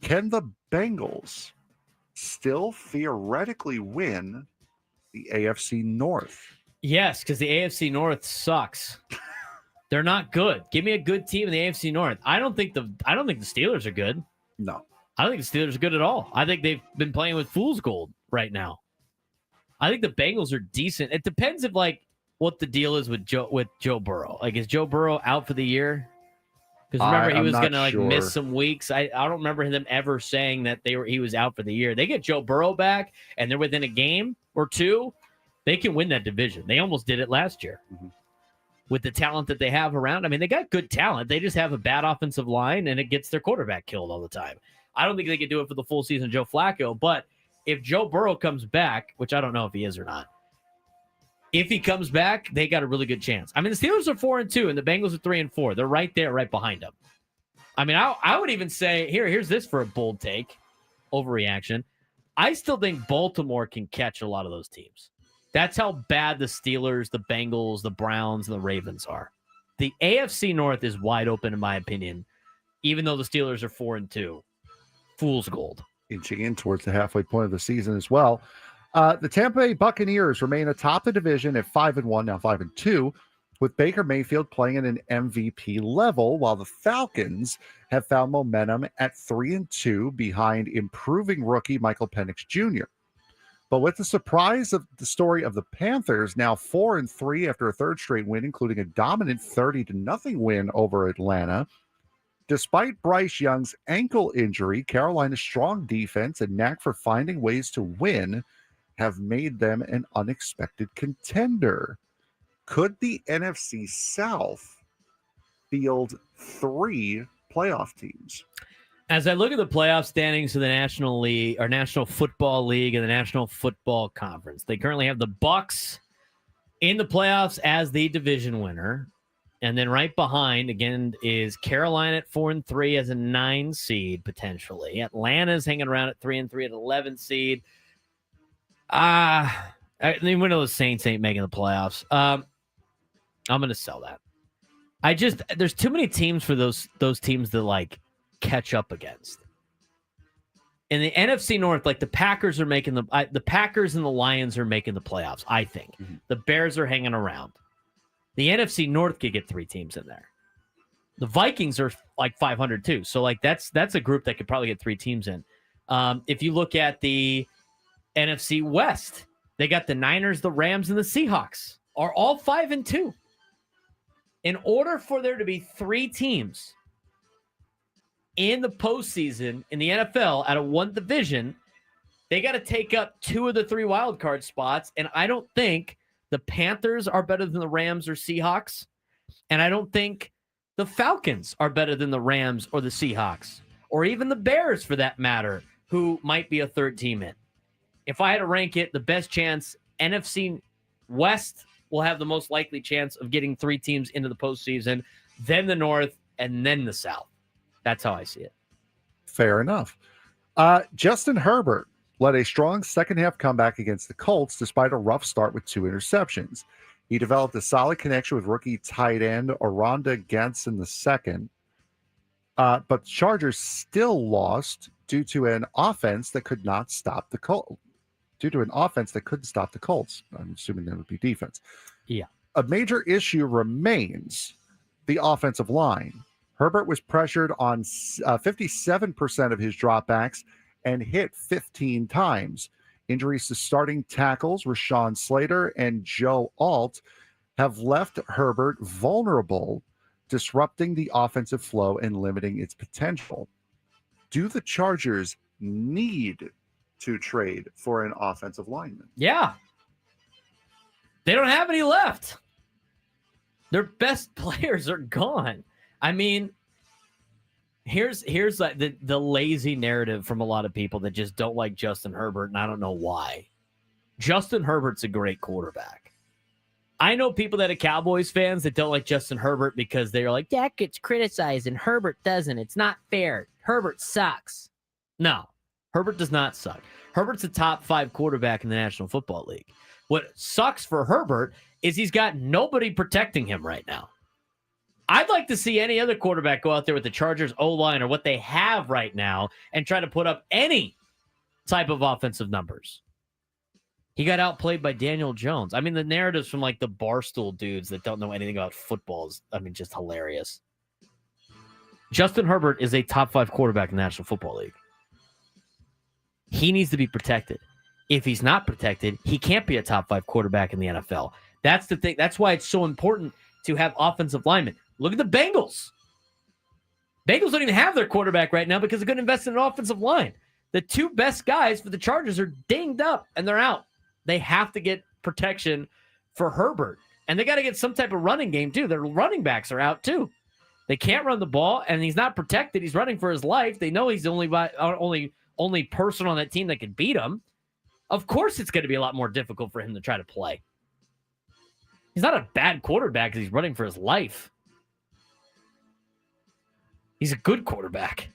Can the Bengals still theoretically win the AFC North?
Yes, because the AFC North sucks. They're not good. Give me a good team in the AFC North. I don't think the Steelers are good.
No.
I don't think the Steelers are good at all. I think they've been playing with fool's gold right now. I think the Bengals are decent. It depends if what the deal is with Joe Burrow. Is Joe Burrow out for the year? Because remember he was going to miss some weeks. I don't remember them ever saying that he was out for the year. They get Joe Burrow back and they're within a game or two, they can win that division. They almost did it last year. With the talent that they have around. I mean, they got good talent. They just have a bad offensive line and it gets their quarterback killed all the time. I don't think they could do it for the full season, Joe Flacco. But if Joe Burrow comes back, which I don't know if he is or not, if he comes back, they got a really good chance. I mean, the Steelers are 4-2 and the Bengals are 3-4. They're right there, right behind them. I mean, I would even say, here's this for a bold take, overreaction. I still think Baltimore can catch a lot of those teams. That's how bad the Steelers, the Bengals, the Browns, and the Ravens are. The AFC North is wide open, in my opinion, even though the Steelers are 4-2. Fool's gold.
Inching in towards the halfway point of the season as well. The Tampa Bay Buccaneers remain atop the division at 5-1, now 5-2, with Baker Mayfield playing at an MVP level, while the Falcons have found momentum at 3-2 behind improving rookie Michael Penix Jr. But with the surprise of the story of the Panthers, now 4-3 after a third straight win, including a dominant 30-0 win over Atlanta. Despite Bryce Young's ankle injury, Carolina's strong defense and knack for finding ways to win have made them an unexpected contender. Could the NFC South field 3 playoff teams?
As I look at the playoff standings of the National League or National Football League and the National Football Conference, they currently have the Bucks in the playoffs as the division winner. And then right behind, again, is Carolina at 4-3 as a 9 seed, potentially. Atlanta's hanging around at 3-3 at 11 seed. I think one of those Saints ain't making the playoffs. I'm going to sell that. There's too many teams for those teams to catch up against. In the NFC North, the Packers are making the Packers and the Lions are making the playoffs, I think. Mm-hmm. The Bears are hanging around. The NFC North could get 3 teams in there. The Vikings are 500 too. So that's a group that could probably get 3 teams in. If you look at the NFC West, they got the Niners, the Rams, and the Seahawks are all 5-2. In order for there to be 3 teams in the postseason in the NFL out of one division, They got to take up 2 of the 3 wild card spots, and I don't think the Panthers are better than the Rams or Seahawks, and I don't think the Falcons are better than the Rams or the Seahawks, or even the Bears for that matter, who might be a third team in. If I had to rank it, the best chance, NFC West will have the most likely chance of getting 3 teams into the postseason, then the North, and then the South. That's how I see it.
Fair enough. Justin Herbert led a strong second-half comeback against the Colts despite a rough start with 2 interceptions. He developed a solid connection with rookie tight end Aranda Gantz in the second, but the Chargers still lost due to an offense that could not stop the Colts. Due to an offense that couldn't stop the Colts. I'm assuming that would be defense.
Yeah.
A major issue remains the offensive line. Herbert was pressured on 57% of his dropbacks and hit 15 times. Injuries to starting tackles Rashawn Slater and Joe Alt have left Herbert vulnerable, disrupting the offensive flow and limiting its potential. Do the Chargers need to trade for an offensive lineman?
Yeah. They don't have any left. Their best players are gone. I mean, here's like the lazy narrative from a lot of people that just don't like Justin Herbert, and I don't know why. Justin Herbert's a great quarterback. I know people that are Cowboys fans that don't like Justin Herbert because they're like, Dak gets criticized and Herbert doesn't. It's not fair. Herbert sucks. No, Herbert does not suck. Herbert's a top 5 quarterback in the National Football League. What sucks for Herbert is he's got nobody protecting him right now. I'd like to see any other quarterback go out there with the Chargers O-line or what they have right now and try to put up any type of offensive numbers. He got outplayed by Daniel Jones. I mean, the narratives from like the Barstool dudes that don't know anything about football is, I mean, just hilarious. Justin Herbert is a top 5 quarterback in the National Football League. He needs to be protected. If he's not protected, he can't be a top 5 quarterback in the NFL. That's the thing. That's why it's so important to have offensive linemen. Look at the Bengals. Bengals don't even have their quarterback right now because they're going to invest in an offensive line. The 2 best guys for the Chargers are dinged up and they're out. They have to get protection for Herbert. And they got to get some type of running game too. Their running backs are out too. They can't run the ball and he's not protected. He's running for his life. They know he's the only person on that team that can beat him. Of course it's going to be a lot more difficult for him to try to play. He's not a bad quarterback because he's running for his life. He's a good quarterback.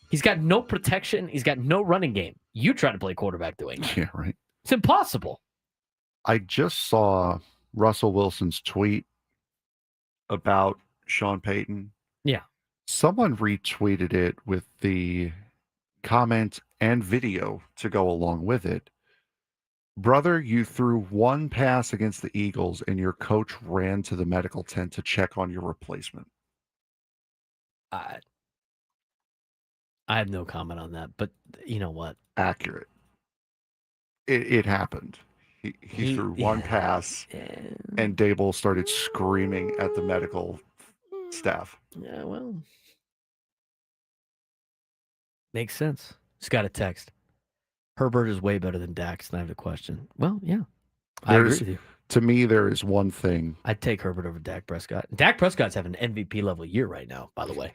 He's got no protection. He's got no running game. You try to play quarterback doing that.
Yeah, right.
It's impossible.
I just saw Russell Wilson's tweet about Sean Payton.
Yeah.
Someone retweeted it with the comment and video to go along with it. Brother, you threw 1 pass against the Eagles and your coach ran to the medical tent to check on your replacement.
I have no comment on that, but you know what?
Accurate. It happened. He threw 1 pass and Dable started screaming at the medical staff.
Yeah, well. Makes sense. Just got a text. Herbert is way better than Dak, and I have a question. Well, yeah. I agree with you.
To me, there is one thing.
I'd take Herbert over Dak Prescott. Dak Prescott's having an MVP level year right now, by the way.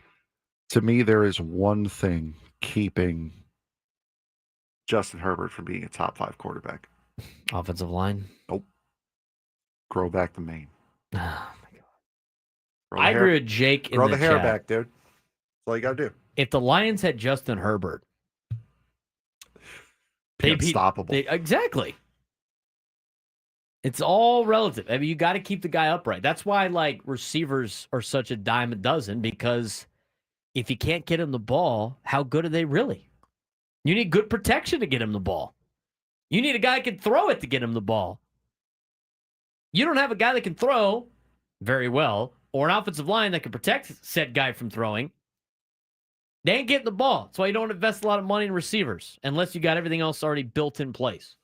To me, there is one thing keeping Justin Herbert from being a top 5 quarterback.
Offensive line?
Nope. Grow back the mane.
Oh, my God. I agree with Jake in the
chat. Grow the hair
chat.
back, dude. That's all you got to do.
If the Lions had Justin Herbert,
they'd be unstoppable.
Exactly. It's all relative. I mean, you got to keep the guy upright. That's why, like, receivers are such a dime a dozen, because if you can't get him the ball, how good are they really? You need good protection to get him the ball. You need a guy that can throw it to get him the ball. You don't have a guy that can throw very well, or an offensive line that can protect said guy from throwing. They ain't getting the ball. That's why you don't invest a lot of money in receivers unless you got everything else already built in place.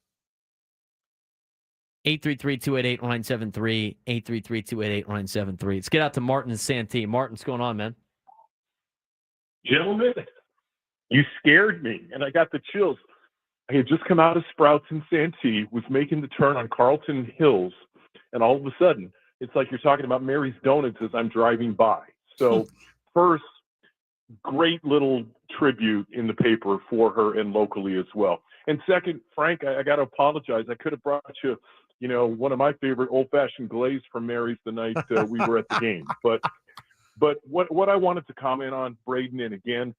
833-288-1973, 833-288-1973. Let's get out to Martin and Santee. Martin, what's going on, man?
Gentlemen, you scared me, and I got the chills. I had just come out of Sprouts in Santee, was making the turn on Carlton Hills, and all of a sudden, it's like you're talking about Mary's Donuts as I'm driving by. So first, great little tribute in the paper for her and locally as well. And second, Frank, I got to apologize. I could have brought you, one of my favorite old-fashioned glaze from Mary's the night we were at the game. But what I wanted to comment on, Braden, and again,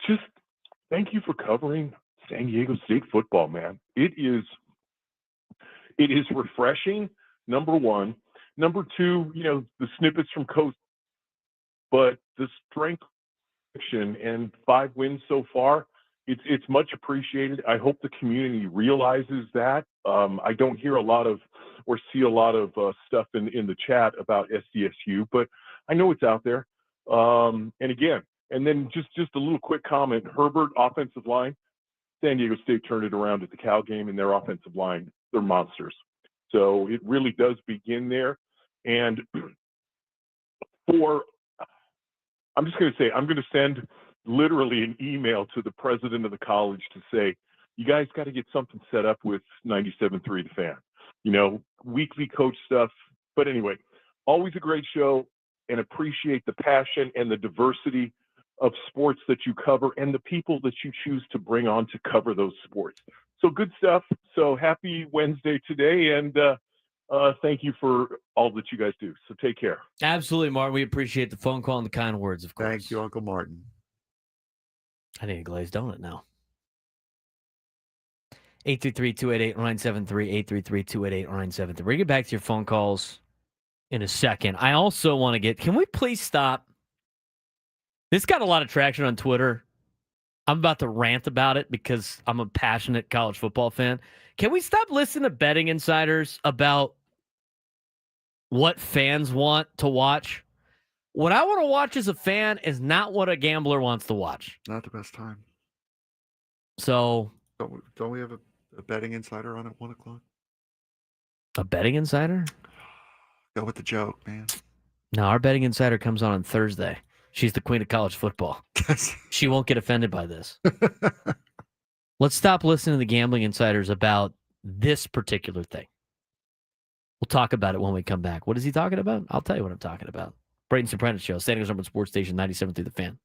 just thank you for covering San Diego State football, man. It is refreshing, number one. Number two, the snippets from Coach, but the strength and 5 wins so far, it's much appreciated. I hope the community realizes that. I don't hear a lot of or see a lot of stuff in the chat about SDSU, but I know it's out there. And again, and then just a little quick comment, Herbert offensive line, San Diego State turned it around at the Cal game, and their offensive line, they're monsters. So it really does begin there. And I'm just going to say, I'm going to send literally an email to the president of the college to say, you guys got to get something set up with 97.3 The Fan, weekly coach stuff. But anyway, always a great show, and appreciate the passion and the diversity of sports that you cover and the people that you choose to bring on to cover those sports. So good stuff. So happy Wednesday today, and thank you for all that you guys do. So take care.
Absolutely, Martin. We appreciate the phone call and the kind words, of course.
Thank you, Uncle Martin.
I need a glazed donut now. 833-288-973, 833-288-973. We're going to get back to your phone calls in a second. I also want to can we please stop? This got a lot of traction on Twitter. I'm about to rant about it because I'm a passionate college football fan. Can we stop listening to betting insiders about what fans want to watch? What I want to watch as a fan is not what a gambler wants to watch.
Not the best time.
So
don't we have a betting insider on at 1 o'clock?
A betting insider?
Go with the joke, man.
No, our betting insider comes on Thursday. She's the queen of college football. She won't get offended by this. Let's stop listening to the gambling insiders about this particular thing. We'll talk about it when we come back. What is he talking about? I'll tell you what I'm talking about. Braden Surprenant Show, San Diego's #1 sports station, 97.3 The Fan.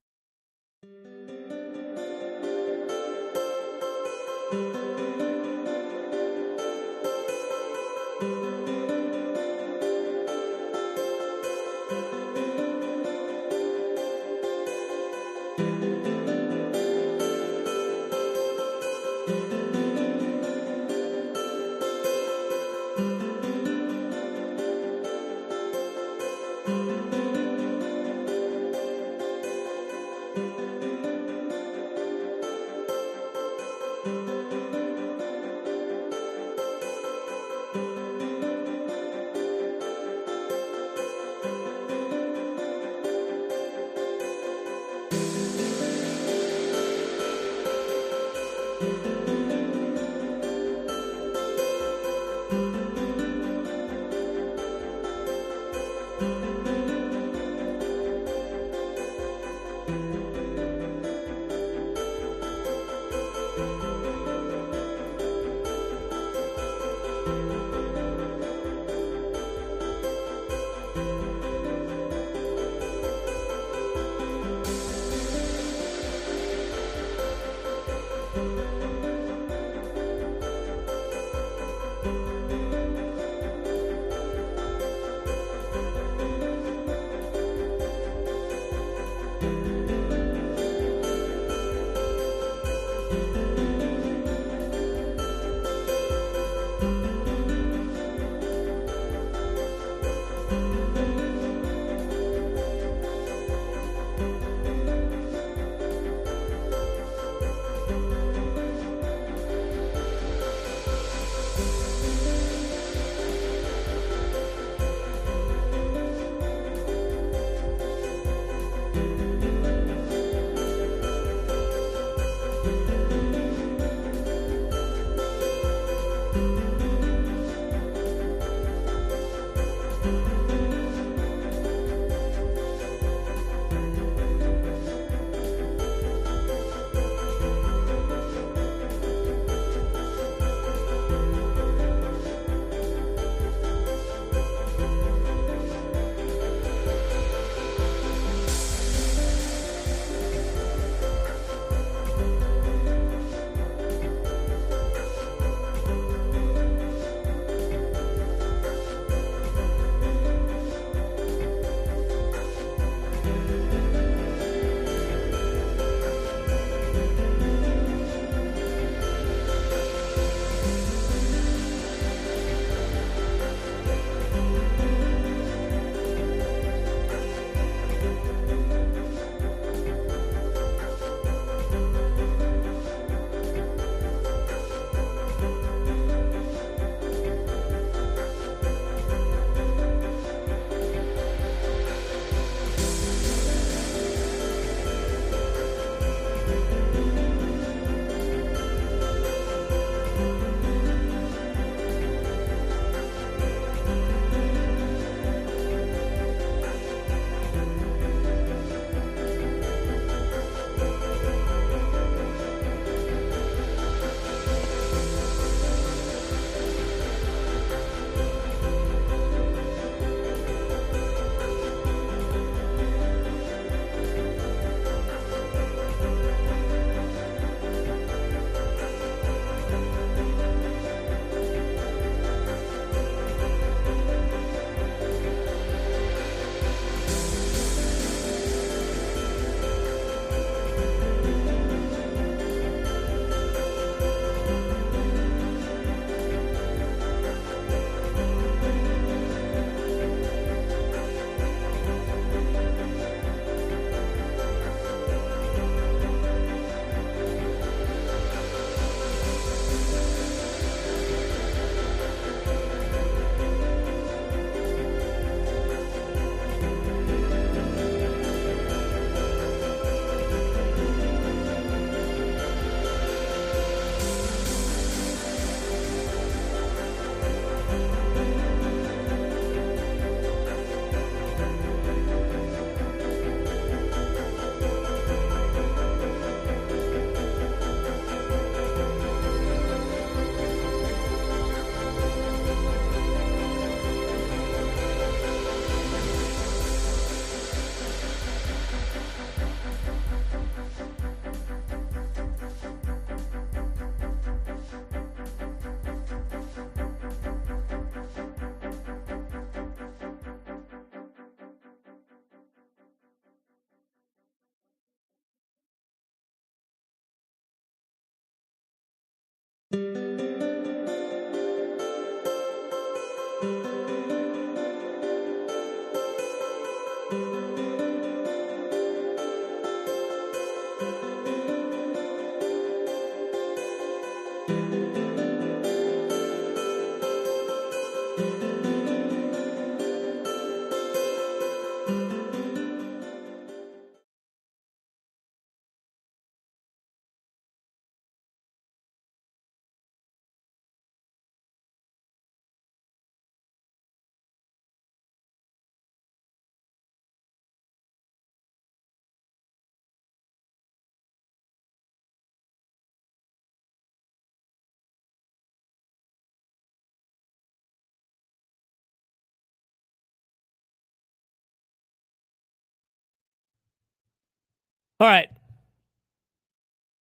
All right.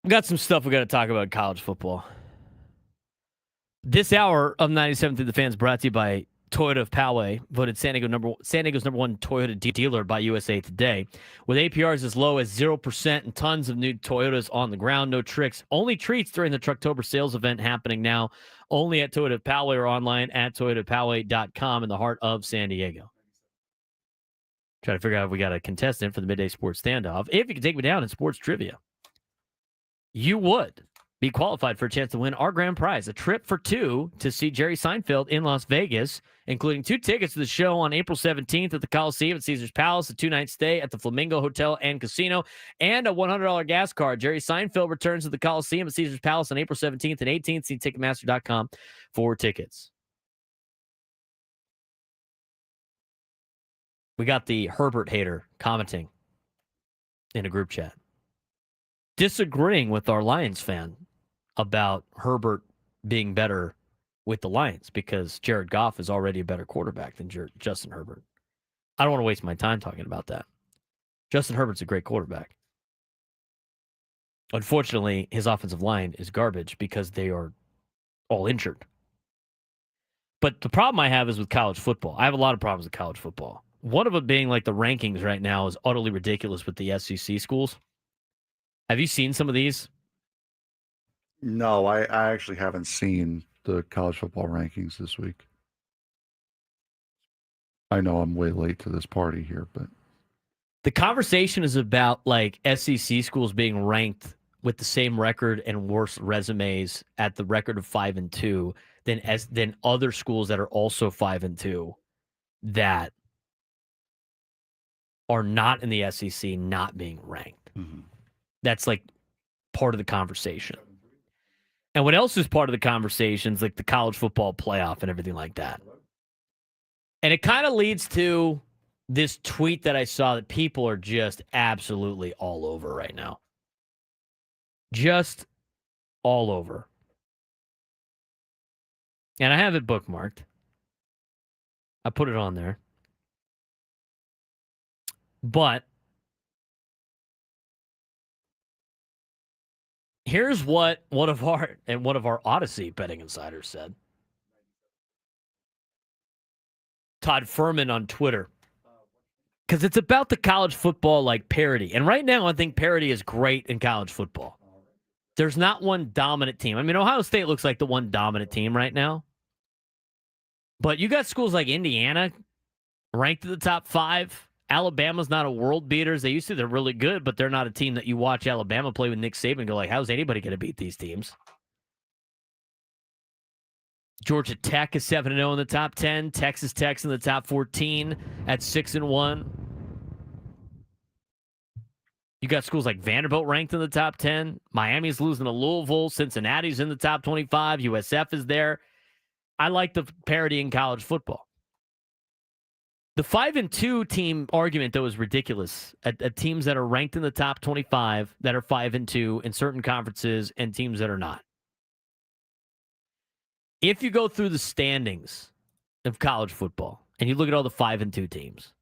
We got some stuff we got to talk about in college football. This hour of 97 Through the Fans brought to you by Toyota of Poway, voted San Diego's number one Toyota dealer by USA Today. With APRs as low as 0% and tons of new Toyotas on the ground, no tricks, only treats during the Trucktober sales event happening now, only at Toyota of Poway or online at toyotapoway.com in the heart of San Diego. Try to figure out if we got a contestant for the midday sports standoff. If you could take me down in sports trivia, you would be qualified for a chance to win our grand prize, a trip for two to see Jerry Seinfeld in Las Vegas, including 2 tickets to the show on April 17th at the Coliseum at Caesars Palace, a 2-night stay at the Flamingo Hotel and Casino, and a $100 gas card. Jerry Seinfeld returns to the Coliseum at Caesars Palace on April 17th and 18th. See Ticketmaster.com for tickets. We got the Herbert hater commenting in a group chat, disagreeing with our Lions fan about Herbert being better with the Lions because Jared Goff is already a better quarterback than Justin Herbert. I don't want to waste my time talking about that. Justin Herbert's a great quarterback. Unfortunately, his offensive line is garbage because they are all injured. But the problem I have is with college football. I have a lot of problems with college football. One of them being like the rankings right now is utterly ridiculous with the SEC schools. Have you seen some of these?
No, I actually haven't seen the college football rankings this week. I know I'm way late to this party here, but
the conversation is about like SEC schools being ranked with the same record and worse resumes at the record of 5-2 than other schools that are also 5-2 that are not in the SEC not being ranked.
Mm-hmm.
That's like part of the conversation. And what else is part of the conversation is like the college football playoff and everything like that. And it kind of leads to this tweet that I saw that people are just absolutely all over right now. Just all over. And I have it bookmarked. I put it on there. But here's what one of our Odyssey betting insiders said. Todd Furman on Twitter. Because it's about the college football like parity. And right now I think parity is great in college football. There's not one dominant team. I mean, Ohio State looks like the one dominant team right now. But you got schools like Indiana ranked in the top 5. Alabama's not a world beaters. They used to. They're really good, but they're not a team that you watch Alabama play with Nick Saban and go like, how's anybody going to beat these teams? Georgia Tech is 7-0 in the top 10. Texas Tech's in the top 14 at 6-1. You got schools like Vanderbilt ranked in the top 10. Miami's losing to Louisville. Cincinnati's in the top 25. USF is there. I like the parity in college football. The 5-2 team argument, though, is ridiculous at teams that are ranked in the top 25 that are 5-2 in certain conferences and teams that are not. If you go through the standings of college football and you look at all the 5-2 teams,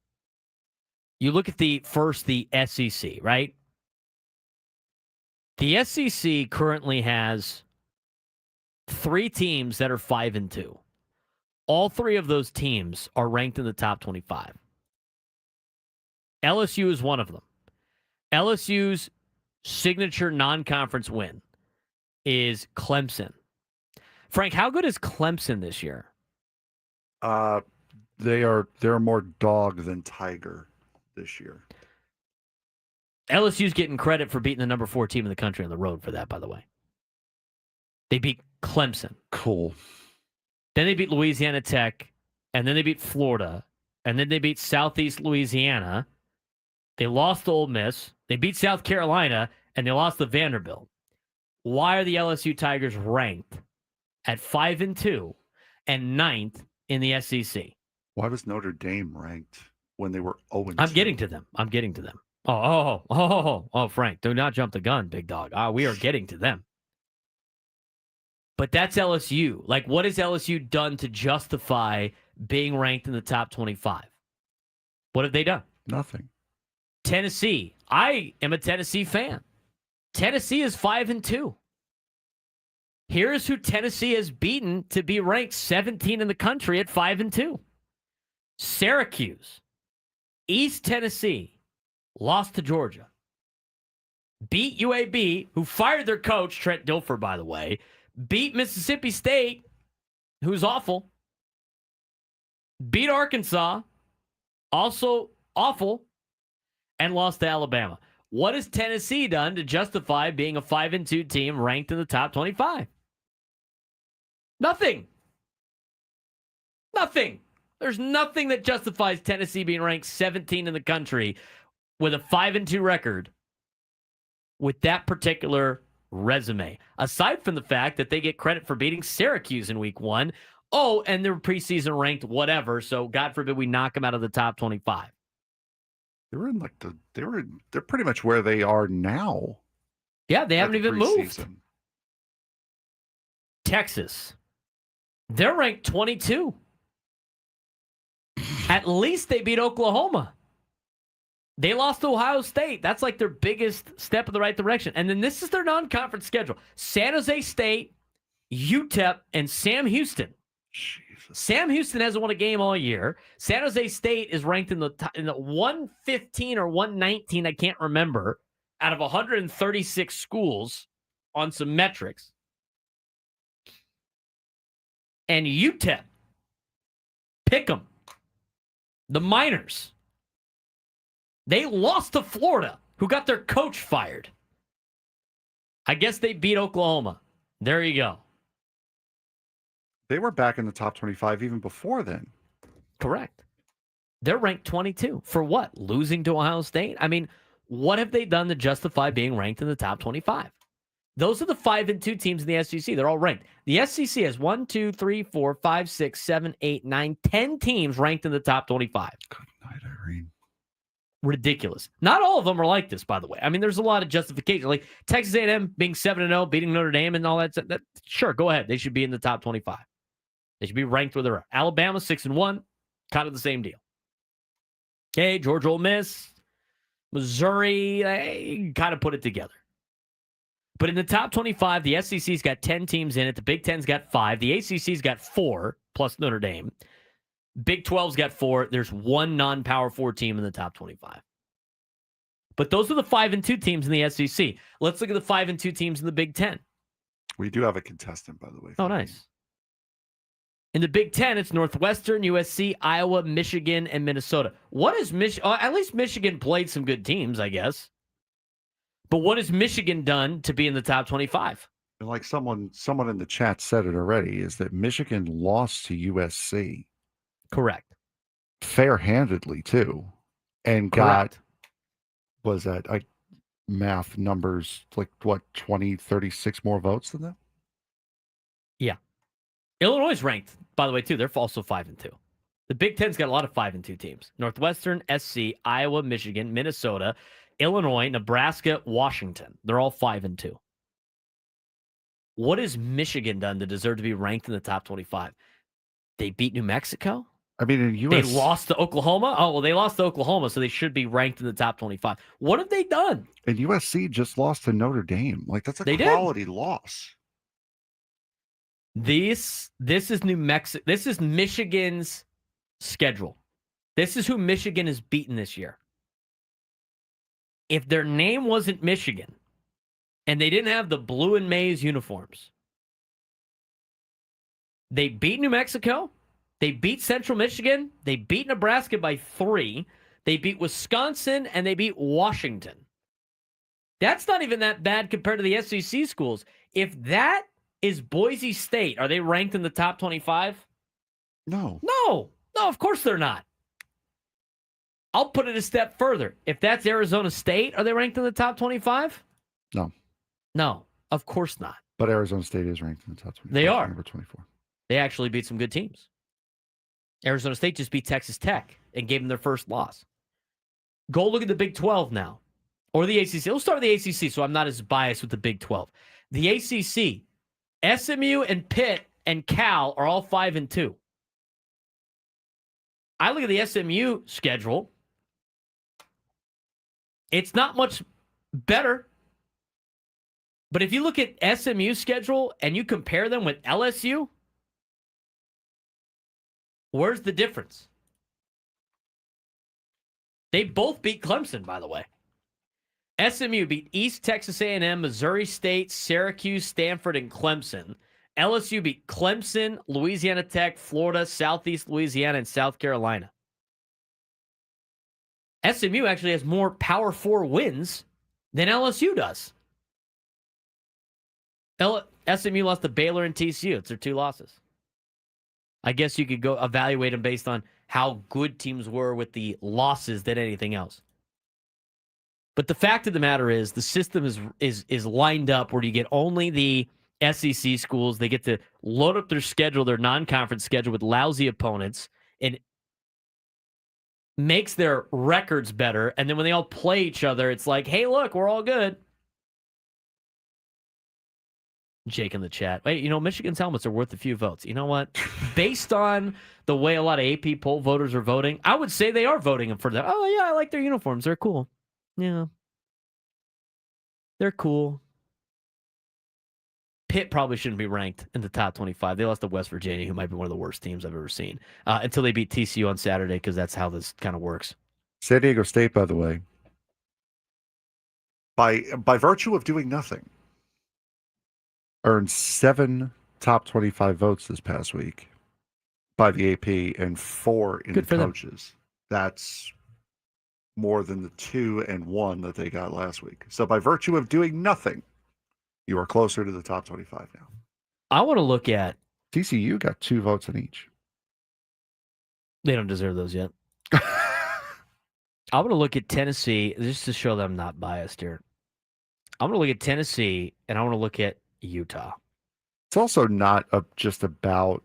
you look at the SEC, right? The SEC currently has 3 teams that are 5-2. All 3 of those teams are ranked in the top 25. LSU is one of them. LSU's signature non-conference win is Clemson. Frank, how good is Clemson this year?
They're more dog than tiger this year.
LSU's getting credit for beating the number 4 team in the country on the road for that, by the way. They beat Clemson.
Cool.
Then they beat Louisiana Tech, and then they beat Florida, and then they beat Southeast Louisiana. They lost to Ole Miss. They beat South Carolina, and they lost to Vanderbilt. Why are the LSU Tigers ranked at 5-2 and 9th in the SEC?
Why was Notre Dame ranked when they were 0-2?
I'm getting to them. Oh, Frank, do not jump the gun, big dog. We are getting to them. But that's LSU. Like, what has LSU done to justify being ranked in the top 25? What have they done?
Nothing.
Tennessee. I am a Tennessee fan. Tennessee is 5-2. Here's who Tennessee has beaten to be ranked 17 in the country at 5-2. Syracuse. East Tennessee lost to Georgia. Beat UAB, who fired their coach, Trent Dilfer, by the way. Beat Mississippi State, who's awful. Beat Arkansas, also awful. And lost to Alabama. What has Tennessee done to justify being a 5-2 team ranked in the top 25? Nothing. There's nothing that justifies Tennessee being ranked 17 in the country with a 5-2 record with that particular resume. Aside from the fact that they get credit for beating Syracuse in week 1. Oh, and they're preseason ranked whatever, so God forbid we knock them out of the top 25.
They're pretty much where they are now.
Yeah, they haven't even moved. Texas. They're ranked 22. At least they beat Oklahoma. They lost to Ohio State. That's like their biggest step in the right direction. And then this is their non-conference schedule. San Jose State, UTEP, and Sam Houston.
Jesus.
Sam Houston hasn't won a game all year. San Jose State is ranked in the 115 or 119, I can't remember, out of 136 schools on some metrics. And UTEP, pick 'em. The Miners. They lost to Florida, who got their coach fired. I guess they beat Oklahoma. There you go.
They were back in the top 25 even before then.
Correct. They're ranked 22. For what? Losing to Ohio State? I mean, what have they done to justify being ranked in the top 25? Those are the 5-2 teams in the SEC. They're all ranked. The SEC has 1, 2, 3, 4, 5, 6, 7, 8, 9, 10 teams ranked in the top 25.
Good night, Irene.
Ridiculous. Not all of them are like this, by the way. I mean, there's a lot of justification. Like Texas A&M being 7-0, beating Notre Dame and all that. Sure, go ahead. They should be in the top 25. They should be ranked where they're at. Alabama, 6-1, kind of the same deal. Okay, Georgia, Ole Miss, Missouri, they kind of put it together. But in the top 25, the SEC's got 10 teams in it. The Big Ten's got 5. The ACC's got 4, plus Notre Dame. Big 12's got 4. There's one non-Power 4 team in the top 25. But those are the 5-2 teams in the SEC. Let's look at the 5-2 teams in the Big Ten.
We do have a contestant, by the way.
Oh, nice. In the Big Ten, it's Northwestern, USC, Iowa, Michigan, and Minnesota. What is Michigan? At least Michigan played some good teams, I guess. But what has Michigan done to be in the top 25?
And like someone in the chat said it already, is that Michigan lost to USC.
Correct.
Fair-handedly, too. And
Correct.
was that, math numbers, 20, 36 more votes than them?
Yeah. Illinois is ranked, by the way, too. They're also 5-2. The Big Ten's got a lot of 5-2 teams. Northwestern, SC, Iowa, Michigan, Minnesota, Illinois, Nebraska, Washington. They're all 5-2. What has Michigan done to deserve to be ranked in the top 25? They beat New Mexico?
I mean, in
They lost to Oklahoma? Oh, well, they lost to Oklahoma, so they should be ranked in the top 25. What have they done?
And USC just lost to Notre Dame. That's a quality loss.
This is New Mexico. This is Michigan's schedule. This is who Michigan has beaten this year. If their name wasn't Michigan and they didn't have the blue and maize uniforms, They beat New Mexico. They beat Central Michigan. They beat Nebraska by 3. They beat Wisconsin, and they beat Washington. That's not even that bad compared to the SEC schools. If that is Boise State, are they ranked in the top 25?
No.
No, of course they're not. I'll put it a step further. If that's Arizona State, are they ranked in the top 25? No, of course not.
But Arizona State is ranked in the top 25.
They are.
Number 24.
They actually beat some good teams. Arizona State just beat Texas Tech and gave them their first loss. Go look at the Big 12 now. Or the ACC. Let's start with the ACC so I'm not as biased with the Big 12. The ACC, SMU and Pitt and Cal are all 5-2. I look at the SMU schedule. It's not much better. But if you look at SMU's schedule and you compare them with LSU, where's the difference? They both beat Clemson, by the way. SMU beat East Texas A&M, Missouri State, Syracuse, Stanford, and Clemson. LSU beat Clemson, Louisiana Tech, Florida, Southeast Louisiana, and South Carolina. SMU actually has more Power 4 wins than LSU does. SMU lost to Baylor and TCU. It's their 2 losses. I guess you could go evaluate them based on how good teams were with the losses than anything else. But the fact of the matter is the system is lined up where you get only the SEC schools. They get to load up their schedule, their non-conference schedule with lousy opponents, and makes their records better. And then when they all play each other, it's like, hey, look, we're all good. Jake in the chat. Hey, Michigan's helmets are worth a few votes. You know what? Based on the way a lot of AP poll voters are voting, I would say they are voting for them. Oh, yeah, I like their uniforms. They're cool. Yeah. They're cool. Pitt probably shouldn't be ranked in the top 25. They lost to West Virginia, who might be one of the worst teams I've ever seen, until they beat TCU on Saturday, because that's how this kind of works.
San Diego State, by the way, by virtue of doing nothing, earned 7 top 25 votes this past week by the AP and 4 in the coaches. That's more than the 2 and 1 that they got last week. So by virtue of doing nothing, you are closer to the top 25 now.
I want to look at
TCU got 2 votes in each.
They don't deserve those yet. I want to look at Tennessee just to show that I'm not biased here. I'm going to look at Tennessee and I want to look at Utah.
It's also not just about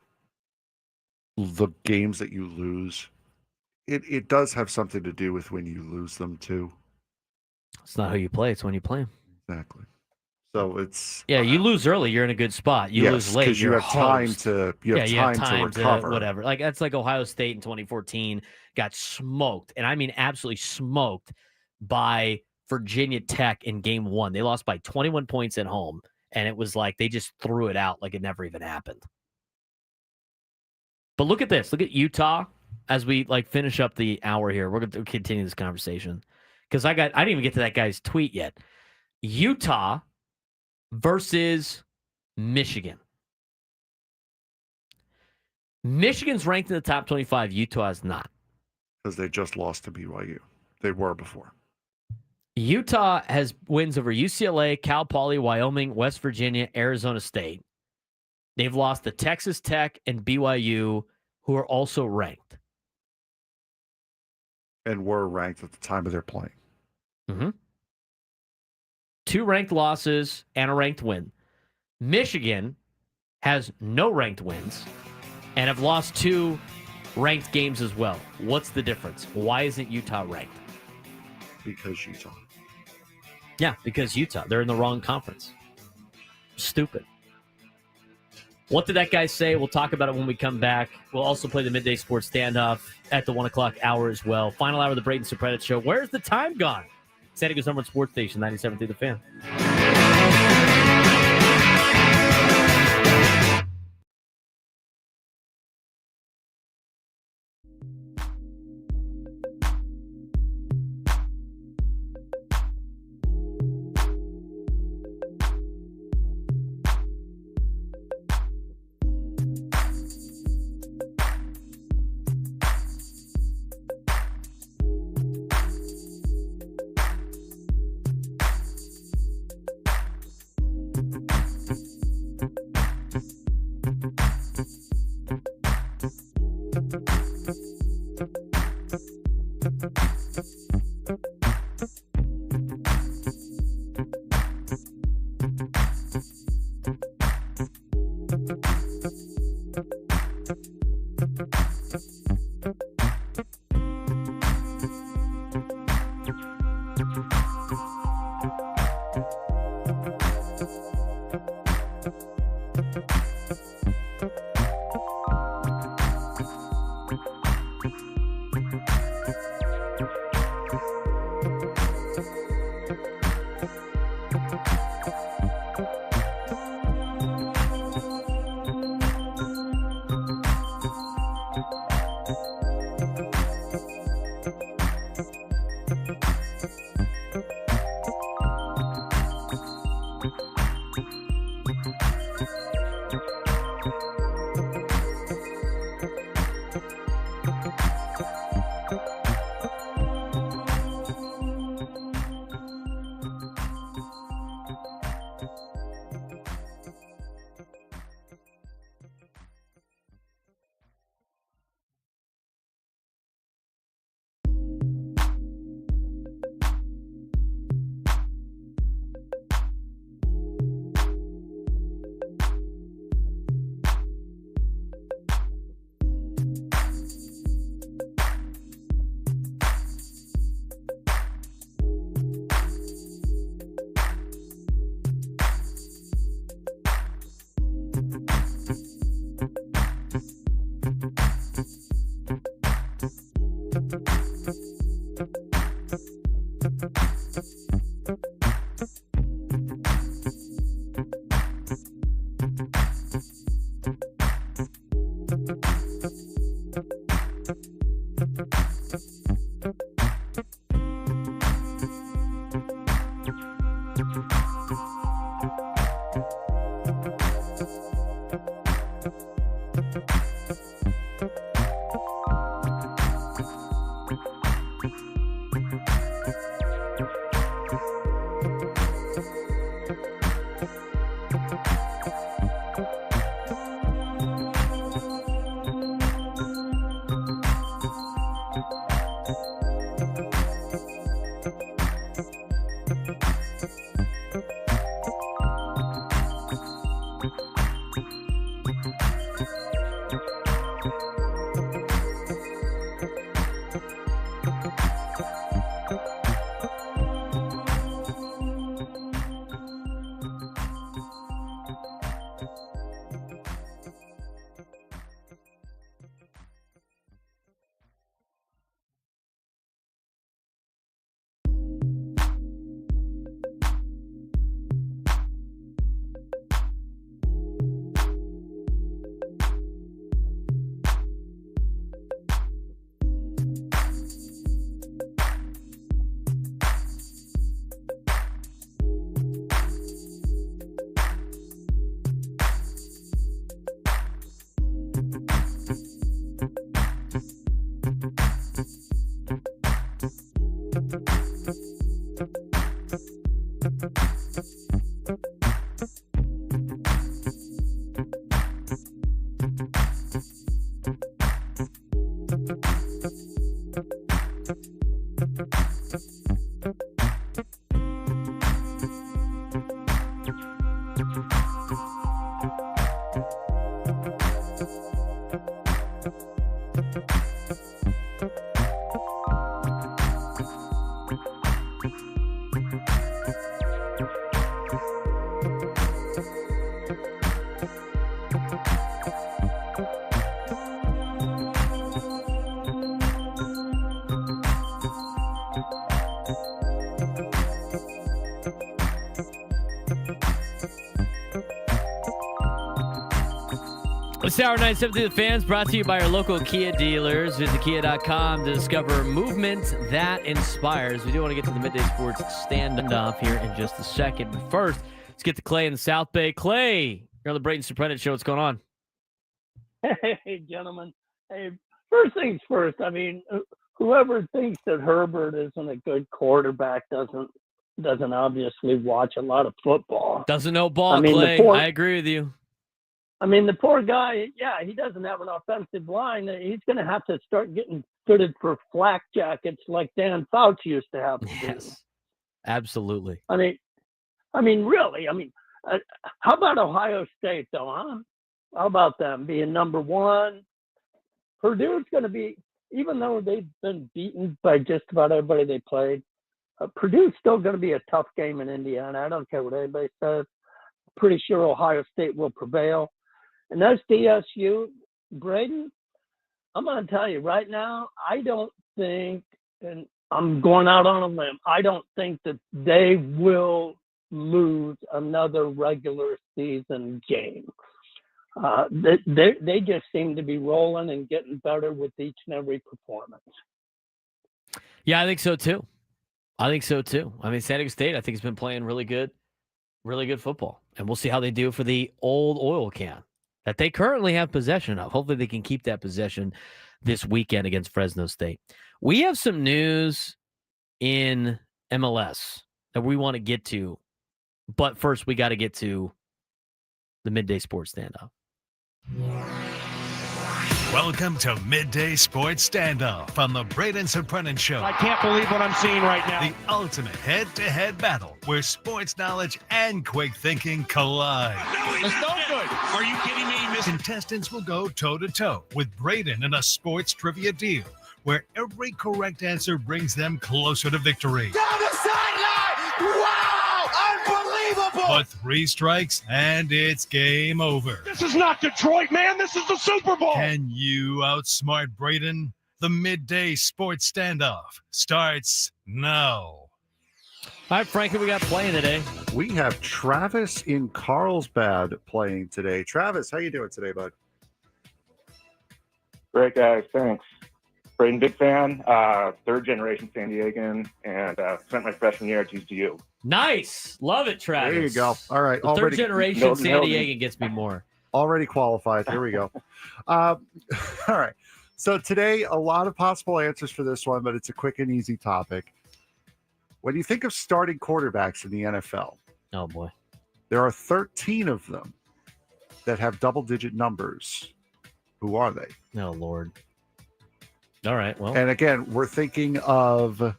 the games that you lose. It does have something to do with when you lose them too.
It's not who you play; it's when you play them.
Exactly. So it's
you lose early, you're in a good spot. You lose late,
because you have time to time to recover.
Whatever. Like that's like Ohio State in 2014 got smoked, and I mean absolutely smoked by Virginia Tech in Game 1. They lost by 21 points at home. And it was like they just threw it out like it never even happened. But look at this. Look at Utah as we finish up the hour here. We're going to continue this conversation because I didn't even get to that guy's tweet yet. Utah versus Michigan. Michigan's ranked in the top 25. Utah is not.
Because they just lost to BYU. They were before.
Utah has wins over UCLA, Cal Poly, Wyoming, West Virginia, Arizona State. They've lost to Texas Tech and BYU, who are also ranked.
And were ranked at the time of their playing.
Mm-hmm. 2 ranked losses and a ranked win. Michigan has no ranked wins and have lost 2 ranked games as well. What's the difference? Why isn't Utah ranked?
Because Utah.
Yeah, because Utah. They're in the wrong conference. Stupid. What did that guy say? We'll talk about it when we come back. We'll also play the Midday Sports Standoff at the 1 o'clock hour as well. Final hour of the Braden Surprenant Show. Where's the time gone? San Diego's number 1 sports station, 97.3 The Fan. It's Hour 970 The Fans, brought to you by our local Kia dealers. Visit kia.com to discover movement that inspires. We do want to get to the Midday Sports stand-off here in just a second. But first, let's get to Clay in the South Bay. Clay, you're on the Braden Surprenant Show. What's going on?
Hey, gentlemen. Hey, first things first. I mean, whoever thinks that Herbert isn't a good quarterback doesn't obviously watch a lot of football.
Doesn't know ball,
I mean,
Clay. I agree with you.
I mean, the poor guy, yeah, he doesn't have an offensive line. He's going to have to start getting fitted for flak jackets like Dan Fouch used to have to do.
Yes, absolutely.
I mean, really. How about Ohio State, though, huh? How about them being number one? Purdue's going to be, even though they've been beaten by just about everybody they played, Purdue's still going to be a tough game in Indiana. I don't care what anybody says. Pretty sure Ohio State will prevail. And that's DSU. Braden, I'm going to tell you right now, I don't think, and I'm going out on a limb, I don't think that they will lose another regular season game. They just seem to be rolling and getting better with each and every performance.
Yeah, I think so too. I mean, San Diego State, I think, has been playing really good football. And we'll see how they do for the old oil can that they currently have possession of. Hopefully they can keep that possession this weekend against Fresno State. We have some news in MLS that we want to get to. But first, we got to get to the Midday Sports Standoff.
Welcome to Midday Sports Standoff on the Braden Surprenant Show.
I can't believe what I'm seeing right now.
The ultimate head-to-head battle where sports knowledge and quick thinking collide.
That's no good. Are you kidding me?
Contestants will go toe-to-toe with Braden in a sports trivia deal where every correct answer brings them closer to victory.
Down the sideline! Wow! Unbelievable!
But 3 strikes and it's game over.
This is not Detroit, man. This is the Super Bowl.
Can you outsmart Braden? The Midday Sports Standoff starts now.
All right, Frankie, we got playing today.
We have Travis in Carlsbad playing today. Travis, how you doing today, bud?
Great, guys. Thanks. Braden, big fan. Third generation San Diegan, and spent my freshman year at GCU.
Nice. Love it, Travis.
There you go. All right.
The third generation San Diegan gets me more.
Already qualified. Here we go. All right. So today, a lot of possible answers for this one, but it's a quick and easy topic. When you think of starting quarterbacks in the NFL,
oh boy,
there are 13 of them that have double-digit numbers. Who are they?
Oh, Lord. All right, well.
And again, we're thinking of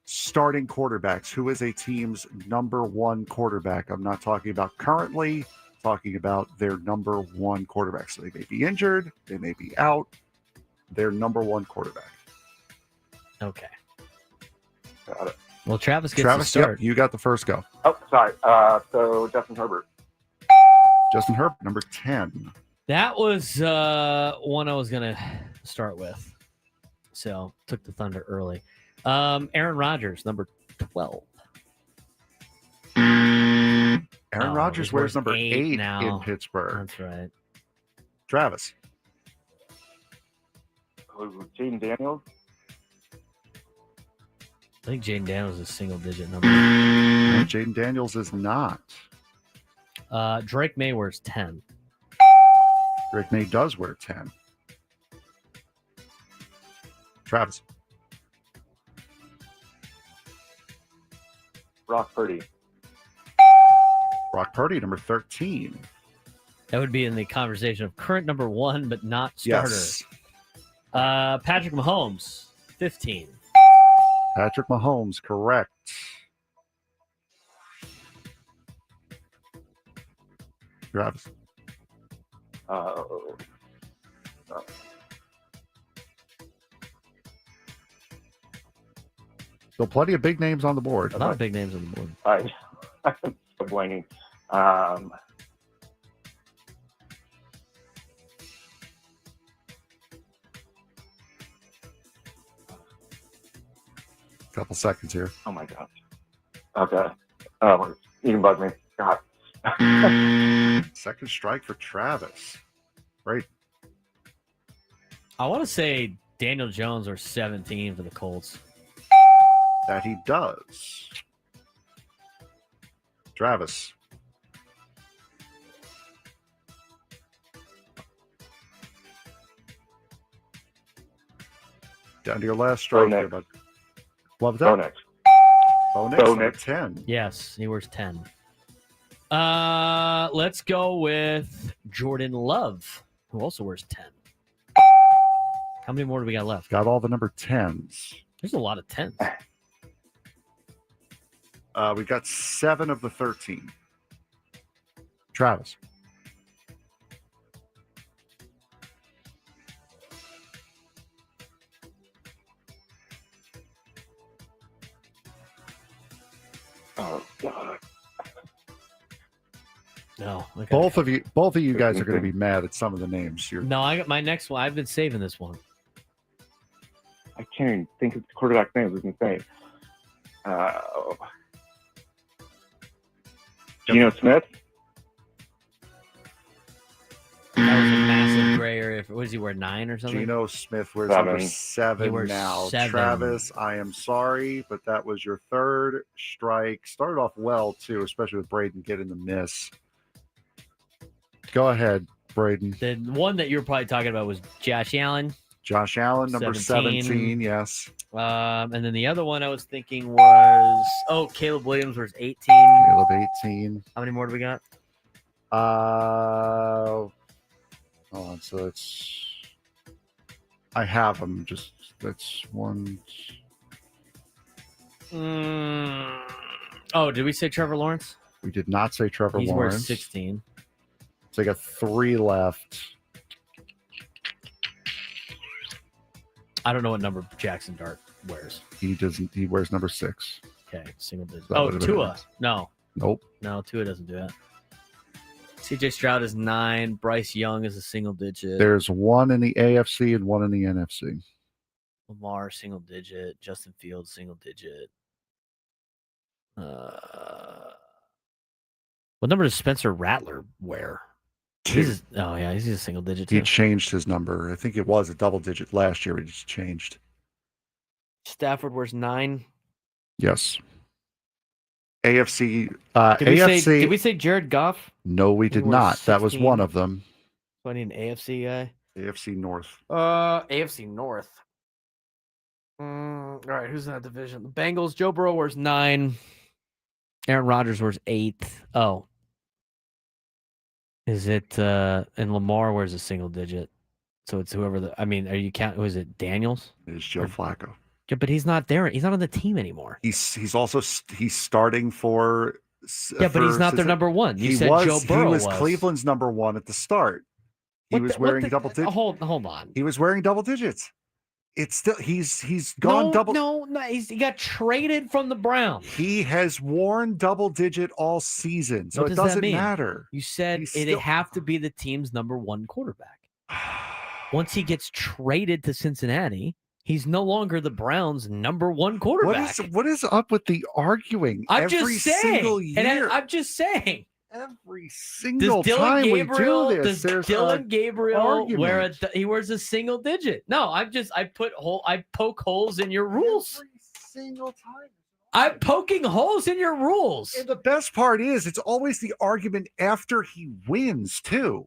starting quarterbacks. Who is a team's number one quarterback? I'm not talking about currently, talking about their number one quarterback. So they may be injured, they may be out. Their number one quarterback.
Okay.
Got it.
Well, Travis gets to start.
Yep, you got the first go.
Oh, sorry. So Justin Herbert.
Justin Herbert, number 10.
That was one I was going to start with. So, took the thunder early. Aaron Rodgers, number 12.
Aaron Rodgers wears number 8
now
in Pittsburgh.
That's right.
Travis.
Jaden Daniels.
I think Jaden Daniels is a single-digit number.
Jaden Daniels is not.
Drake May wears 10.
Drake May does wear 10. Travis.
Brock Purdy.
Brock Purdy, number 13.
That would be in the conversation of current number 1, but not starter.
Yes.
Patrick Mahomes, 15.
Patrick Mahomes, correct. Travis. So plenty of big names on the board.
A lot of big names on the board.
I'm blanking.
Couple seconds here.
Oh my gosh. Okay. You can bug me. God.
Second strike for Travis. Great.
I want to say Daniel Jones or 17 for the Colts.
That he does. Travis. Down to your last strike here, bud. Love that. Bo Nix, number 10.
Yes, he wears 10. Let's go with Jordan Love, who also wears 10. How many more do we got left?
Got all the number 10s.
There's a lot of 10s.
We got 7 of the 13. Travis.
Oh God.
No. Okay.
Both of you guys are going to be mad at some of the names.
No, I got my next one. I've been saving this one.
I can't even think of the quarterback name. It was insane. Geno Smith.
That was a massive gray area. What does he wear, 9 or something?
Geno Smith wears
7.
number 7 now.
7.
Travis, I am sorry, but that was your third strike. Started off well, too, especially with Braden getting the miss. Go ahead, Braden.
The one that you were probably talking about was Josh Allen.
Josh Allen, number 17, yes.
And then the other one I was thinking was, Caleb Williams was 18.
Caleb, 18.
How many more do we got?
Hold on, so it's... I have them, that's one...
Oh, did we say Trevor Lawrence?
We did not say Trevor
He's
Lawrence.
worth 16.
So I got 3 left.
I don't know what number Jackson Dart wears.
He wears number 6.
Okay, single digit.
That would've been
Tua.
nice.
No.
Nope.
No, Tua doesn't do that. CJ Stroud is 9. Bryce Young is a single digit.
There's one in the AFC and one in the NFC.
Lamar, single digit. Justin Fields, single digit. What number does Spencer Rattler wear? He's a single digit too.
He changed his number. I think it was a double digit last year. He just changed.
Stafford wears 9.
Yes. AFC.
Did we say Jared Goff?
No, we did not. That was one of them.
So I need an AFC guy.
AFC North.
AFC North. All right, who's in that division? The Bengals. Joe Burrow wears 9. Aaron Rodgers wears 8. Oh. Is it and Lamar wears a single digit? So it's whoever are you counting? Was it Daniels?
It's Joe Flacco.
Yeah, but he's not there. He's not on the team anymore.
He's also starting for.
Yeah, but he's not their number one. You said Joe Burrow
He was Cleveland's number 1 at the start. He was wearing double digits.
Hold on.
He was wearing double digits. It's still he's gone double.
No, he got traded from the Browns.
He has worn double digit all season, so
What
it
does that
doesn't
mean?
matter.
You said it'd have to be the team's number 1 quarterback. Once he gets traded to Cincinnati, he's no longer the Browns' number 1 quarterback.
What is up with the arguing?
I'm
every
just saying.
single year.
I'm just saying.
Every single time we do this,
does Dylan Gabriel he wears a single digit? No, I poke holes in your rules.
Every single time.
I'm poking holes in your rules.
And the best part is it's always the argument after he wins too.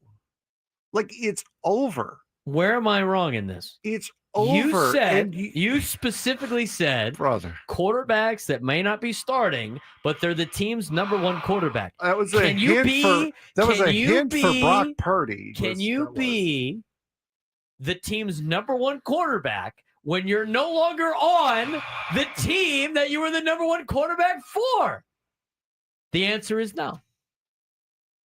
Like it's over.
Where am I wrong in this?
It's over.
You specifically said,
brother,
quarterbacks that may not be starting, but they're the team's number 1 quarterback.
That was a hint for Brock Purdy.
Can you be the team's number 1 quarterback when you're no longer on the team that you were the number 1 quarterback for? The answer is no.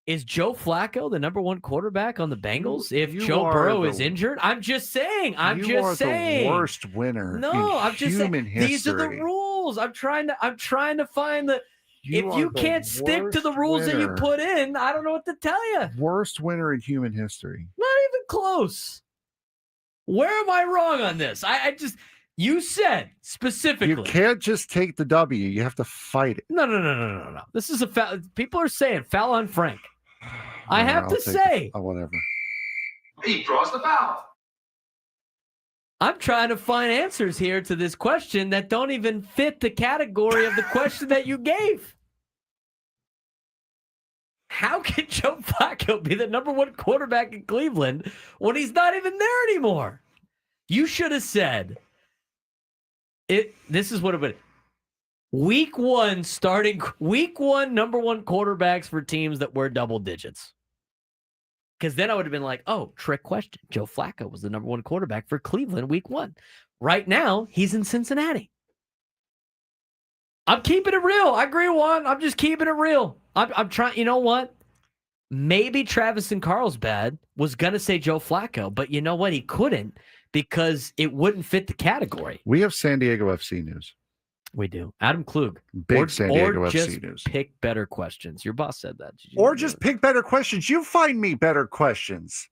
Is Joe Flacco the number 1 quarterback on the Bengals if Joe Burrow is injured? I'm just saying.
You are the worst winner.
No, I'm just saying.
History.
These are the rules. I'm trying to find the. If you can't stick to the rules that you put in, I don't know what to tell you.
Worst winner in human history.
Not even close. Where am I wrong on this? You said specifically.
You can't just take the W. You have to fight it.
No. This is a foul. People are saying foul on Frank. I have to say.
Whatever.
He draws the foul.
I'm trying to find answers here to this question that don't even fit the category of the question that you gave. How can Joe Flacco be the number 1 quarterback in Cleveland when he's not even there anymore? You should have said it. This is what it would. Week 1 number 1 quarterbacks for teams that wear double digits. Because then I would have been like, oh, trick question. Joe Flacco was the number 1 quarterback for Cleveland week 1. Right now, he's in Cincinnati. I'm keeping it real. I agree, Juan. I'm just keeping it real. I'm trying. You know what? Maybe Travis and Carlsbad was going to say Joe Flacco, but you know what? He couldn't because it wouldn't fit the category.
We have San Diego FC news.
We do. Adam Klug.
Big San Diego
or
FC
just
news.
Pick better questions. Your boss said that.
Or just pick better questions. You find me better questions.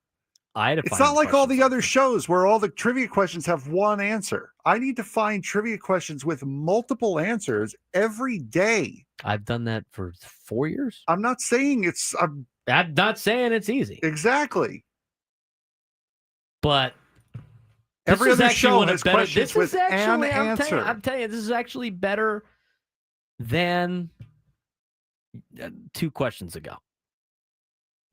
It's not like all the other shows where all the trivia questions have one answer. I need to find trivia questions with multiple answers every day.
I've done that for 4 years.
I'm not saying it's...
I'm not saying it's easy.
Exactly.
But
every other show has
better,
questions with an answer.
I'm telling you, this is actually better than 2 questions ago.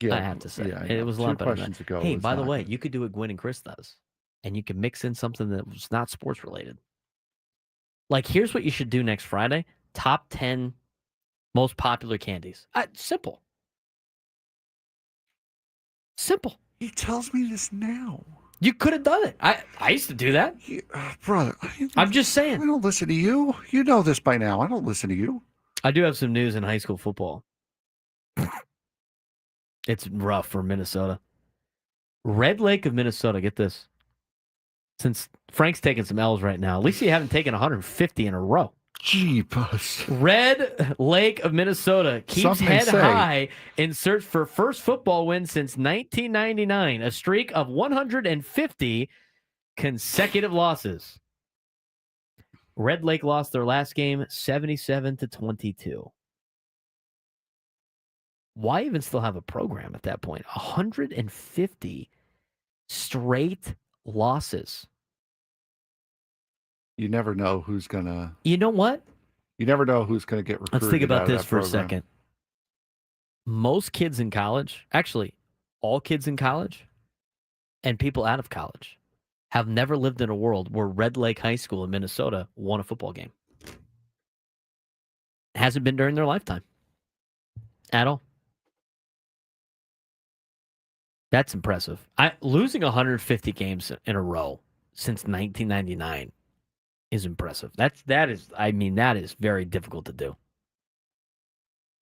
Yeah,
I have to say.
yeah,
it was a lot better than
questions ago.
Hey,
was
by the
not
way,
good.
you could do what Gwynn and Chris does, and you can mix in something that was not sports related. Like, here's what you should do next Friday. Top 10 most popular candies. Simple. Simple.
He tells me this now.
You could have done it. I used to do that.
Brother,
I'm just saying.
I don't listen to you. You know this by now. I don't listen to you.
I do have some news in high school football. It's rough for Minnesota. Red Lake of Minnesota, get this. Since Frank's taking some L's right now, at least you haven't taken 150 in a row.
Jeepers.
Red Lake of Minnesota keeps
Something
head
say.
high in search for first football win since 1999, a streak of 150 consecutive losses. Red Lake lost their last game 77-22. Why even still have a program at that point? 150 straight losses.
You never know who's gonna.
You know what?
You never know who's gonna get recruited.
Let's think about this for a
program.
second. Most kids in college, actually, all kids in college, and people out of college, have never lived in a world where Red Lake High School in Minnesota won a football game. It hasn't been during their lifetime at all. That's impressive. Losing 150 games in a row since 1999 is impressive. That is very difficult to do.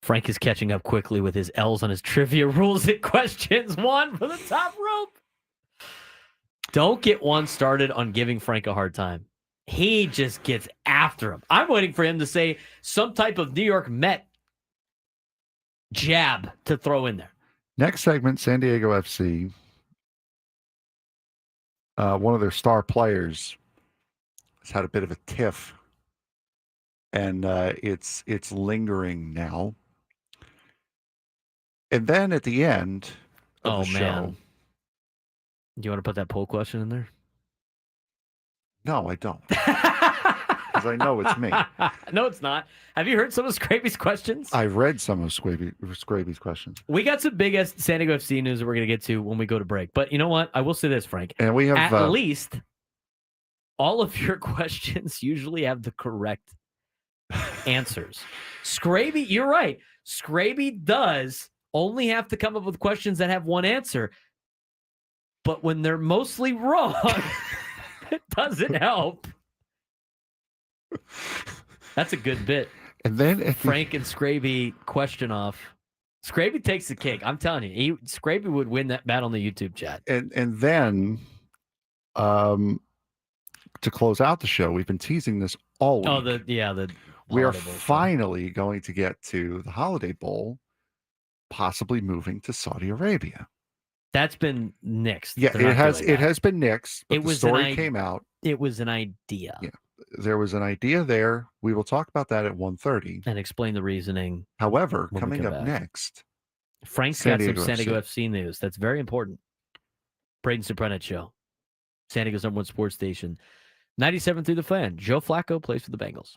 Frank is catching up quickly with his L's on his trivia rules and questions. One for the top rope. Don't get one started on giving Frank a hard time. He just gets after him. I'm waiting for him to say some type of New York Met jab to throw in there.
Next segment, San Diego FC. One of their star players has had a bit of a tiff, and it's lingering now. And then at the end of the show,
do you want to put that poll question in there?
No, I don't. Because I know it's me.
No, it's not. Have you heard some of Scraby's questions?
I've read some of Scraby's questions.
We got some big San Diego FC news that we're going to get to when we go to break. But you know what? I will say this, Frank.
And we have
at least all of your questions usually have the correct answers. Scraby, you're right. Scraby does only have to come up with questions that have one answer. But when they're mostly wrong, it doesn't help. That's a good bit.
And then
Frank and Scraby question off. Scraby takes the cake. I'm telling you, Scraby would win that battle in the YouTube chat.
And then, to close out the show, we've been teasing this all week.
Oh,
we are finally going to get to the Holiday Bowl, possibly moving to Saudi Arabia.
That's been nixed.
Yeah, it has. It has been nixed. But the story came out.
It was an idea.
Yeah, there was an idea there. We will talk about that at 1:30
and explain the reasoning.
However, coming up next,
Frank's got some San Diego FC news. That's very important. Braden Surprenant Show, San Diego's #1 sports station, 97 through the Fan. Joe Flacco plays for the Bengals.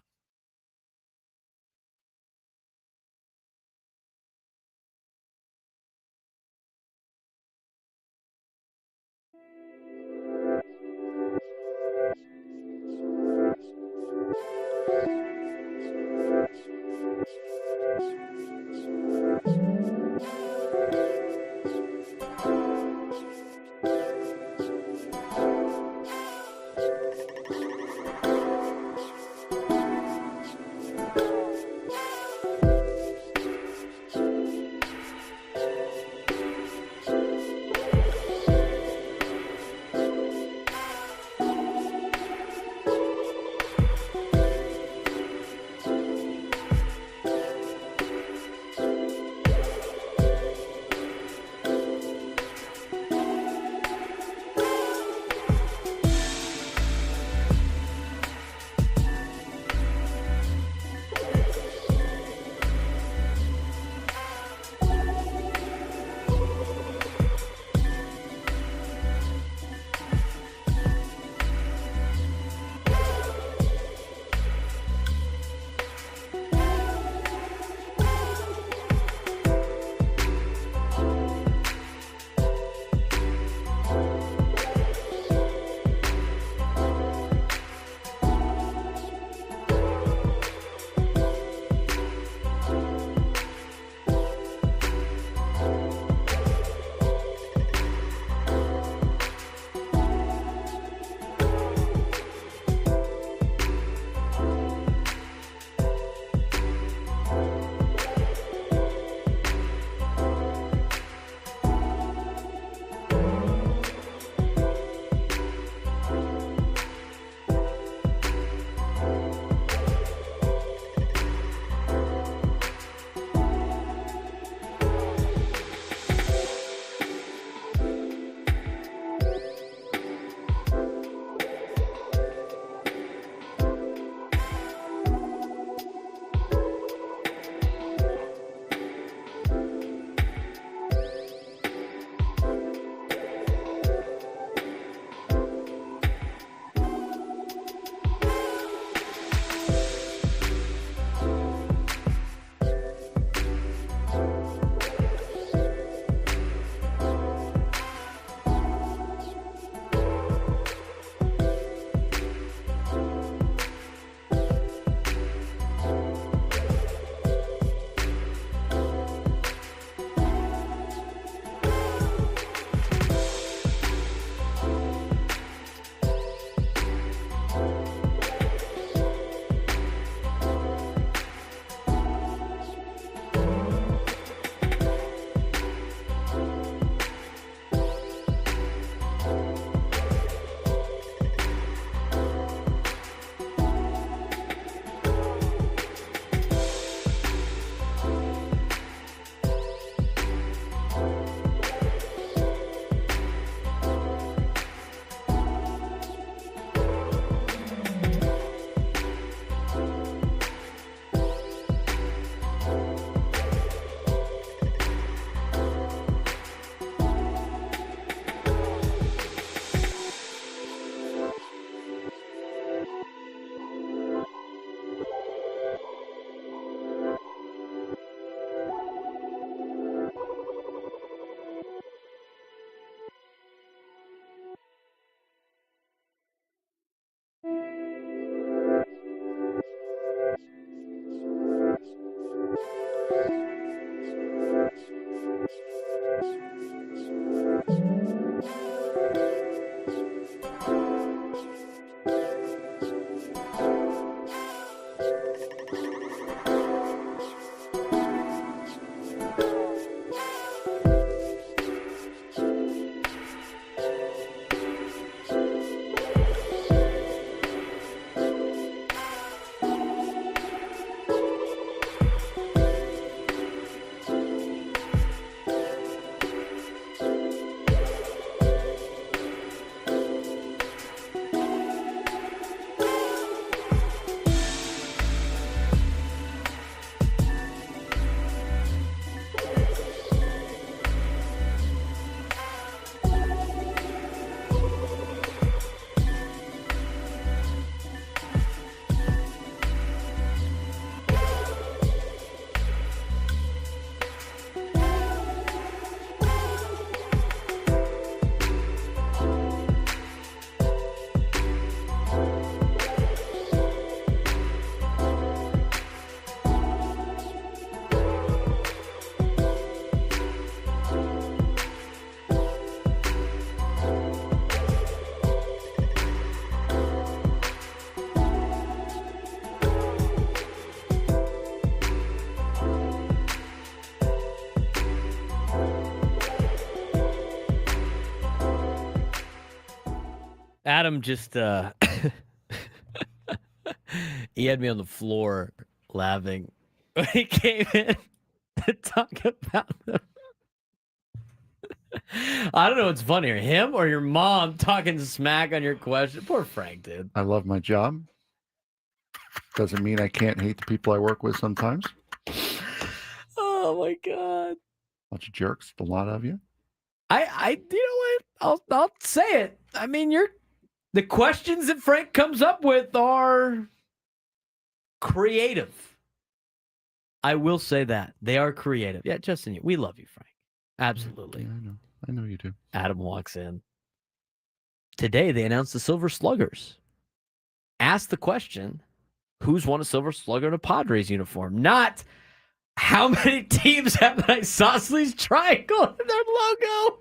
Adam just he had me on the floor laughing when he came in to talk about them. I don't know what's funnier, him or your mom talking smack on your question. Poor Frank, dude.
I love my job. Doesn't mean I can't hate the people I work with sometimes.
Oh my god.
Bunch of jerks, a lot of you.
I you know what? I'll say it. I mean, the questions that Frank comes up with are creative. I will say that. They are creative. Yeah, Justin, we love you, Frank. Absolutely.
Yeah, I know you do.
Adam walks in. Today, they announced the Silver Sluggers. Ask the question, who's won a Silver Slugger in a Padres uniform? Not how many teams have an isosceles triangle in their logo?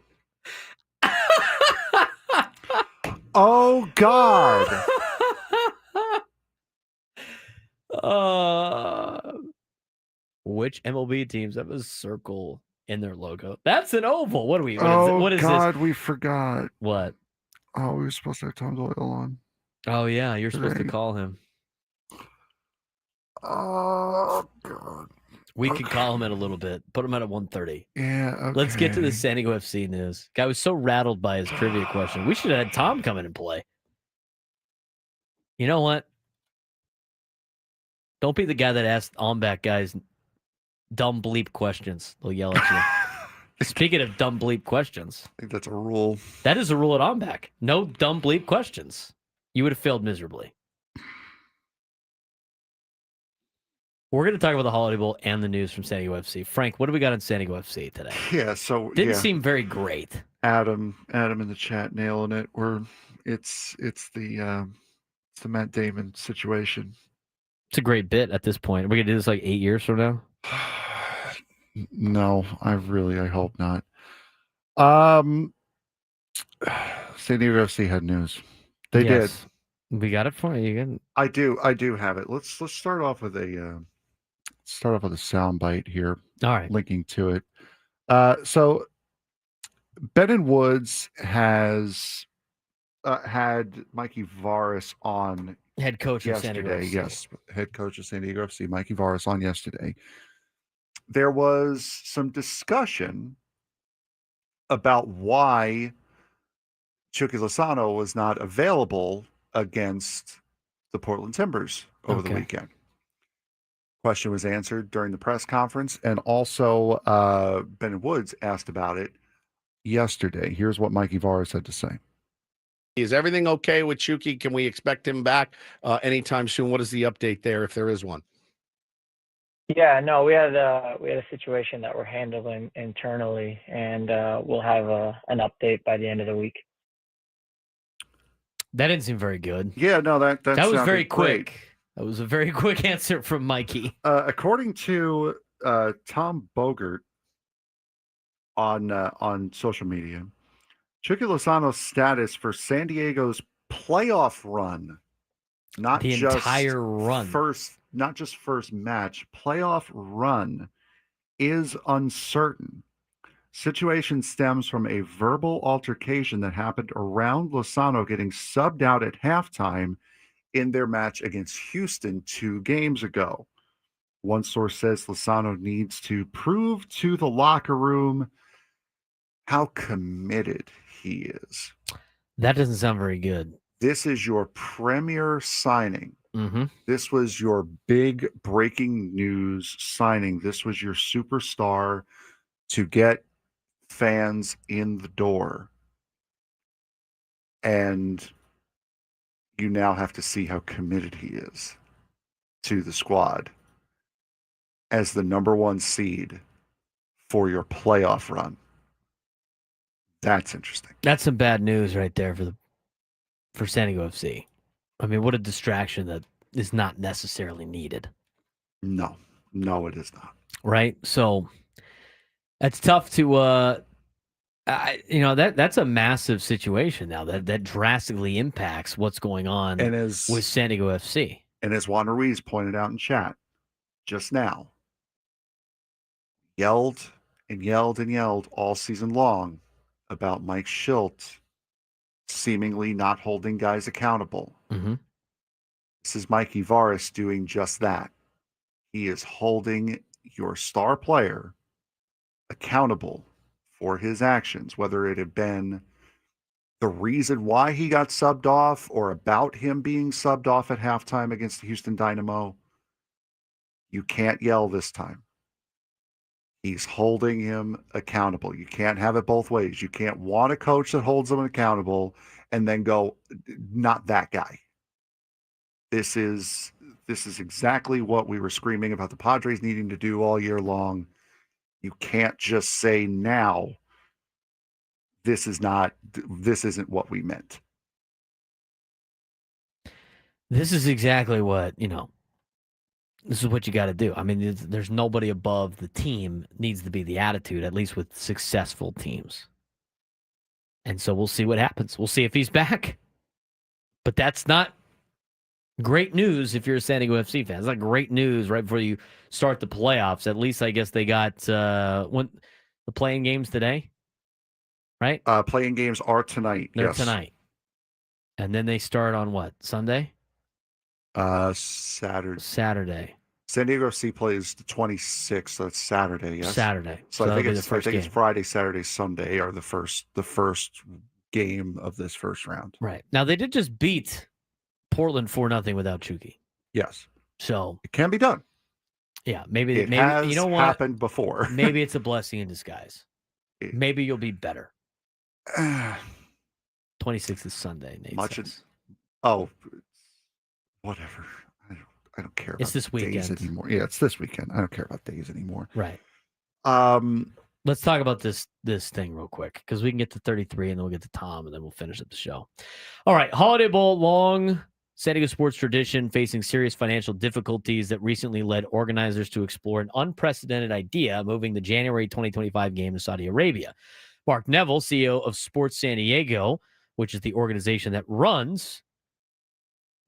Oh, God.
Which MLB teams have a circle in their logo? That's an oval. What are we? What is
God,
this?
we forgot.
What?
Oh, we were supposed to have Tom Doyle on.
Oh, yeah. You're supposed to call him.
Oh, God.
We could call him in a little bit. Put him out at 1:30.
Yeah, okay.
Let's get to the San Diego FC news. Guy was so rattled by his trivia question. We should have had Tom come in and play. You know what? Don't be the guy that asked on-back guys dumb bleep questions. They'll yell at you. Speaking of dumb bleep questions.
I think that's a rule.
That is a rule at on-back. No dumb bleep questions. You would have failed miserably. We're going to talk about the Holiday Bowl and the news from San Diego FC. Frank, what do we got on San Diego FC today?
Yeah, so
didn't seem very great.
Adam in the chat nailing it. It's the Matt Damon situation.
It's a great bit at this point. Are we going to do this like 8 years from now?
No, I hope not. San Diego FC had news. They did.
We got it for you.
I do have it. Let's start off with a sound bite here.
All right.
Linking to it. So Ben Woods has had Mikey Varas on
head coach of
yesterday.
San Diego FC.
Yes, head coach of San Diego FC, Mikey Varas on yesterday. There was some discussion about why Chucky Lozano was not available against the Portland Timbers over the weekend. Question was answered during the press conference, and also Ben Woods asked about it yesterday. Here's what Mikey Varas had to say.
Is everything okay with Chucky? Can we expect him back anytime soon? What is the update there, if there is one?
Yeah, no, we had a situation that we're handling internally, and we'll have an update by the end of the week.
That didn't seem very good.
Yeah, no, that
was very quick.
Great.
That was a very quick answer from Mikey.
According to Tom Bogert on social media, Chucky Lozano's status for San Diego's playoff run, not
the
just
entire run,
not just first match, playoff run, is uncertain. Situation stems from a verbal altercation that happened around Lozano getting subbed out at halftime in their match against Houston 2 games ago. One source says Lozano needs to prove to the locker room how committed he is.
That doesn't sound very good.
This is your premier signing.
Mm-hmm.
This was your big breaking news signing. This was your superstar to get fans in the door. And you now have to see how committed he is to the squad as the number 1 seed for your playoff run. That's interesting.
That's some bad news right there for San Diego FC. I mean, what a distraction that is not necessarily needed.
No, it is not.
Right? So that's tough to that's a massive situation now that drastically impacts what's going on with San Diego FC.
And as Juan Ruiz pointed out in chat just now, yelled and yelled and yelled all season long about Mike Schilt seemingly not holding guys accountable.
Mm-hmm.
This is Mikey Varis doing just that. He is holding your star player accountable for his actions, whether it had been the reason why he got subbed off or about him being subbed off at halftime against the Houston Dynamo. You can't yell this time. He's holding him accountable. You can't have it both ways. You can't want a coach that holds them accountable and then go, not that guy. This is exactly what we were screaming about the Padres needing to do all year long. You can't just say now, this isn't what we meant.
This is exactly what, this is what you got to do. I mean, there's nobody above the team needs to be the attitude, at least with successful teams. And so we'll see what happens. We'll see if he's back. But that's not great news if you're a San Diego FC fan. It's not great news right before you start the playoffs. At least I guess they got the playing games today, right?
Playing games are tonight.
They're
yes.
tonight. And then they start on what? Sunday?
Saturday. San Diego FC plays the 26th, so it's Saturday, yes?
Saturday.
So I think it's Friday, Saturday, Sunday are the first game of this first round.
Right. Now they did just beat Portland 4-0 without Chucky.
Yes.
So
it can be done.
Yeah, maybe
has
you know what?
Happened before.
Maybe it's a blessing in disguise. Maybe you'll be better. 26th is Sunday, Nate says.
Whatever. I don't care about
it's this weekend
days anymore. Yeah, it's this weekend. I don't care about days anymore.
Right. Let's talk about this thing real quick because we can get to 33 and then we'll get to Tom and then we'll finish up the show. All right. Holiday Bowl, long San Diego sports tradition facing serious financial difficulties that recently led organizers to explore an unprecedented idea, moving the January 2025 game to Saudi Arabia. Mark Neville, CEO of Sports San Diego, which is the organization that runs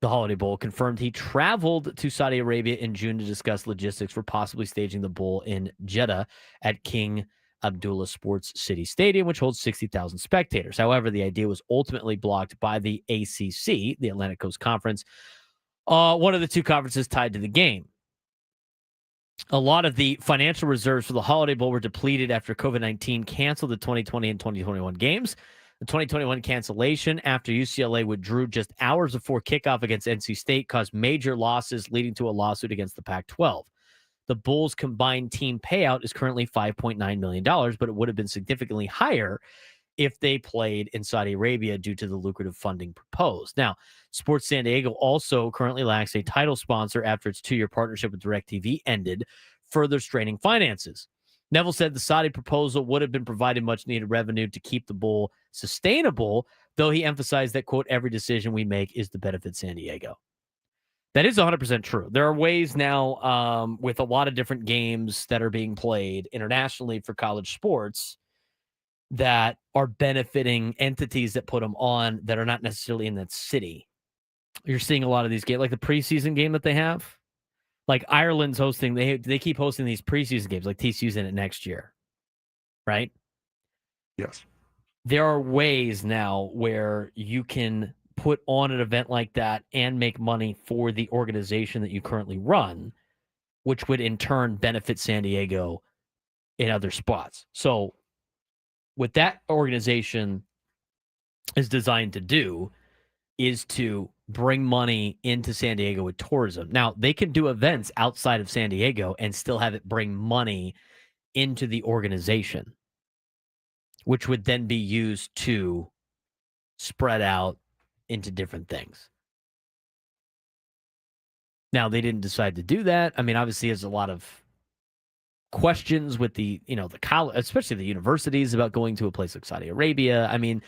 the Holiday Bowl, confirmed he traveled to Saudi Arabia in June to discuss logistics for possibly staging the bowl in Jeddah at King Abdullah Sports City Stadium, which holds 60,000 spectators. However, the idea was ultimately blocked by the ACC, the Atlantic Coast Conference, one of the two conferences tied to the game. A lot of the financial reserves for the Holiday Bowl were depleted after COVID-19 canceled the 2020 and 2021 games. The 2021 cancellation after UCLA withdrew just hours before kickoff against NC State caused major losses, leading to a lawsuit against the Pac-12. The Bulls' combined team payout is currently $5.9 million, but it would have been significantly higher if they played in Saudi Arabia due to the lucrative funding proposed. Now, Sports San Diego also currently lacks a title sponsor after its 2-year partnership with DirecTV ended, further straining finances. Neville said the Saudi proposal would have been provided much-needed revenue to keep the bowl sustainable, though he emphasized that, quote, every decision we make is to benefit San Diego. That is 100% true. There are ways now with a lot of different games that are being played internationally for college sports that are benefiting entities that put them on that are not necessarily in that city. You're seeing a lot of these games, like the preseason game that they have. Like Ireland's hosting, they keep hosting these preseason games, like TCU's in it next year, right?
Yes.
There are ways now where you can put on an event like that and make money for the organization that you currently run, which would in turn benefit San Diego in other spots. So what that organization is designed to do is to bring money into San Diego with tourism. Now, they can do events outside of San Diego and still have it bring money into the organization, which would then be used to spread out into different things. Now, they didn't decide to do that. I mean, obviously, there's a lot of questions with the college, especially the universities, about going to a place like Saudi Arabia. I mean,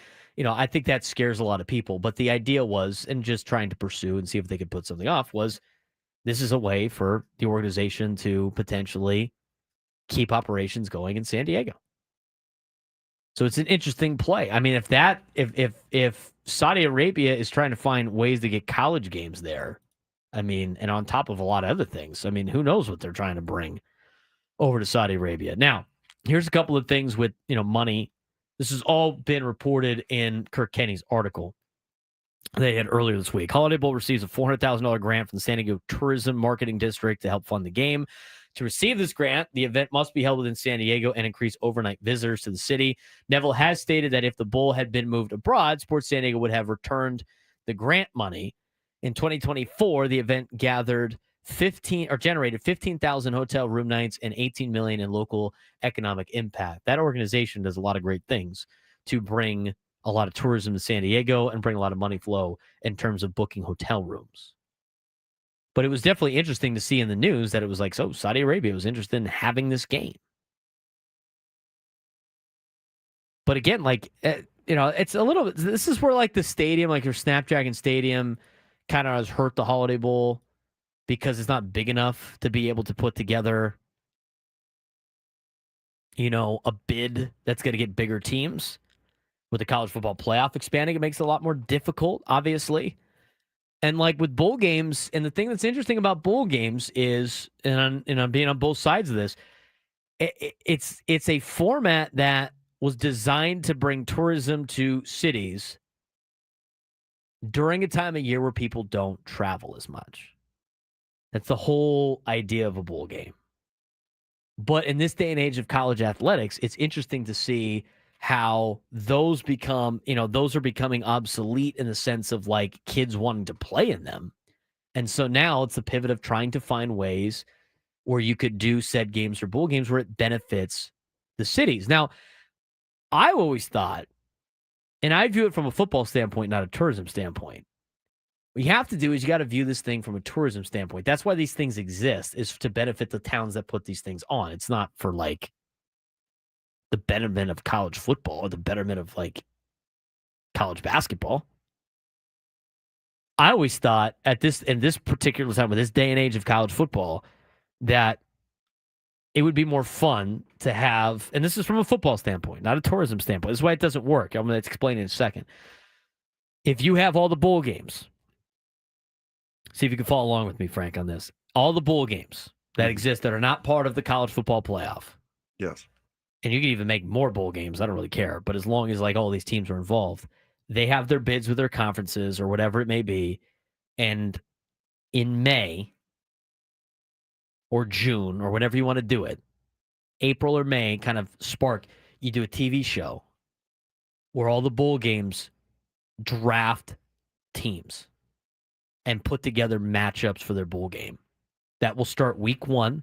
I think that scares a lot of people. But the idea was, and just trying to pursue and see if they could put something off, was this is a way for the organization to potentially keep operations going in San Diego. So it's an interesting play. I mean, if Saudi Arabia is trying to find ways to get college games there, I mean, and on top of a lot of other things, I mean, who knows what they're trying to bring over to Saudi Arabia. Now, here's a couple of things with, money This has all been reported in Kirk Kenny's article they had earlier this week. Holiday Bowl receives a $400,000 grant from the San Diego Tourism Marketing District to help fund the game. To receive this grant, the event must be held within San Diego and increase overnight visitors to the city. Neville has stated that if the Bowl had been moved abroad, Sports San Diego would have returned the grant money. In 2024, the event generated 15,000 hotel room nights and $18 million in local economic impact. That organization does a lot of great things to bring a lot of tourism to San Diego and bring a lot of money flow in terms of booking hotel rooms. But it was definitely interesting to see in the news that it was like, so Saudi Arabia was interested in having this game. But again, like, it's a little bit, this is where like the stadium, like your Snapdragon Stadium kind of has hurt the Holiday Bowl because it's not big enough to be able to put together, a bid that's going to get bigger teams. With the college football playoff expanding, it makes it a lot more difficult, obviously. And like with bowl games, and the thing that's interesting about bowl games is, and I'm being on both sides of this, it's a format that was designed to bring tourism to cities during a time of year where people don't travel as much. That's the whole idea of a bowl game. But in this day and age of college athletics, it's interesting to see how those are becoming obsolete in the sense of like kids wanting to play in them. And so now it's the pivot of trying to find ways where you could do said games or bowl games where it benefits the cities. Now, I always thought, and I view it from a football standpoint, not a tourism standpoint. What you have to do is you got to view this thing from a tourism standpoint. That's why these things exist, is to benefit the towns that put these things on. It's not for like the betterment of college football or the betterment of like college basketball. I always thought in this particular time, with this day and age of college football, that it would be more fun to have, and this is from a football standpoint, not a tourism standpoint. This is why it doesn't work. I'm going to explain in a second. If you have all the bowl games, see if you can follow along with me, Frank, on this. All the bowl games that exist that are not part of the college football playoff.
Yes.
And you can even make more bowl games. I don't really care. But as long as like all these teams are involved, they have their bids with their conferences or whatever it may be. And in May or June or whenever you want to do it, April or May, kind of spark, you do a TV show where all the bowl games draft teams and put together matchups for their bowl game. That will start week 1.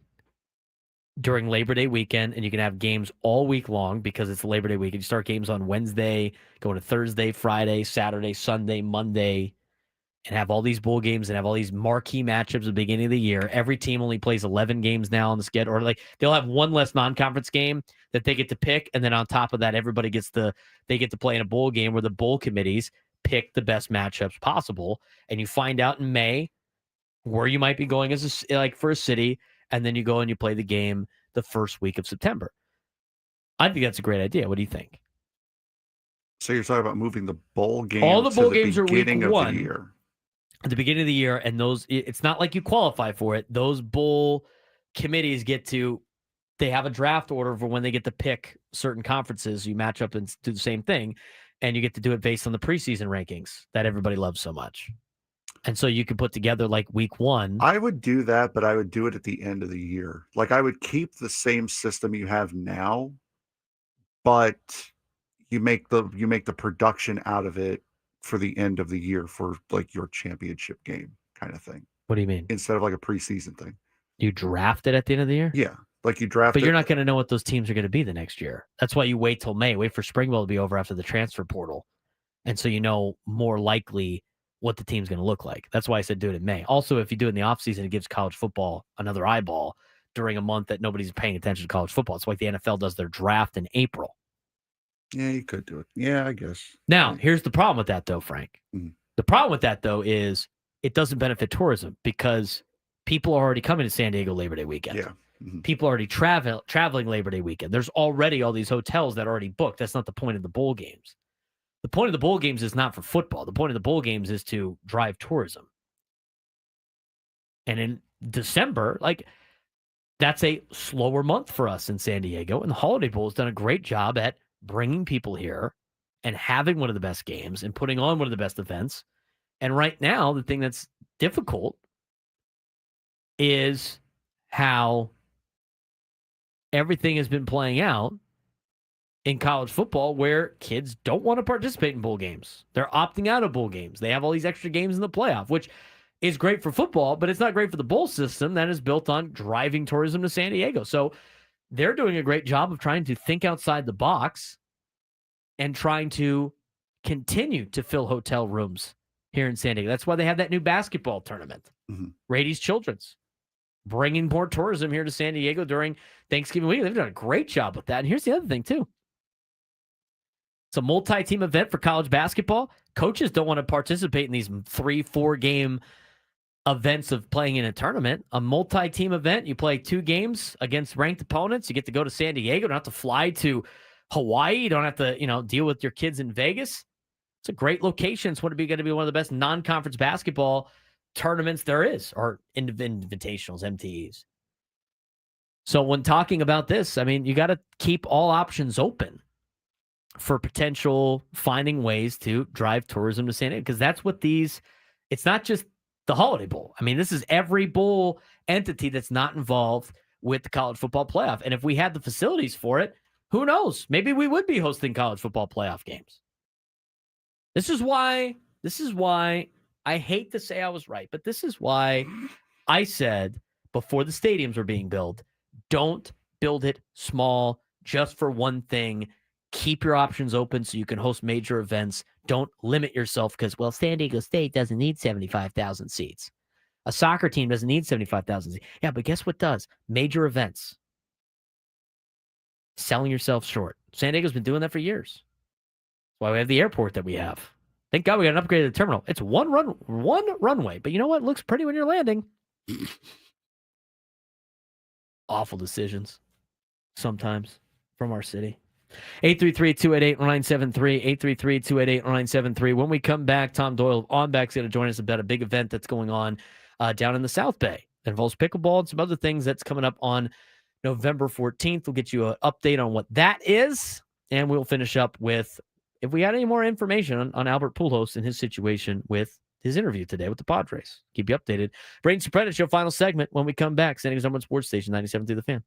During Labor Day weekend, and you can have games all week long because it's Labor Day weekend. You start games on Wednesday, go to Thursday, Friday, Saturday, Sunday, Monday, and have all these bowl games and have all these marquee matchups at the beginning of the year. Every team only plays 11 games now on the schedule, or like they'll have one less non-conference game that they get to pick, and then on top of that, everybody gets to play in a bowl game where the bowl committees pick the best matchups possible, and you find out in May where you might be going as for a city. And then you go and you play the game the first week of September. I think that's a great idea. What do you think?
So you're talking about moving the bowl game.
All the bowl games are week
of
1
the year.
At the beginning of the year, and it's not like you qualify for it. Those bowl committees they have a draft order for when they get to pick certain conferences. You match up and do the same thing, and you get to do it based on the preseason rankings that everybody loves so much. And so you could put together like week 1.
I would do that, but I would do it at the end of the year. Like I would keep the same system you have now, but you make the production out of it for the end of the year for like your championship game kind of thing.
What do you mean?
Instead of like a preseason thing.
You draft it at the end of the year?
Yeah. Like you draft
But you're not going to know what those teams are going to be the next year. That's why you wait till May. Wait for spring ball to be over after the transfer portal. And so you know more likely what the team's going to look like. That's why I said do it in May. Also, if you do it in the offseason, it gives college football another eyeball during a month that nobody's paying attention to college football. It's like the NFL does their draft in April.
Yeah, you could do it. Yeah, I guess.
Now, here's the problem with that, though, Frank.
Mm-hmm.
The problem with that, though, is it doesn't benefit tourism because people are already coming to San Diego Labor Day weekend.
Yeah. Mm-hmm.
People are already traveling Labor Day weekend. There's already all these hotels that are already booked. That's not the point of the bowl games. The point of the bowl games is not for football. The point of the bowl games is to drive tourism. And in December, that's a slower month for us in San Diego. And the Holiday Bowl has done a great job at bringing people here and having one of the best games and putting on one of the best events. And right now, the thing that's difficult is how everything has been playing out in college football, where kids don't want to participate in bowl games. They're opting out of bowl games. They have all these extra games in the playoff, which is great for football, but it's not great for the bowl system that is built on driving tourism to San Diego. So they're doing a great job of trying to think outside the box and trying to continue to fill hotel rooms here in San Diego. That's why they have that new basketball tournament, Rady's Children's, bringing more tourism here to San Diego during Thanksgiving week. They've done a great job with that. And here's the other thing, too. It's a multi-team event for college basketball. Coaches don't want to participate in these 3-4 game events of playing in a tournament. A multi-team event, you play 2 games against ranked opponents. You get to go to San Diego. You don't have to fly to Hawaii. You don't have to, deal with your kids in Vegas. It's a great location. It's going to be one of the best non-conference basketball tournaments there is, or invitationals, MTEs. So when talking about this, I mean, you got to keep all options open for potential finding ways to drive tourism to San Diego, because that's what it's not just the Holiday Bowl. I mean, this is every bowl entity that's not involved with the college football playoff. And if we had the facilities for it, who knows? Maybe we would be hosting college football playoff games. This is why I hate to say I was right, but this is why I said before the stadiums were being built, don't build it small just for one thing. Keep your options open so you can host major events. Don't limit yourself because, San Diego State doesn't need 75,000 seats. A soccer team doesn't need 75,000 seats. Yeah, but guess what does? Major events. Selling yourself short. San Diego's been doing that for years. That's why we have the airport that we have. Thank God we got an upgraded terminal. It's one runway, but you know what? It looks pretty when you're landing. Awful decisions sometimes from our city. 833-288-0973, 833-288-0973. When we come back, Tom Doyle on back's going to join us about a big event that's going on down in the South Bay. That involves pickleball and some other things that's coming up on November 14th. We'll get you an update on what that is, and we'll finish up with, if we got any more information on Albert Pujols and his situation with his interview today with the Padres. Keep you updated. Braden Surprenant Show, final segment when we come back. San Diego's #1 sports station, 97 through the Fan.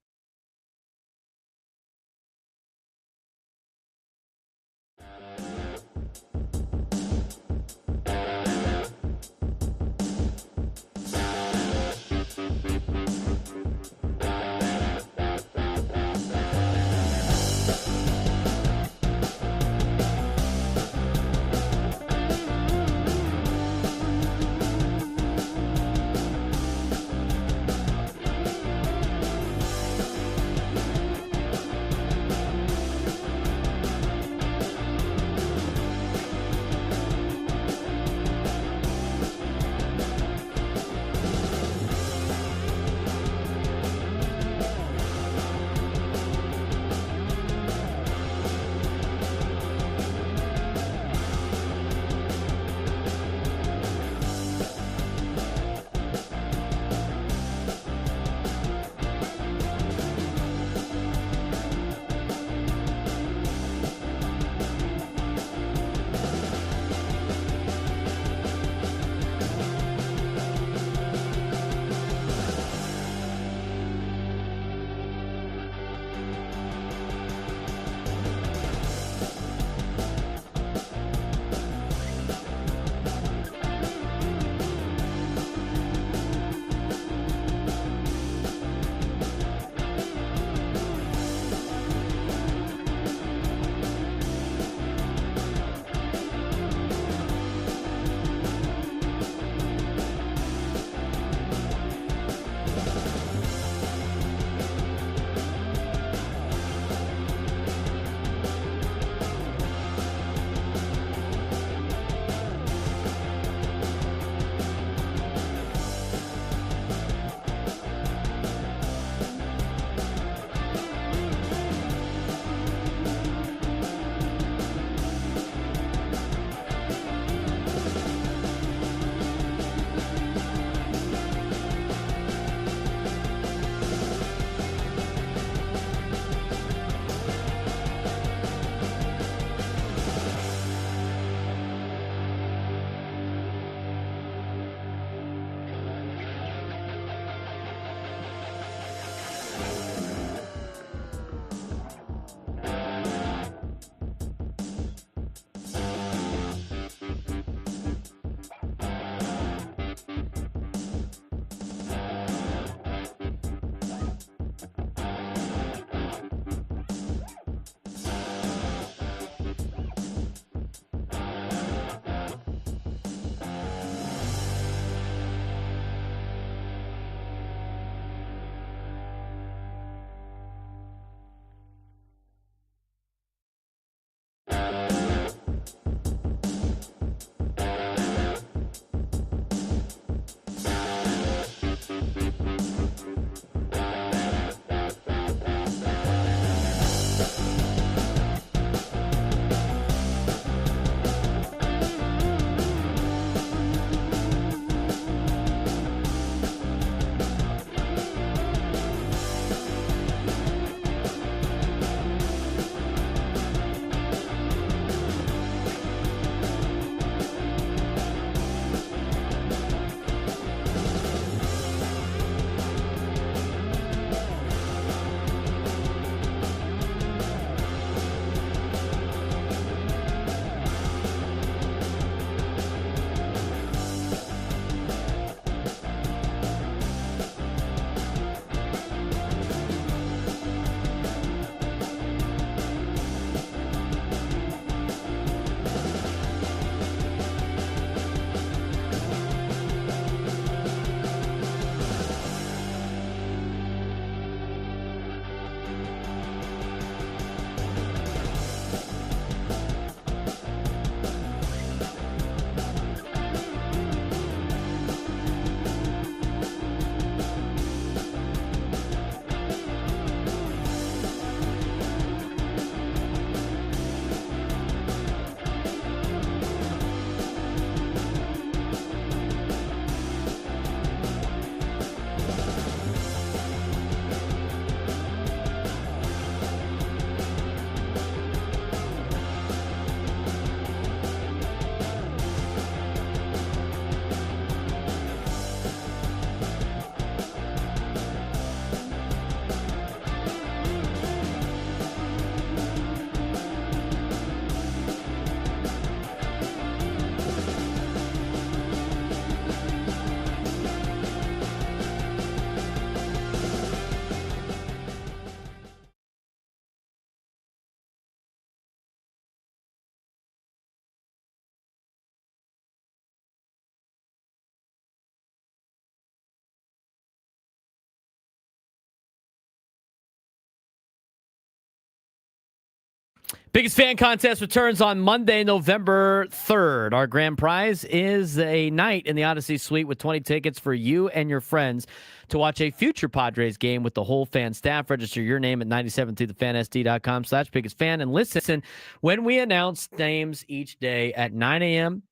Biggest fan contest returns on Monday, November 3rd. Our grand prize is a night in the Odyssey Suite with 20 tickets for you and your friends to watch a future Padres game with the whole fan staff. Register your name at 973thefansd.com/biggest fan and listen when we announce names each day at 9 a.m.,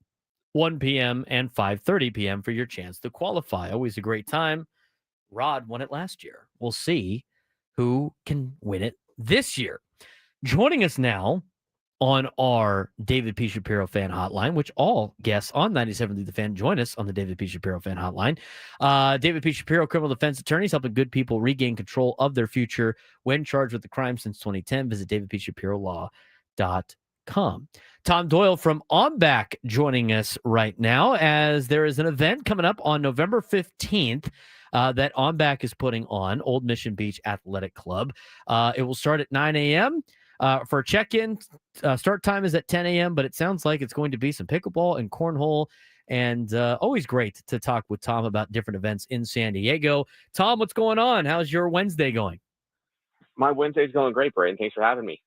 1 p.m., and 5:30 p.m. for your chance to qualify. Always a great time. Rod won it last year. We'll see who can win it this year. Joining us now on our David P. Shapiro fan hotline, which all guests on 97 The Fan join us on the David P. Shapiro fan hotline. David P. Shapiro, criminal defense attorneys, helping good people regain control of their future when charged with a crime since 2010. Visit davidpshapirolaw.com. Tom Doyle from On Back joining us right now, as there is an event coming up on November 15th that On Back is putting on, Old Mission Beach Athletic Club. It will start at 9 a.m. For a check-in, start time is at 10 a.m., but it sounds like it's going to be some pickleball and cornhole, and always great to talk with Tom about different events in San Diego. Tom, what's going on? How's your Wednesday going?
My Wednesday's going great, Braden. Thanks for having me.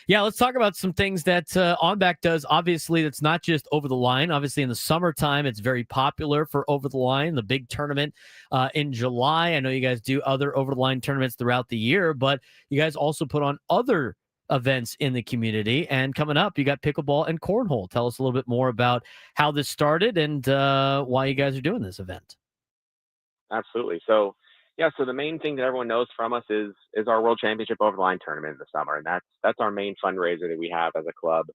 Yeah, let's talk about some things that On Back does. Obviously, that's not just over the line. Obviously, in the summertime, it's very popular for over the line, the big tournament in July. I know you guys do other over the line tournaments throughout the year, but you guys also put on other events in the community. And coming up, you got pickleball and cornhole. Tell us a little bit more about how this started and why you guys are doing this event.
Absolutely. So the main thing that everyone knows from us is our World Championship over the line tournament in the summer, and that's our main fundraiser that we have as a club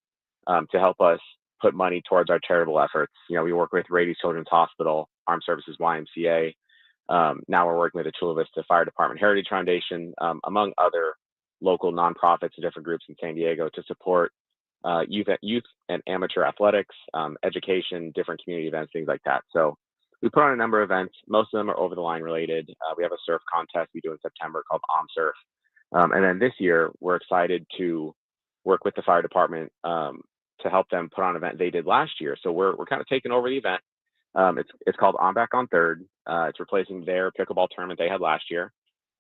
to help us put money towards our charitable efforts. You know, we work with Rady Children's Hospital, Armed Services YMCA. Now we're working with the Chula Vista Fire Department Heritage Foundation, among other local nonprofits and different groups in San Diego to support youth and amateur athletics, education, different community events, things like that. So we put on a number of events. Most of them are over the line related. We have a surf contest we do in September called Surf. And then this year, we're excited to work with the fire department to help them put on an event they did last year. So we're kind of taking over the event. It's called On Back on 3rd. It's replacing their pickleball tournament they had last year.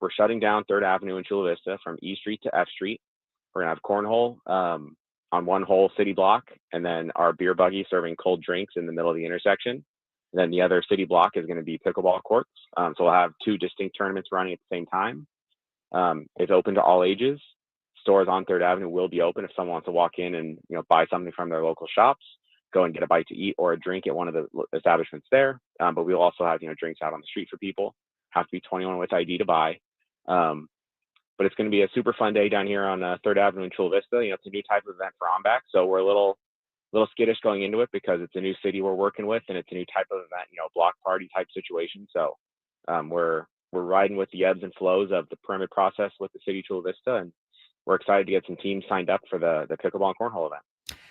We're shutting down 3rd Avenue in Chula Vista from E Street to F Street. We're going to have cornhole on one whole city block, and then our beer buggy serving cold drinks in the middle of the intersection. And then the other city block is going to be pickleball courts. So we'll have two distinct tournaments running at the same time. It's open to all ages. Stores on 3rd Avenue will be open if someone wants to walk in and buy something from their local shops, go and get a bite to eat or a drink at one of the establishments there. But we'll also have drinks out on the street for people. Have to be 21 with ID to buy. But it's going to be a super fun day down here on 3rd Avenue in Chula Vista. It's a new type of event for On Back, so we're a little skittish going into it because it's a new city we're working with and it's a new type of event, block party type situation. So we're riding with the ebbs and flows of the permit process with the city of Chula Vista, and we're excited to get some teams signed up for the pickleball and cornhole event.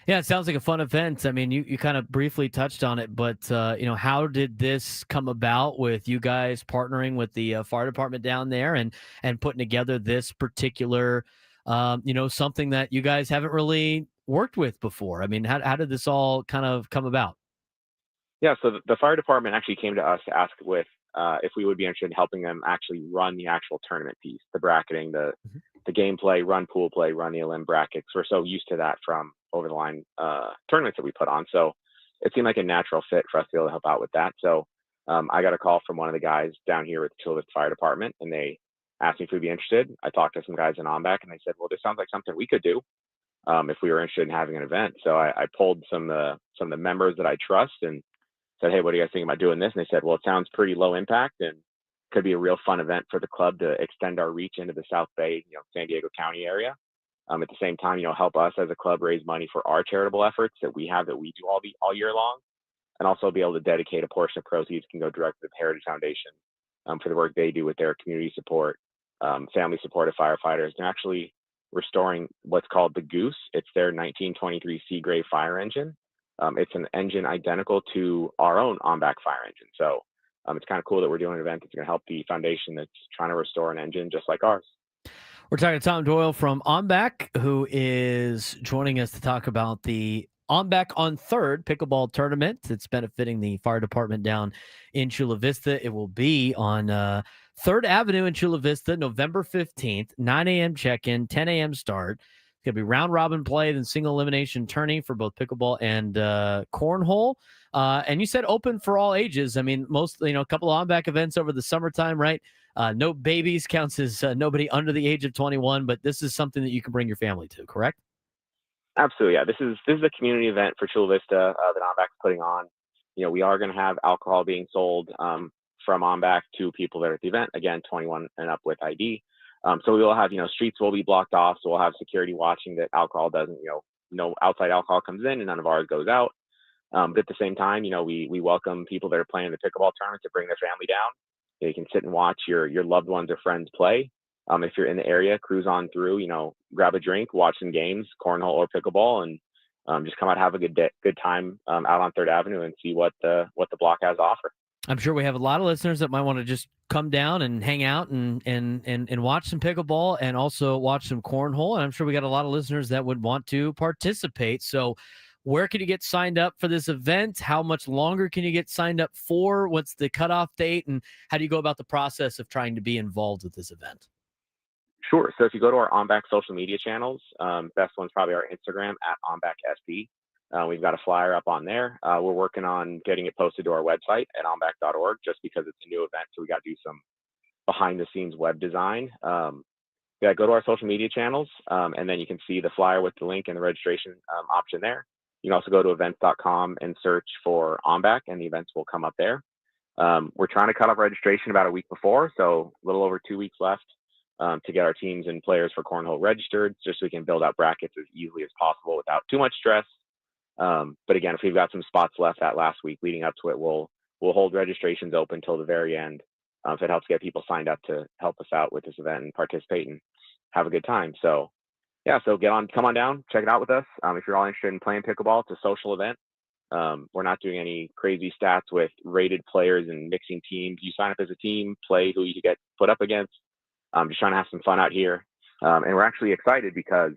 Yeah, it sounds like a fun event. I mean, you kind of briefly touched on it, but how did this come about with you guys partnering with the fire department down there and putting together this particular, something that you guys haven't really worked with before? I mean, how did this all kind of come about?
Yeah, so the fire department actually came to us to ask if we would be interested in helping them actually run the actual tournament piece, the bracketing, the gameplay, run pool play, run the elim brackets. We're so used to that from over the line tournaments that we put on. So it seemed like a natural fit for us to be able to help out with that. So I got a call from one of the guys down here with the Chula Vista Fire Department, and they asked me if we'd be interested. I talked to some guys in On Back, and they said, well, this sounds like something we could do if we were interested in having an event. So I pulled some of the members that I trust and said, hey, what do you guys think about doing this? And they said, well, it sounds pretty low impact and could be a real fun event for the club to extend our reach into the South Bay, San Diego County area. At the same time, help us as a club raise money for our charitable efforts that we do all year long, and also be able to dedicate a portion of proceeds can go directly to the Heritage Foundation for the work they do with their community support, family support of firefighters. They're actually restoring what's called the Goose. It's their 1923 Seagrave fire engine. It's an engine identical to our own On Back fire engine. So it's kind of cool that we're doing an event that's going to help the foundation that's trying to restore an engine just like ours.
We're talking to Tom Doyle from On Back, who is joining us to talk about the On Back on 3rd pickleball tournament. It's benefiting the fire department down in Chula Vista. It will be on 3rd Avenue in Chula Vista, November 15th, 9 a.m. check-in, 10 a.m. start. It's going to be round robin play, then single elimination tourney for both pickleball and cornhole. And you said open for all ages. I mean, a couple of on-back events over the summertime, right? No babies counts as nobody under the age of 21, but this is something that you can bring your family to, correct?
Absolutely, yeah. This is a community event for Chula Vista that OnBack's putting on. We are going to have alcohol being sold from OnBack to people that are at the event. Again, 21 and up with ID. So we will have, streets will be blocked off. So we'll have security watching that alcohol doesn't, no outside alcohol comes in and none of ours goes out. But at the same time, we welcome people that are playing the pickleball tournament to bring their family down. You can sit and watch your loved ones or friends play. If you're in the area, cruise on through, grab a drink, watch some games, cornhole or pickleball, and just come out, have a good time out on 3rd Avenue and see what the block has to offer.
I'm sure we have a lot of listeners that might want to just come down and hang out and watch some pickleball and also watch some cornhole. And I'm sure we got a lot of listeners that would want to participate. So where can you get signed up for this event? How much longer can you get signed up for? What's the cutoff date? And how do you go about the process of trying to be involved with this event?
Sure. So if you go to our OnBack social media channels, best one's probably our Instagram at OnBackSP. We've got a flyer up on there. We're working on getting it posted to our website at onback.org just because it's a new event. So we got to do some behind the scenes web design. Go to our social media channels and then you can see the flyer with the link and the registration option there. You can also go to events.com and search for OnBack and the events will come up there. We're trying to cut off registration about a week before. So a little over 2 weeks left to get our teams and players for cornhole registered just so we can build out brackets as easily as possible without too much stress. But again, if we've got some spots left that last week leading up to it, we'll hold registrations open till the very end. If it helps get people signed up to help us out with this event and participate and have a good time. So yeah, so come on down, check it out with us. If you're all interested in playing pickleball, it's a social event. We're not doing any crazy stats with rated players and mixing teams. You sign up as a team, play who you get put up against. Just trying to have some fun out here. And we're actually excited because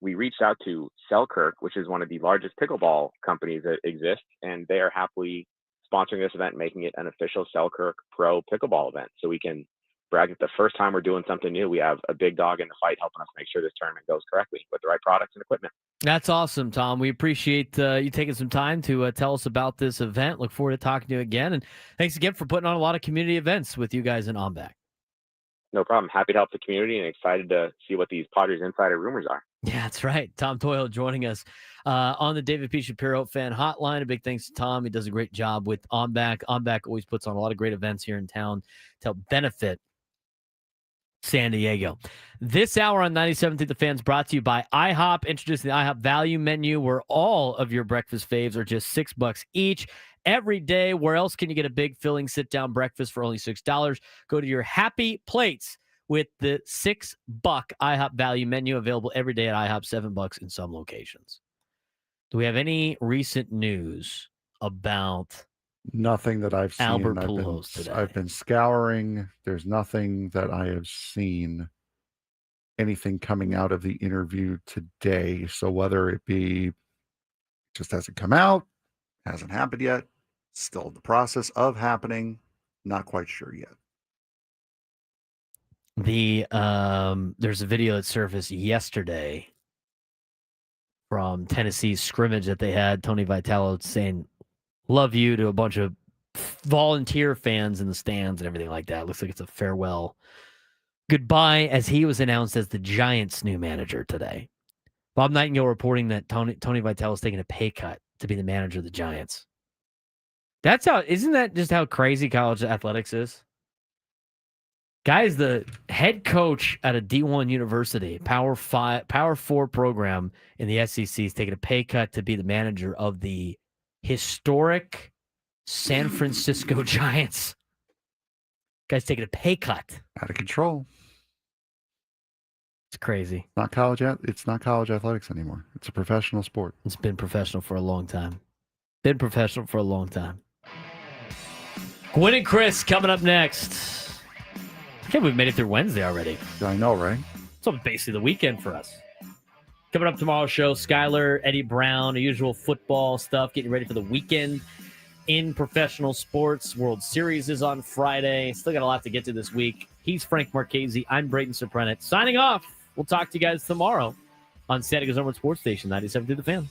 we reached out to Selkirk, which is one of the largest pickleball companies that exist, and they are happily sponsoring this event, making it an official Selkirk Pro pickleball event. So we can brag that the first time we're doing something new, we have a big dog in the fight helping us make sure this tournament goes correctly with the right products and equipment.
That's awesome, Tom. We appreciate you taking some time to tell us about this event. Look forward to talking to you again. And thanks again for putting on a lot of community events with you guys in OnBack.
No problem. Happy to help the community and excited to see what these Padres insider rumors are.
Yeah, that's right. Tom Doyle joining us on the David P. Shapiro fan hotline. A big thanks to Tom. He does a great job with OnBack. OnBack always puts on a lot of great events here in town to help benefit San Diego. This hour on 97th The Fan's brought to you by IHOP. Introducing the IHOP value menu where all of your breakfast faves are just $6 each. Every day. Where else can you get a big filling sit-down breakfast for only $6? Go to your Happy Plates with the $6 IHOP value menu available every day at IHOP, $7 in some locations. Do we have any recent news about
nothing that I've seen?
Albert Pujols today?
I've been scouring. There's nothing that I have seen anything coming out of the interview today. So whether it be just hasn't come out, hasn't happened yet, still in the process of happening, not quite sure yet.
There's a video that surfaced yesterday from Tennessee's scrimmage that they had. Tony Vitello saying "love you" to a bunch of volunteer fans in the stands and everything like that. Looks like it's a farewell goodbye as he was announced as the Giants' new manager today. Bob Nightingale reporting that Tony Vitello is taking a pay cut to be the manager of the Giants. Isn't that just how crazy college athletics is? Guy's the head coach at a D1 university, Power 4 program in the SEC, is taking a pay cut to be the manager of the historic San Francisco Giants. Guy's taking a pay cut.
Out of control.
It's crazy.
It's not college athletics anymore. It's a professional sport.
It's been professional for a long time. Gwynn and Chris coming up next. I can't believe we've made it through Wednesday already.
I know, right?
It's basically the weekend for us. Coming up tomorrow's show, Skyler, Eddie Brown, the usual football stuff, getting ready for the weekend in professional sports. World Series is on Friday. Still got a lot to get to this week. He's Frank Marchese. I'm Braden Surprenant. Signing off. We'll talk to you guys tomorrow on San Diego's #1 sports station, 97 to the Fan.